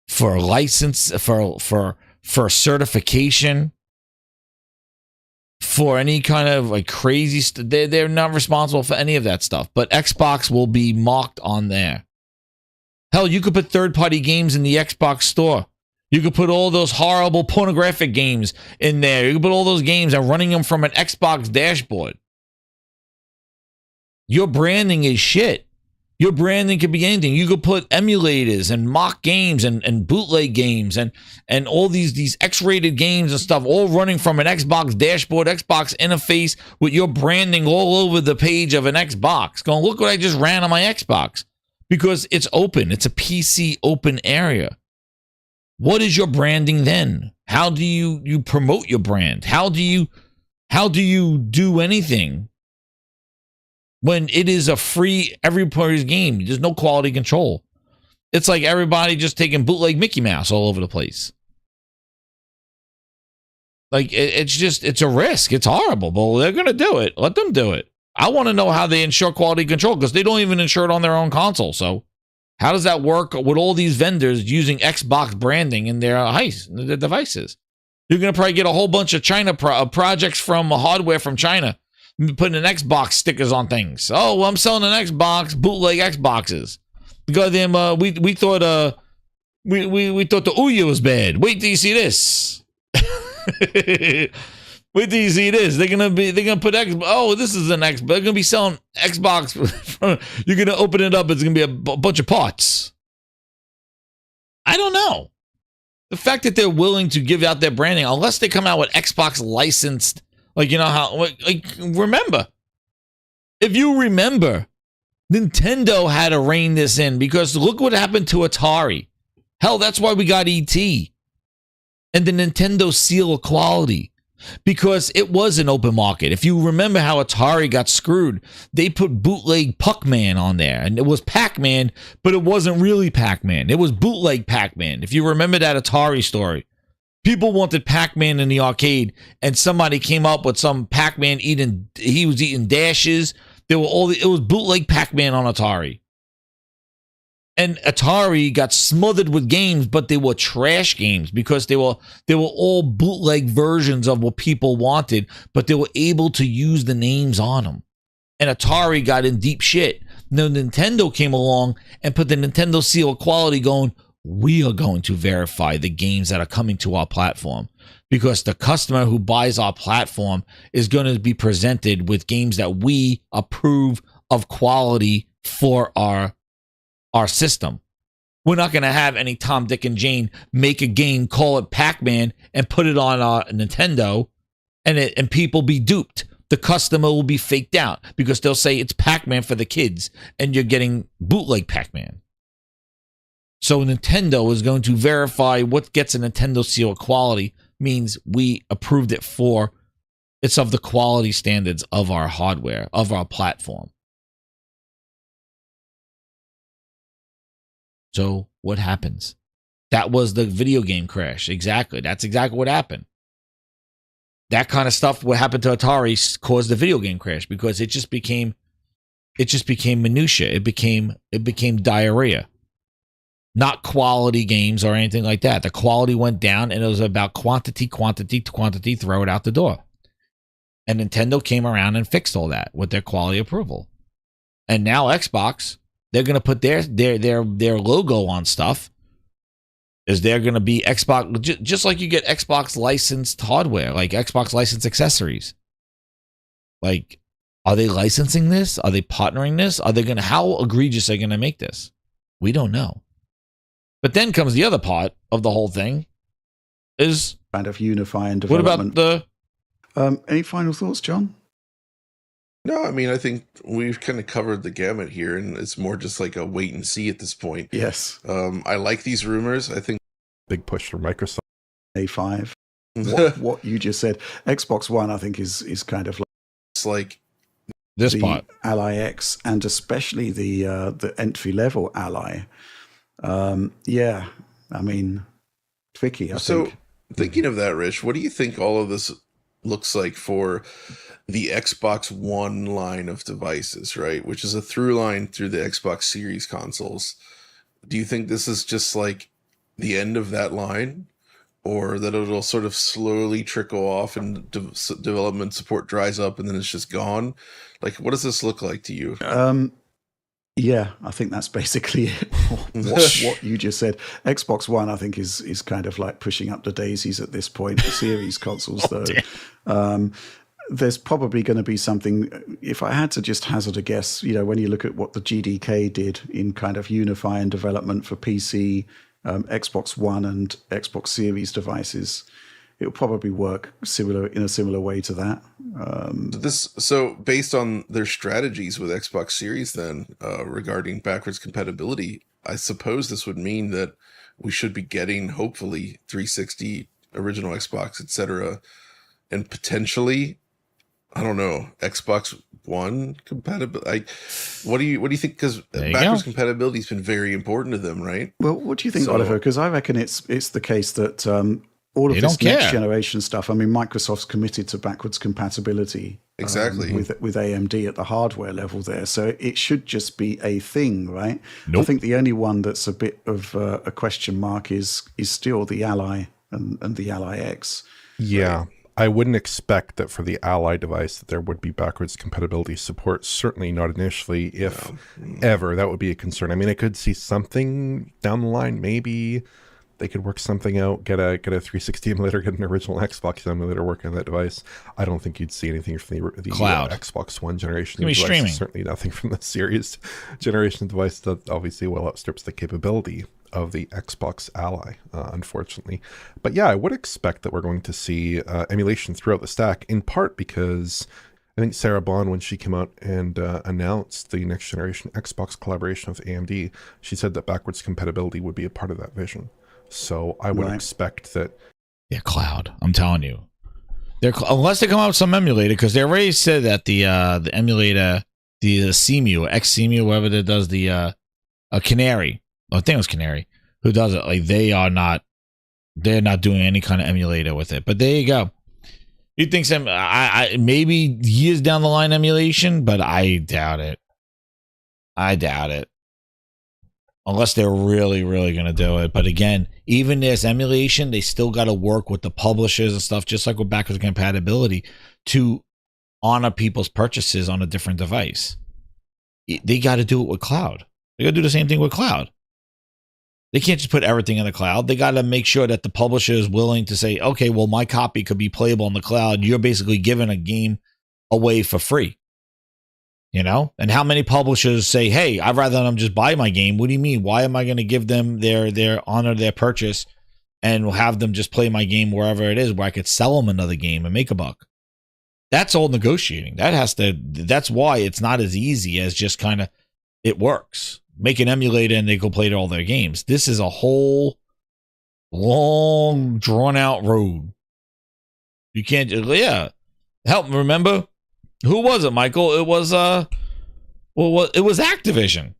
for license, for certification, for any kind of like crazy they're not responsible for any of that stuff. But Xbox will be mocked on there. Hell, you could put third-party games in the Xbox store. You could put all those horrible pornographic games in there. You could put all those games and running them from an Xbox dashboard. Your branding is shit. Your branding could be anything. You could put emulators and mock games and bootleg games and all these X-rated games and stuff all running from an Xbox dashboard, Xbox interface with your branding all over the page of an Xbox. Going, look what I just ran on my Xbox. Because it's open. It's a PC open area. What is your branding then? How do you promote your brand? How do you do anything when it is a free everybody's game? There's no quality control. It's like everybody just taking bootleg Mickey Mouse all over the place. Like it's a risk. It's horrible, but they're gonna do it. Let them do it. I want to know how they ensure quality control because they don't even ensure it on their own console. So how does that work with all these vendors using Xbox branding in their devices? You're going to probably get a whole bunch of China projects from hardware from China, putting an Xbox stickers on things. Oh, well, I'm selling an Xbox, bootleg Xboxes. Goddamn, we thought we thought the Ouya was bad. Wait till you see this. Wait till you see this. They're gonna put Xbox. Oh, this is an Xbox. They're gonna be selling Xbox. You're gonna open it up. It's gonna be a bunch of parts. I don't know. The fact that they're willing to give out their branding, unless they come out with Xbox licensed, like you know how. Like remember, if you remember, Nintendo had to rein this in because look what happened to Atari. Hell, that's why we got ET and the Nintendo seal of quality. Because it was an open market. If you remember how Atari got screwed, they put bootleg Puck-Man on there. And it was Pac-Man, but it wasn't really Pac-Man. It was bootleg Pac-Man. If you remember that Atari story. People wanted Pac-Man in the arcade, and somebody came up with some Pac-Man he was eating dashes. It was bootleg Pac-Man on Atari. And Atari got smothered with games, but they were trash games because they were all bootleg versions of what people wanted, but they were able to use the names on them. And Atari got in deep shit. Now Nintendo came along and put the Nintendo seal of quality going, we are going to verify the games that are coming to our platform because the customer who buys our platform is going to be presented with games that we approve of quality for our system. We're not going to have any Tom, Dick, and Jane make a game, call it Pac-Man, and put it on our Nintendo, and people be duped. The customer will be faked out because they'll say it's Pac-Man for the kids, and you're getting bootleg Pac-Man. So Nintendo is going to verify what gets a Nintendo seal of quality means we approved it for. It's of the quality standards of our hardware, of our platform. So what happens? That was the video game crash. Exactly. That's exactly what happened. That kind of stuff, what happened to Atari caused the video game crash because it just became minutia. It became diarrhea. Not quality games or anything like that. The quality went down and it was about quantity, throw it out the door. And Nintendo came around and fixed all that with their quality approval. And now Xbox, they're going to put their logo on stuff. Is there going to be Xbox, just like you get Xbox licensed hardware, like Xbox licensed accessories? Like, are they licensing this? Are they partnering this? Are they going to, how egregious are they going to make this? We don't know. But then comes the other part of the whole thing is kind of unifying development. What about any final thoughts, John? No, I mean, I think we've kind of covered the gamut here, and it's more just like a wait and see at this point. Yes. I like these rumors. I think big push for Microsoft. A5. What you just said. Xbox One, I think, is kind of like, it's like this part. Ally X, and especially the entry level Ally. Yeah, I mean, tricky. I think. Thinking of that, Rich, what do you think all of this looks like for the Xbox One line of devices, right? Which is a through line through the Xbox Series consoles. Do you think this is just like the end of that line, or that it'll sort of slowly trickle off and development support dries up and then it's just gone? Like, what does this look like to you? Yeah, I think that's basically it. What you just said. Xbox One, I think, is kind of like pushing up the daisies at this point. The series consoles, though. There's probably going to be something, if I had to just hazard a guess, when you look at what the GDK did in kind of unifying development for PC, Xbox One and Xbox Series devices, it'll probably work in a similar way to that. So based on their strategies with Xbox Series then, regarding backwards compatibility, I suppose this would mean that we should be getting, hopefully, 360, original Xbox, etc., and potentially, I don't know, Xbox One compatibility. What do you think? Because backwards compatibility has been very important to them, right? Well, what do you think, Oliver? Because I reckon it's the case that all of this next generation stuff. I mean, Microsoft's committed to backwards compatibility, exactly, with AMD at the hardware level there. So it should just be a thing, right? Nope. I think the only one that's a bit of a question mark is still the Ally and the Ally X. Yeah. Right? I wouldn't expect that for the Ally device that there would be backwards compatibility support. Certainly not initially, if ever. That would be a concern. I mean, I could see something down the line. Maybe they could work something out, get a 360 emulator, get an original Xbox emulator working on that device. I don't think you'd see anything from the cloud Xbox One generation device. Streaming. Certainly nothing from the Series generation device that obviously well outstrips the capability of the Xbox Ally, unfortunately. But yeah, I would expect that we're going to see emulation throughout the stack, in part because I think Sarah Bond, when she came out and announced the next generation Xbox collaboration with AMD, she said that backwards compatibility would be a part of that vision. So I would expect that. Yeah, cloud. I'm telling you, unless they come out with some emulator, because they already said that the emulator, the CMU, XCMU, whoever that does the Canary. I think it was Canary who does it. Like they're not doing any kind of emulator with it. But there you go. You think some maybe years down the line emulation, but I doubt it. Unless they're really, really going to do it. But again, even this emulation, they still got to work with the publishers and stuff, just like with backwards compatibility, to honor people's purchases on a different device. They got to do it with cloud. They got to do the same thing with cloud. They can't just put everything in the cloud. They got to make sure that the publisher is willing to say, okay, well, my copy could be playable on the cloud. You're basically giving a game away for free. And how many publishers say, hey, I'd rather them just buy my game. What do you mean? Why am I going to give them their honor their purchase and have them just play my game wherever it is where I could sell them another game and make a buck? That's all negotiating. That's why it's not as easy as just kind of it works. Make an emulator and they go play all their games. This is a whole long, drawn out road. You can't, help me remember. Who was it, Michael? It was it was Activision.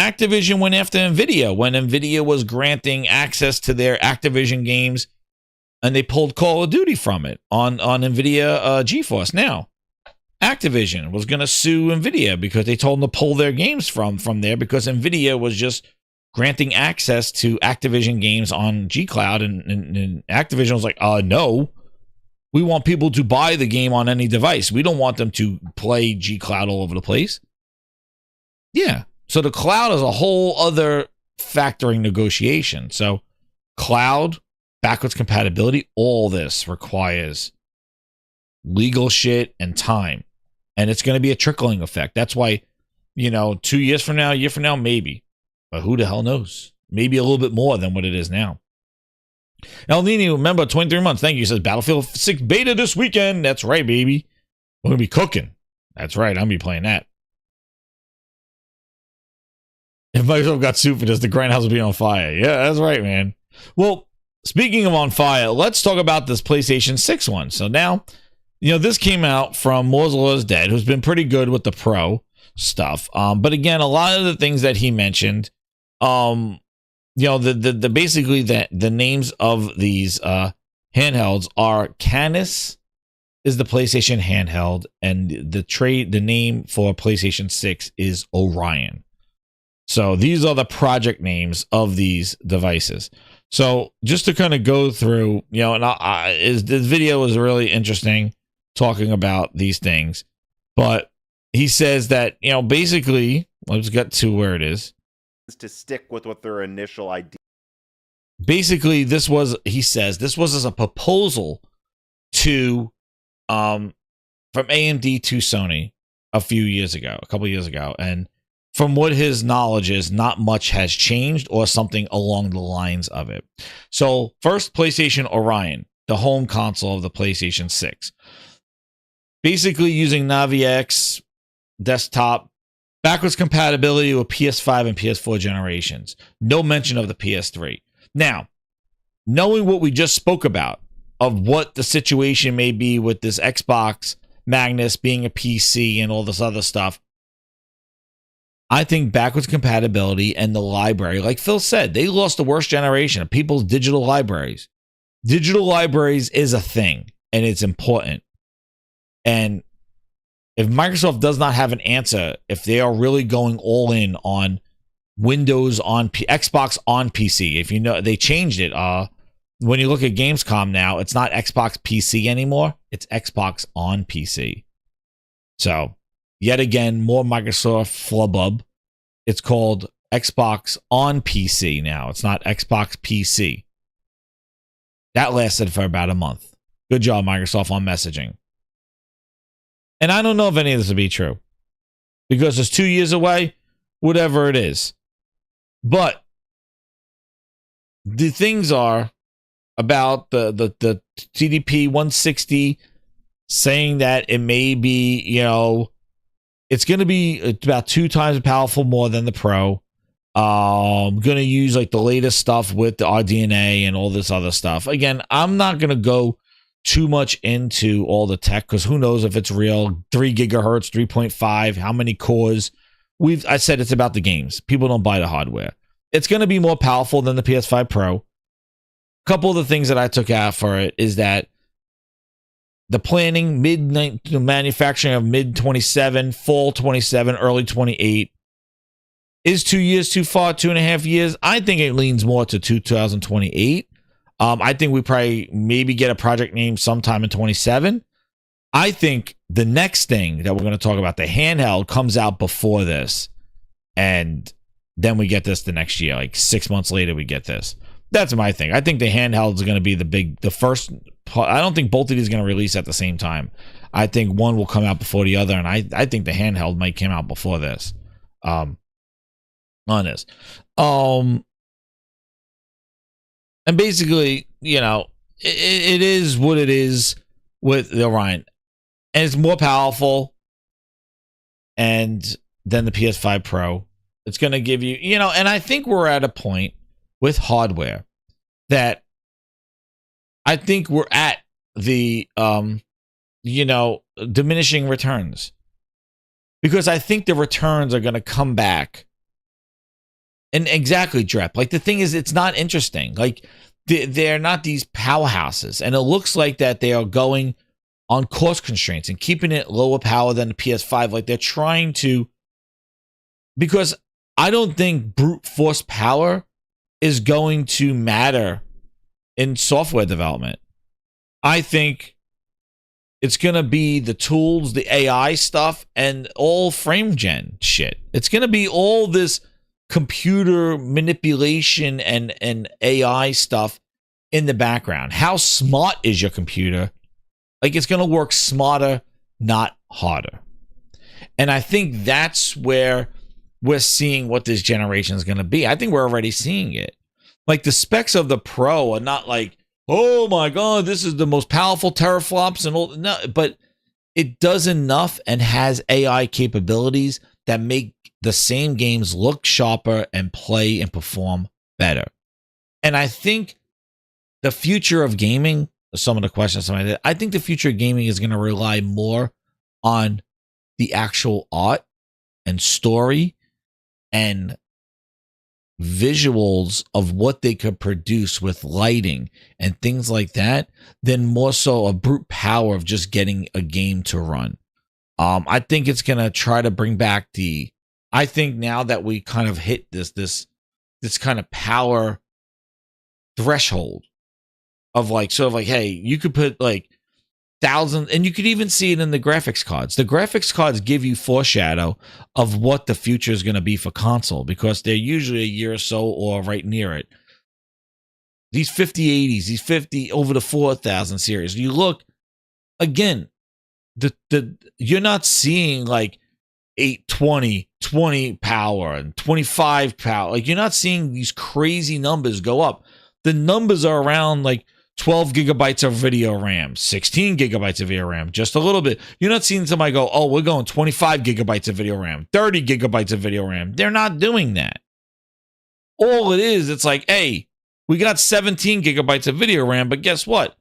Activision went after Nvidia when Nvidia was granting access to their Activision games, and they pulled Call of Duty from it on Nvidia GeForce Now. Activision was going to sue Nvidia because they told them to pull their games from there because Nvidia was just granting access to Activision games on G Cloud, and Activision was like, no. We want people to buy the game on any device. We don't want them to play G Cloud all over the place. Yeah. So the cloud is a whole other factoring negotiation. So cloud, backwards compatibility, all this requires legal shit and time. And it's going to be a trickling effect. That's why, 2 years from now, a year from now, maybe. But who the hell knows? Maybe a little bit more than what it is now. El Nino, remember, 23 months. Thank you. Says Battlefield 6 beta this weekend. That's right, baby. We're going to be cooking. That's right. I'm going to be playing that. If Microsoft got sued for this, the Grindhouse will be on fire. Yeah, that's right, man. Well, speaking of on fire, let's talk about this PlayStation 6 one. So now, this came out from Moore's Law is Dead, who's been pretty good with the Pro stuff. But again, a lot of the things that he mentioned, the basically the names of these handhelds are Canis is the PlayStation handheld, and the name for PlayStation 6 is Orion. So these are the project names of these devices. So just to kind of go through, this video is really interesting talking about these things. But he says that, basically, let's get to where it is. To stick with what their initial idea. Basically, he says this was as a proposal to, from AMD to Sony a couple years ago. And from what his knowledge is, not much has changed or something along the lines of it. So first, PlayStation Orion, the home console of the PlayStation 6. Basically using Navi-X desktop, backwards compatibility with PS5 and PS4 generations. No mention of the PS3. Now, knowing what we just spoke about, of what the situation may be with this Xbox, Magnus being a PC and all this other stuff, I think backwards compatibility and the library, like Phil said, they lost the worst generation of people's digital libraries. Digital libraries is a thing, and it's important. And if Microsoft does not have an answer, if they are really going all in on Windows on Xbox on PC, if they changed it. When you look at Gamescom now, it's not Xbox PC anymore. It's Xbox on PC. So, yet again, more Microsoft flubub. It's called Xbox on PC now. It's not Xbox PC. That lasted for about a month. Good job, Microsoft, on messaging. And I don't know if any of this will be true. Because it's 2 years away, whatever it is. But the things are about the TDP 160 saying that it may be, it's going to be about 2 times powerful more than the Pro. I'm going to use like the latest stuff with the RDNA and all this other stuff. Again, I'm not going to go too much into all the tech because who knows if it's real. 3 gigahertz, 3.5, how many cores. I said it's about the games. People don't buy the hardware. It's going to be more powerful than the PS5 Pro. A couple of the things that I took out for it is that the planning, manufacturing of mid 27, fall 27, early 28. Is 2 years too far? 2.5 years? I think it leans more to 2028. I think we probably maybe get a project name sometime in 27. I think the next thing that we're going to talk about, the handheld, comes out before this. And then we get this the next year. Like 6 months later, we get this. That's my thing. I think the handheld is going to be the first. I don't think both of these are going to release at the same time. I think one will come out before the other. And I think the handheld might come out before this. On this. And basically, it is what it is with the Orion. And it's more powerful and than the PS5 Pro. It's going to give you, and I think we're at a point with hardware that I think we're at the, diminishing returns. Because I think the returns are going to come back. And exactly, Drep. Like, the thing is, it's not interesting. Like, they're not these powerhouses. And it looks like that they are going on cost constraints and keeping it lower power than the PS5. Like, they're trying to... Because I don't think brute force power is going to matter in software development. I think It's going to be the tools, the AI stuff, and all frame gen shit. It's going to be all this computer manipulation and AI stuff in the background. How smart is your computer? Like, it's going to work smarter, not harder. And I think that's where we're seeing what this generation is going to be. I think we're already seeing it. Like, the specs of the Pro are not like, oh my God, this is the most powerful teraflops and all. No, but it does enough and has AI capabilities that make the same games look sharper and play and perform better. And I think the future of gaming, some of the questions somebody did, I think the future of gaming is going to rely more on the actual art and story and visuals of what they could produce with lighting and things like that, than more so a brute power of just getting a game to run. I think it's going to try to bring back I think now that we kind of hit this kind of power threshold of like, sort of like, hey, you could put like thousands, and you could even see it in the graphics cards. The graphics cards give you foreshadow of what the future is going to be for console, because they're usually a year or so or right near it. These 5080s, these 50 over the 4000 series, you look again, you're not seeing like 820, 20 power and 25 power. Like, you're not seeing these crazy numbers go up. The numbers are around like 12 gigabytes of video RAM, 16 gigabytes of video RAM, just a little bit. You're not seeing somebody go, oh, we're going 25 gigabytes of video RAM, 30 gigabytes of video RAM. They're not doing that. All it is, it's like, hey, we got 17 gigabytes of video RAM, but guess what?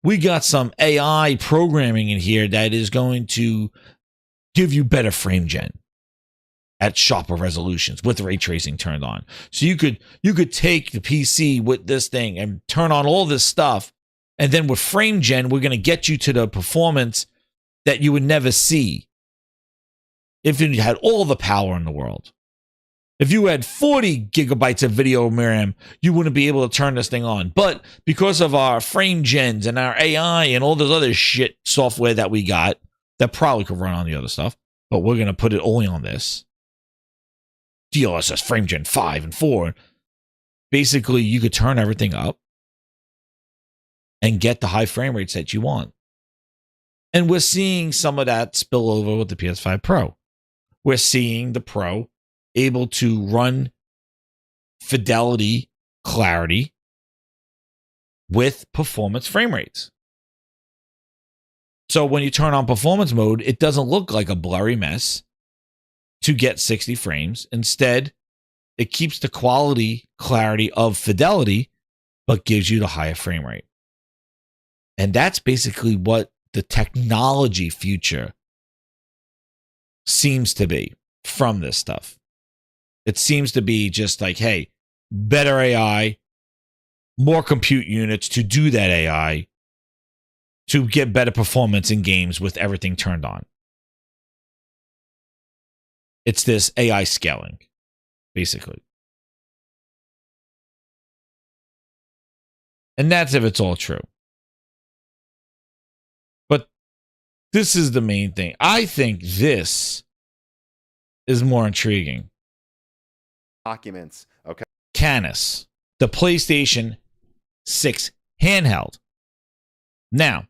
We got some AI programming in here that is going to give you better frame gen at sharper resolutions with ray tracing turned on. So you could take the PC with this thing and turn on all this stuff, and then with frame gen, we're going to get you to the performance that you would never see if you had all the power in the world. If you had 40 gigabytes of video RAM, you wouldn't be able to turn this thing on. But because of our frame gens and our AI and all this other shit software that we got that probably could run on the other stuff, but we're going to put it only on this DLSS frame gen 5 and 4. Basically, you could turn everything up and get the high frame rates that you want. And we're seeing some of that spill over with the PS5 Pro. We're seeing the Pro able to run fidelity, clarity with performance frame rates. So when you turn on performance mode, it doesn't look like a blurry mess to get 60 frames. Instead, it keeps the quality, clarity of fidelity, but gives you the higher frame rate. And that's basically what the technology future seems to be from this stuff. It seems to be just like, hey, better AI, more compute units to do that AI, to get better performance in games with everything turned on. It's this AI scaling, basically. And that's if it's all true. But this is the main thing. I think this is more intriguing. Documents. Okay. Canis, the PlayStation 6 handheld. Now,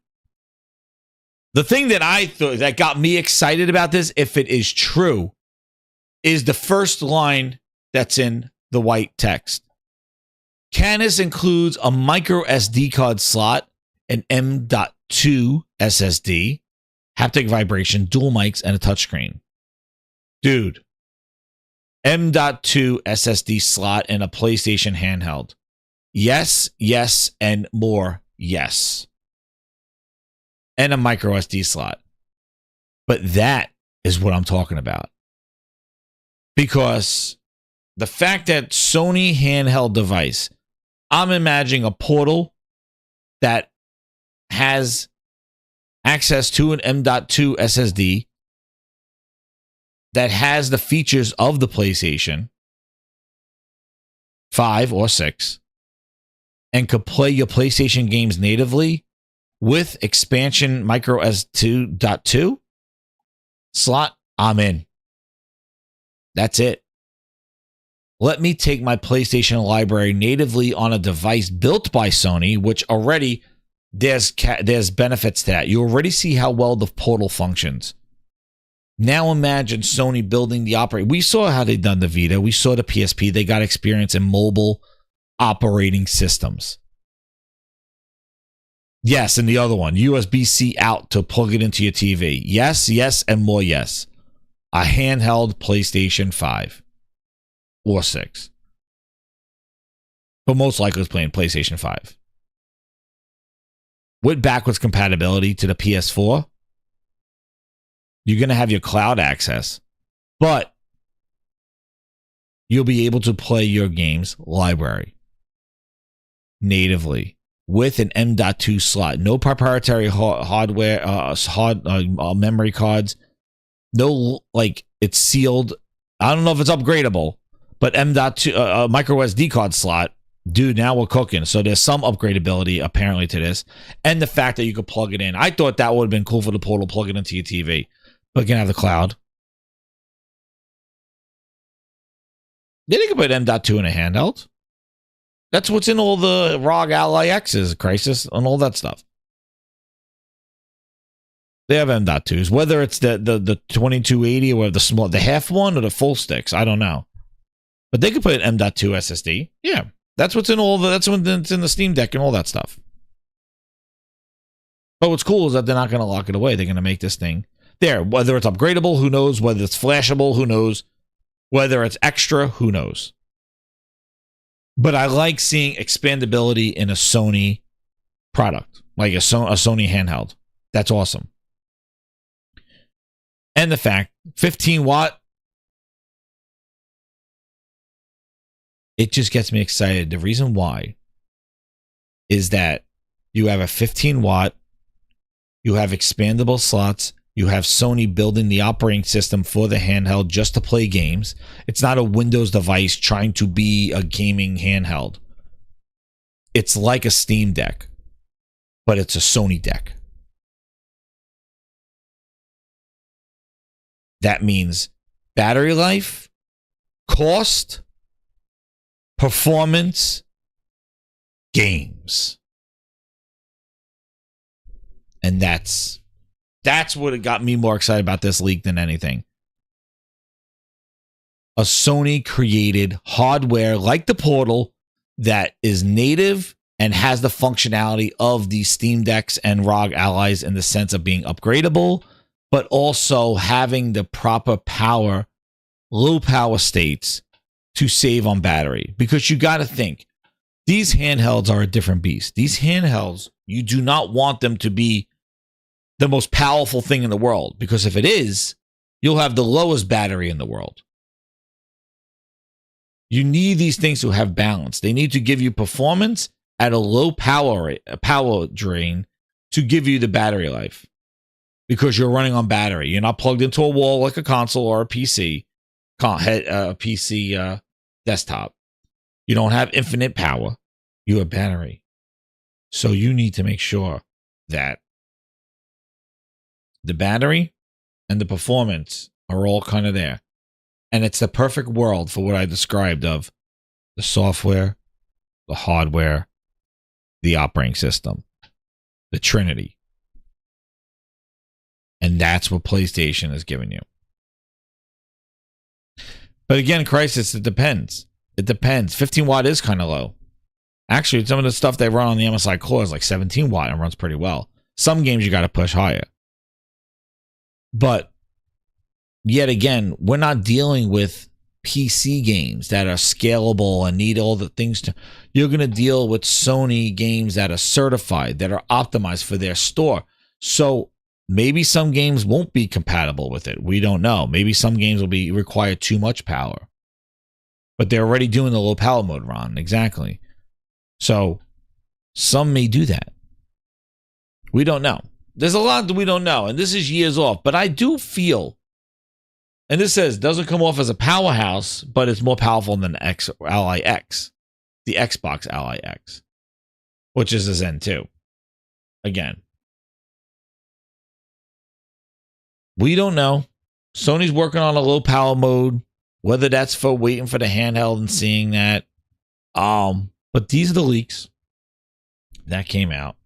the thing that I thought that got me excited about this, if it is true, is the first line that's in the white text. Canis includes a micro SD card slot, an M.2 SSD, haptic vibration, dual mics, and a touchscreen. Dude, M.2 SSD slot in a PlayStation handheld. Yes, yes, and more yes. And a micro SD slot. But that is what I'm talking about. Because the fact that Sony handheld device, I'm imagining a portal that has access to an M.2 SSD that has the features of the PlayStation 5 or 6 and could play your PlayStation games natively with expansion micro S2.2 slot, I'm in. That's it. Let me take my PlayStation library natively on a device built by Sony, which already there's benefits to that. You already see how well the portal functions. Now imagine Sony building the operating. We saw how they done the Vita. We saw the PSP. They got experience in mobile operating systems. Yes, and the other one, USB-C out to plug it into your TV. Yes, yes, and more yes. A handheld PlayStation 5 or 6. But most likely it's playing PlayStation 5. With backwards compatibility to the PS4, you're going to have your cloud access, but you'll be able to play your games library natively with an M.2 slot. No proprietary hardware, memory cards. No, like, it's sealed. I don't know if it's upgradable, but M.2 micro SD card slot. Dude, now we're cooking. So there's some upgradability apparently to this, and the fact that you could plug it in. I thought that would have been cool for the portal, plug it into your TV, but you can have the cloud. Then you can put M.2 in a handheld. That's what's in all the ROG Ally X's, Crisis, and all that stuff. They have M.2s, whether it's the 2280 or the half one or the full sticks, I don't know. But they could put an M.2 SSD. Yeah, that's what's in that's what's in the Steam Deck and all that stuff. But what's cool is that they're not going to lock it away. They're going to make this thing there. Whether it's upgradable, who knows? Whether it's flashable, who knows? Whether it's extra, who knows? But I like seeing expandability in a Sony product, like a Sony handheld. That's awesome. And the fact, 15 watt, it just gets me excited. The reason why is that you have a 15 watt, you have expandable slots, you have Sony building the operating system for the handheld just to play games. It's not a Windows device trying to be a gaming handheld. It's like a Steam Deck, but it's a Sony deck. That means battery life, cost, performance, games. And that's what got me more excited about this leak than anything. A Sony created hardware like the Portal that is native and has the functionality of the Steam Decks and ROG Allies in the sense of being upgradable, but also having the proper power, low power states to save on battery. Because you got to think, these handhelds are a different beast. These handhelds, you do not want them to be the most powerful thing in the world, because if it is, you'll have the lowest battery in the world. You need these things to have balance. They need to give you performance at a low power drain to give you the battery life, because you're running on battery. You're not plugged into a wall like a console or a PC, desktop. You don't have infinite power. You have battery. So you need to make sure that the battery and the performance are all kind of there. And it's the perfect world for what I described of the software, the hardware, the operating system, the Trinity. And that's what PlayStation is giving you. But again, Crisis, it depends. It depends. 15 watt is kind of low. Actually, some of the stuff they run on the MSI core is like 17 watt and runs pretty well. Some games you got to push higher. But yet again, we're not dealing with PC games that are scalable and need all the things to. You're going to deal with Sony games that are certified, that are optimized for their store. So maybe some games won't be compatible with it. We don't know. Maybe some games will require too much power. But they're already doing the low power mode, Ron. Exactly. So some may do that. We don't know. There's a lot that we don't know, and this is years off. But I do feel, and this says, doesn't come off as a powerhouse, but it's more powerful than the Ally X, the Xbox Ally X, which is a Zen 2. Again, We don't know. Sony's working on a low power mode, whether that's for waiting for the handheld and seeing that. But these are the leaks that came out.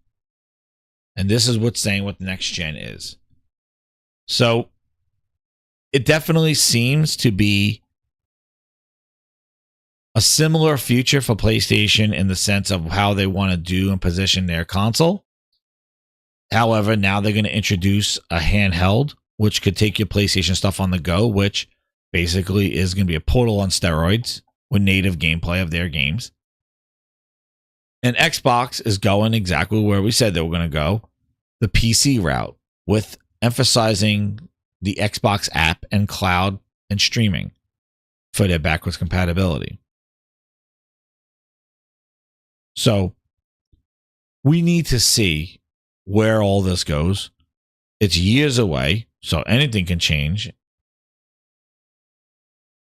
And this is what's saying what the next gen is. So it definitely seems to be a similar future for PlayStation in the sense of how they want to do and position their console. However, now they're going to introduce a handheld, which could take your PlayStation stuff on the go, which basically is going to be a Portal on steroids with native gameplay of their games. And Xbox is going exactly where we said they were going to go, the PC route, with emphasizing the Xbox app and cloud and streaming for their backwards compatibility. So we need to see where all this goes. It's years away, so anything can change.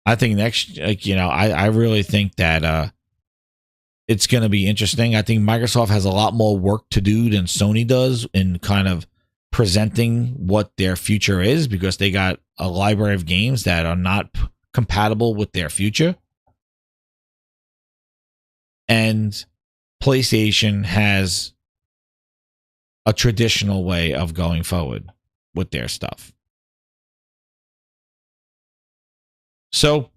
I think next, I really think that it's going to be interesting. I think Microsoft has a lot more work to do than Sony does in kind of presenting what their future is, because they got a library of games that are not compatible with their future. And PlayStation has a traditional way of going forward with their stuff. So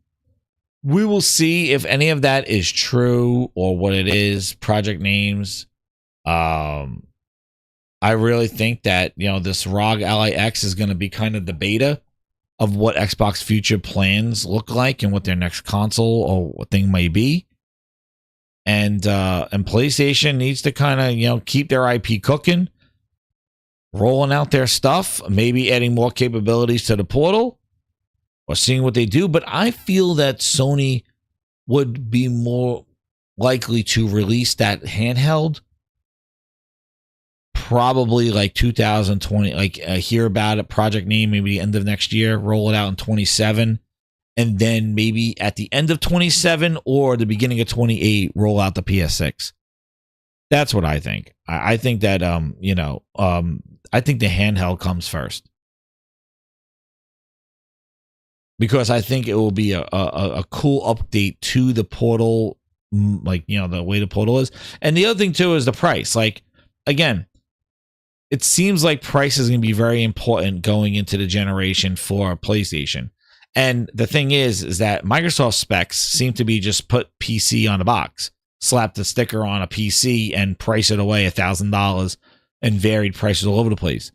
we will see if any of that is true or what it is. Project names. I really think that, this ROG Ally X is going to be kind of the beta of what Xbox future plans look like and what their next console or what thing may be. And PlayStation needs to kind of, keep their IP cooking, rolling out their stuff, maybe adding more capabilities to the Portal or seeing what they do. But I feel that Sony would be more likely to release that handheld probably like 2020, hear about it, project name, maybe the end of next year, roll it out in 27. And then maybe at the end of 27 or the beginning of 28, roll out the PS6. That's what I think. I think that, I think the handheld comes first. Because I think it will be a cool update to the Portal, the way the Portal is. And the other thing, too, is the price. Again, it seems like price is going to be very important going into the generation for PlayStation. And the thing is that Microsoft specs seem to be just put PC on a box, slap the sticker on a PC and price it away $1,000 and varied prices all over the place.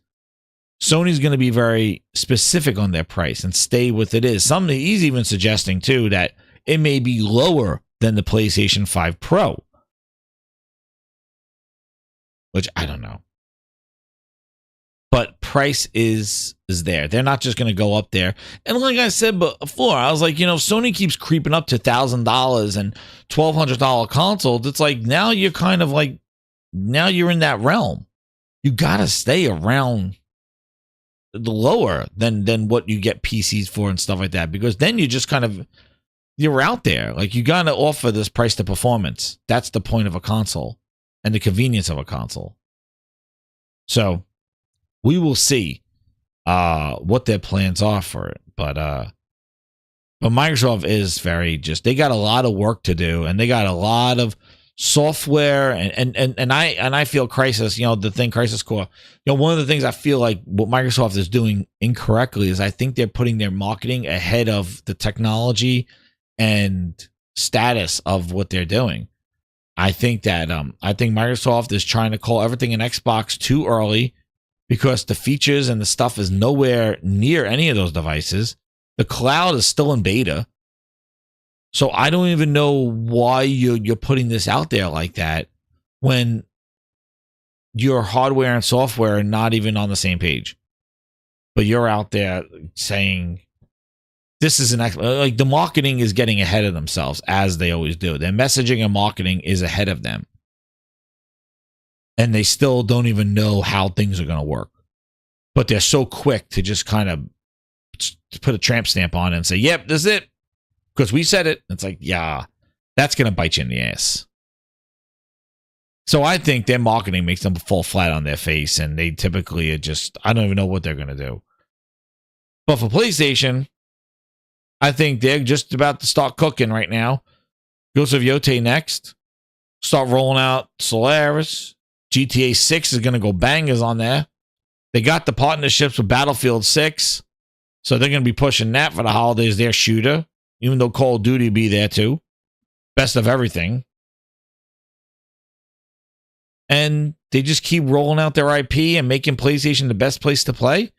Sony's going to be very specific on their price and stay with it is. He's even suggesting too that it may be lower than the PlayStation 5 Pro, which I don't know. But price is there. They're not just going to go up there. And like I said before, I was like, Sony keeps creeping up to $1,000 and $1,200 consoles. It's like now you're kind of like, now you're in that realm. You got to stay around the lower than what you get PCs for and stuff like that, because then you just kind of, you're out there. Like you got to offer this price to performance. That's the point of a console and the convenience of a console. So we will see what their plans are for it. But Microsoft is they got a lot of work to do, and they got a lot of software and I feel Crisis, the thing Crisis Core, one of the things I feel like what Microsoft is doing incorrectly is I think they're putting their marketing ahead of the technology and status of what they're doing. I think that Microsoft is trying to call everything an Xbox too early, because the features and the stuff is nowhere near any of those devices. The cloud is still in beta. So I don't even know why you're putting this out there like that when your hardware and software are not even on the same page. But you're out there saying this is like the marketing is getting ahead of themselves, as they always do. Their messaging and marketing is ahead of them. And they still don't even know how things are going to work. But they're so quick to just kind of put a tramp stamp on it and say, yep, this is it. Because we said it. It's like, yeah, that's going to bite you in the ass. So I think their marketing makes them fall flat on their face. And they typically are just, I don't even know what they're going to do. But for PlayStation, I think they're just about to start cooking right now. Ghost of Yote next. Start rolling out Solaris. GTA 6 is going to go bangers on there. They got the partnerships with Battlefield 6. So they're going to be pushing that for the holidays. Their shooter. Even though Call of Duty will be there too. Best of everything. And they just keep rolling out their IP and making PlayStation the best place to play.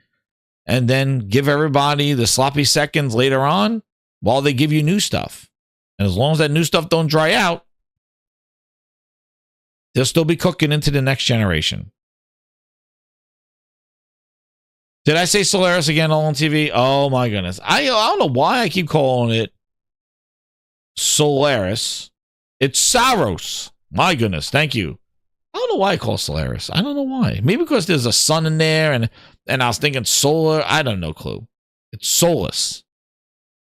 And then give everybody the sloppy seconds later on while they give you new stuff. And as long as that new stuff don't dry out, they'll still be cooking into the next generation. Did I say Solaris again all on TV? Oh my goodness. I don't know why I keep calling it Solaris. It's Saros. My goodness. Thank you. I don't know why I call it Solaris. I don't know why. Maybe because there's a sun in there and I was thinking solar. I don't know, clue. It's Solus.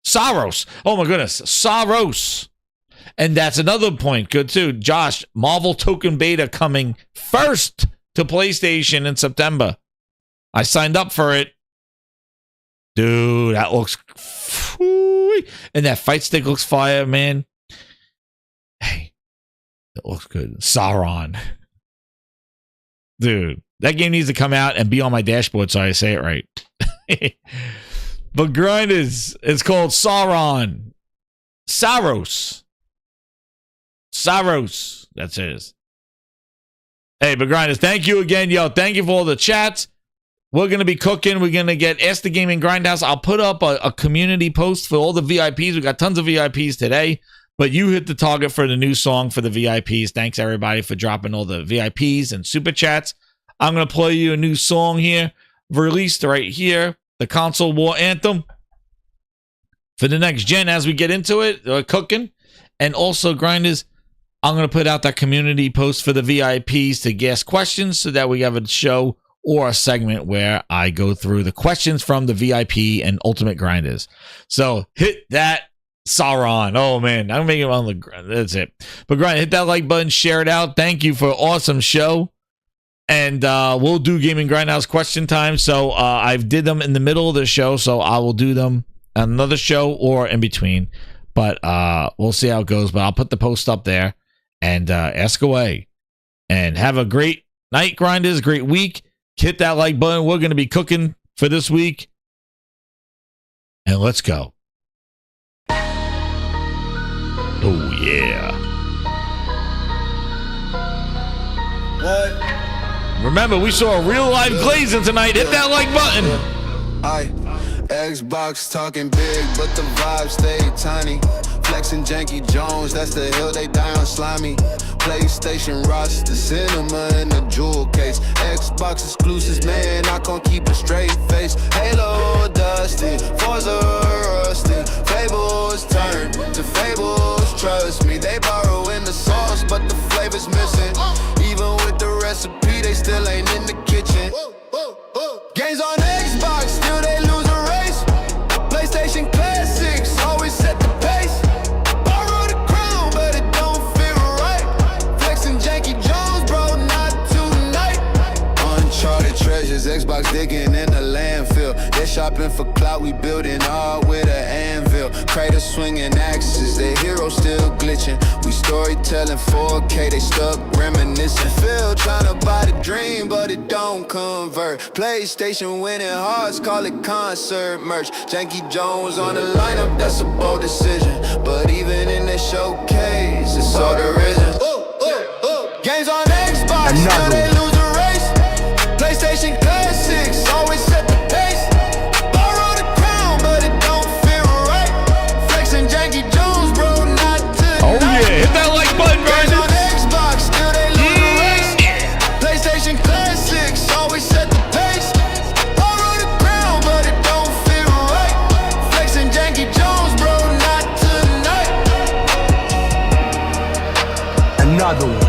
Saros. Oh my goodness. Saros. And that's another point. Good too. Josh, Marvel Token Beta coming first to PlayStation in September. I signed up for it. Dude, that looks... And that fight stick looks fire, man. Hey, that looks good. Sauron. Dude, that game needs to come out and be on my dashboard so I say it right. But Grinders, it's called Sauron. Saros. Saros. That's it. Hey, but Grinders, thank you again, yo. Thank you for all the chats. We're going to be cooking. We're going to get Ask the Gaming Grindhouse. I'll put up a community post for all the VIPs. We got tons of VIPs today, but you hit the target for the new song for the VIPs. Thanks, everybody, for dropping all the VIPs and super chats. I'm going to play you a new song here, released right here, the Console War Anthem for the next gen as we get into it, cooking. And also, Grinders, I'm going to put out that community post for the VIPs to ask questions so that we have a show or a segment where I go through the questions from the VIP and Ultimate Grinders. So hit that Sauron. Oh man, I'm making it on the, that's it. But Grind, hit that like button, share it out. Thank you for an awesome show. And we'll do Gaming Grindhouse question time. So I did them in the middle of the show, so I will do them on another show or in between. But we'll see how it goes. But I'll put the post up there and ask away. And have a great night, Grinders. Great week. Hit that like button. We're going to be cooking for this week. And let's go. Oh, yeah. What? Remember, we saw a real live glazing tonight. Hit that like button. Xbox talking big, but the vibes stay tiny. Flexing Janky Jones, that's the hill they die on slimy. PlayStation roster, cinema in the jewel case. Xbox exclusives, man, I can't keep a straight face. Halo dusty, Forza rusty. Fables turn to fables, trust me. They borrow in the sauce, but the flavor's missing. Even with the recipe, they still ain't in the kitchen. Games on Xbox, still they lose a race. PlayStation Classics, always set the pace. Borrow the crown, but it don't feel right. Flexing Janky Jones, bro, not tonight. Uncharted treasures, Xbox digging in the landfill. They're shopping for clout, we building all with an anvil. Kratos swinging axes, the hero still glitching. We storytelling 4K, they stuck reminiscing. Phil trying to buy the dream, but it don't convert. PlayStation winning hearts, call it concert merch. Janky Jones on the lineup, that's a bold decision. But even in the showcase, it's all there isn't. Games on Xbox, still they lose a race. PlayStation Classics, always set the pace. Borrow the crown, but it don't feel right. Flexing Janky Jones, bro, not tonight. Oh yeah, hit that like button, Games on Xbox, still they lose a race. PlayStation Classics, always set the pace. Borrow the crown, but it don't feel right. Flexing Janky Jones, bro, not tonight. Another one.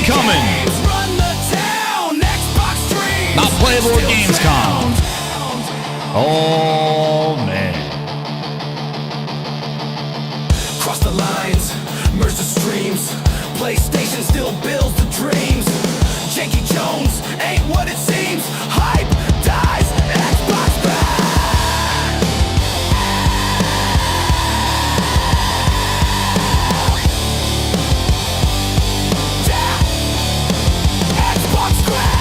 incoming. Not playable at Gamescom. Oh man. Cross the lines, merge the streams. PlayStation still builds the dreams. Janky Jones ain't what it seems. Hype dies, Xbox back. Xbox crash.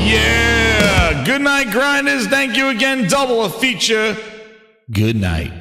Yeah. Good night, grinders. Thank you again. Double a feature. Good night.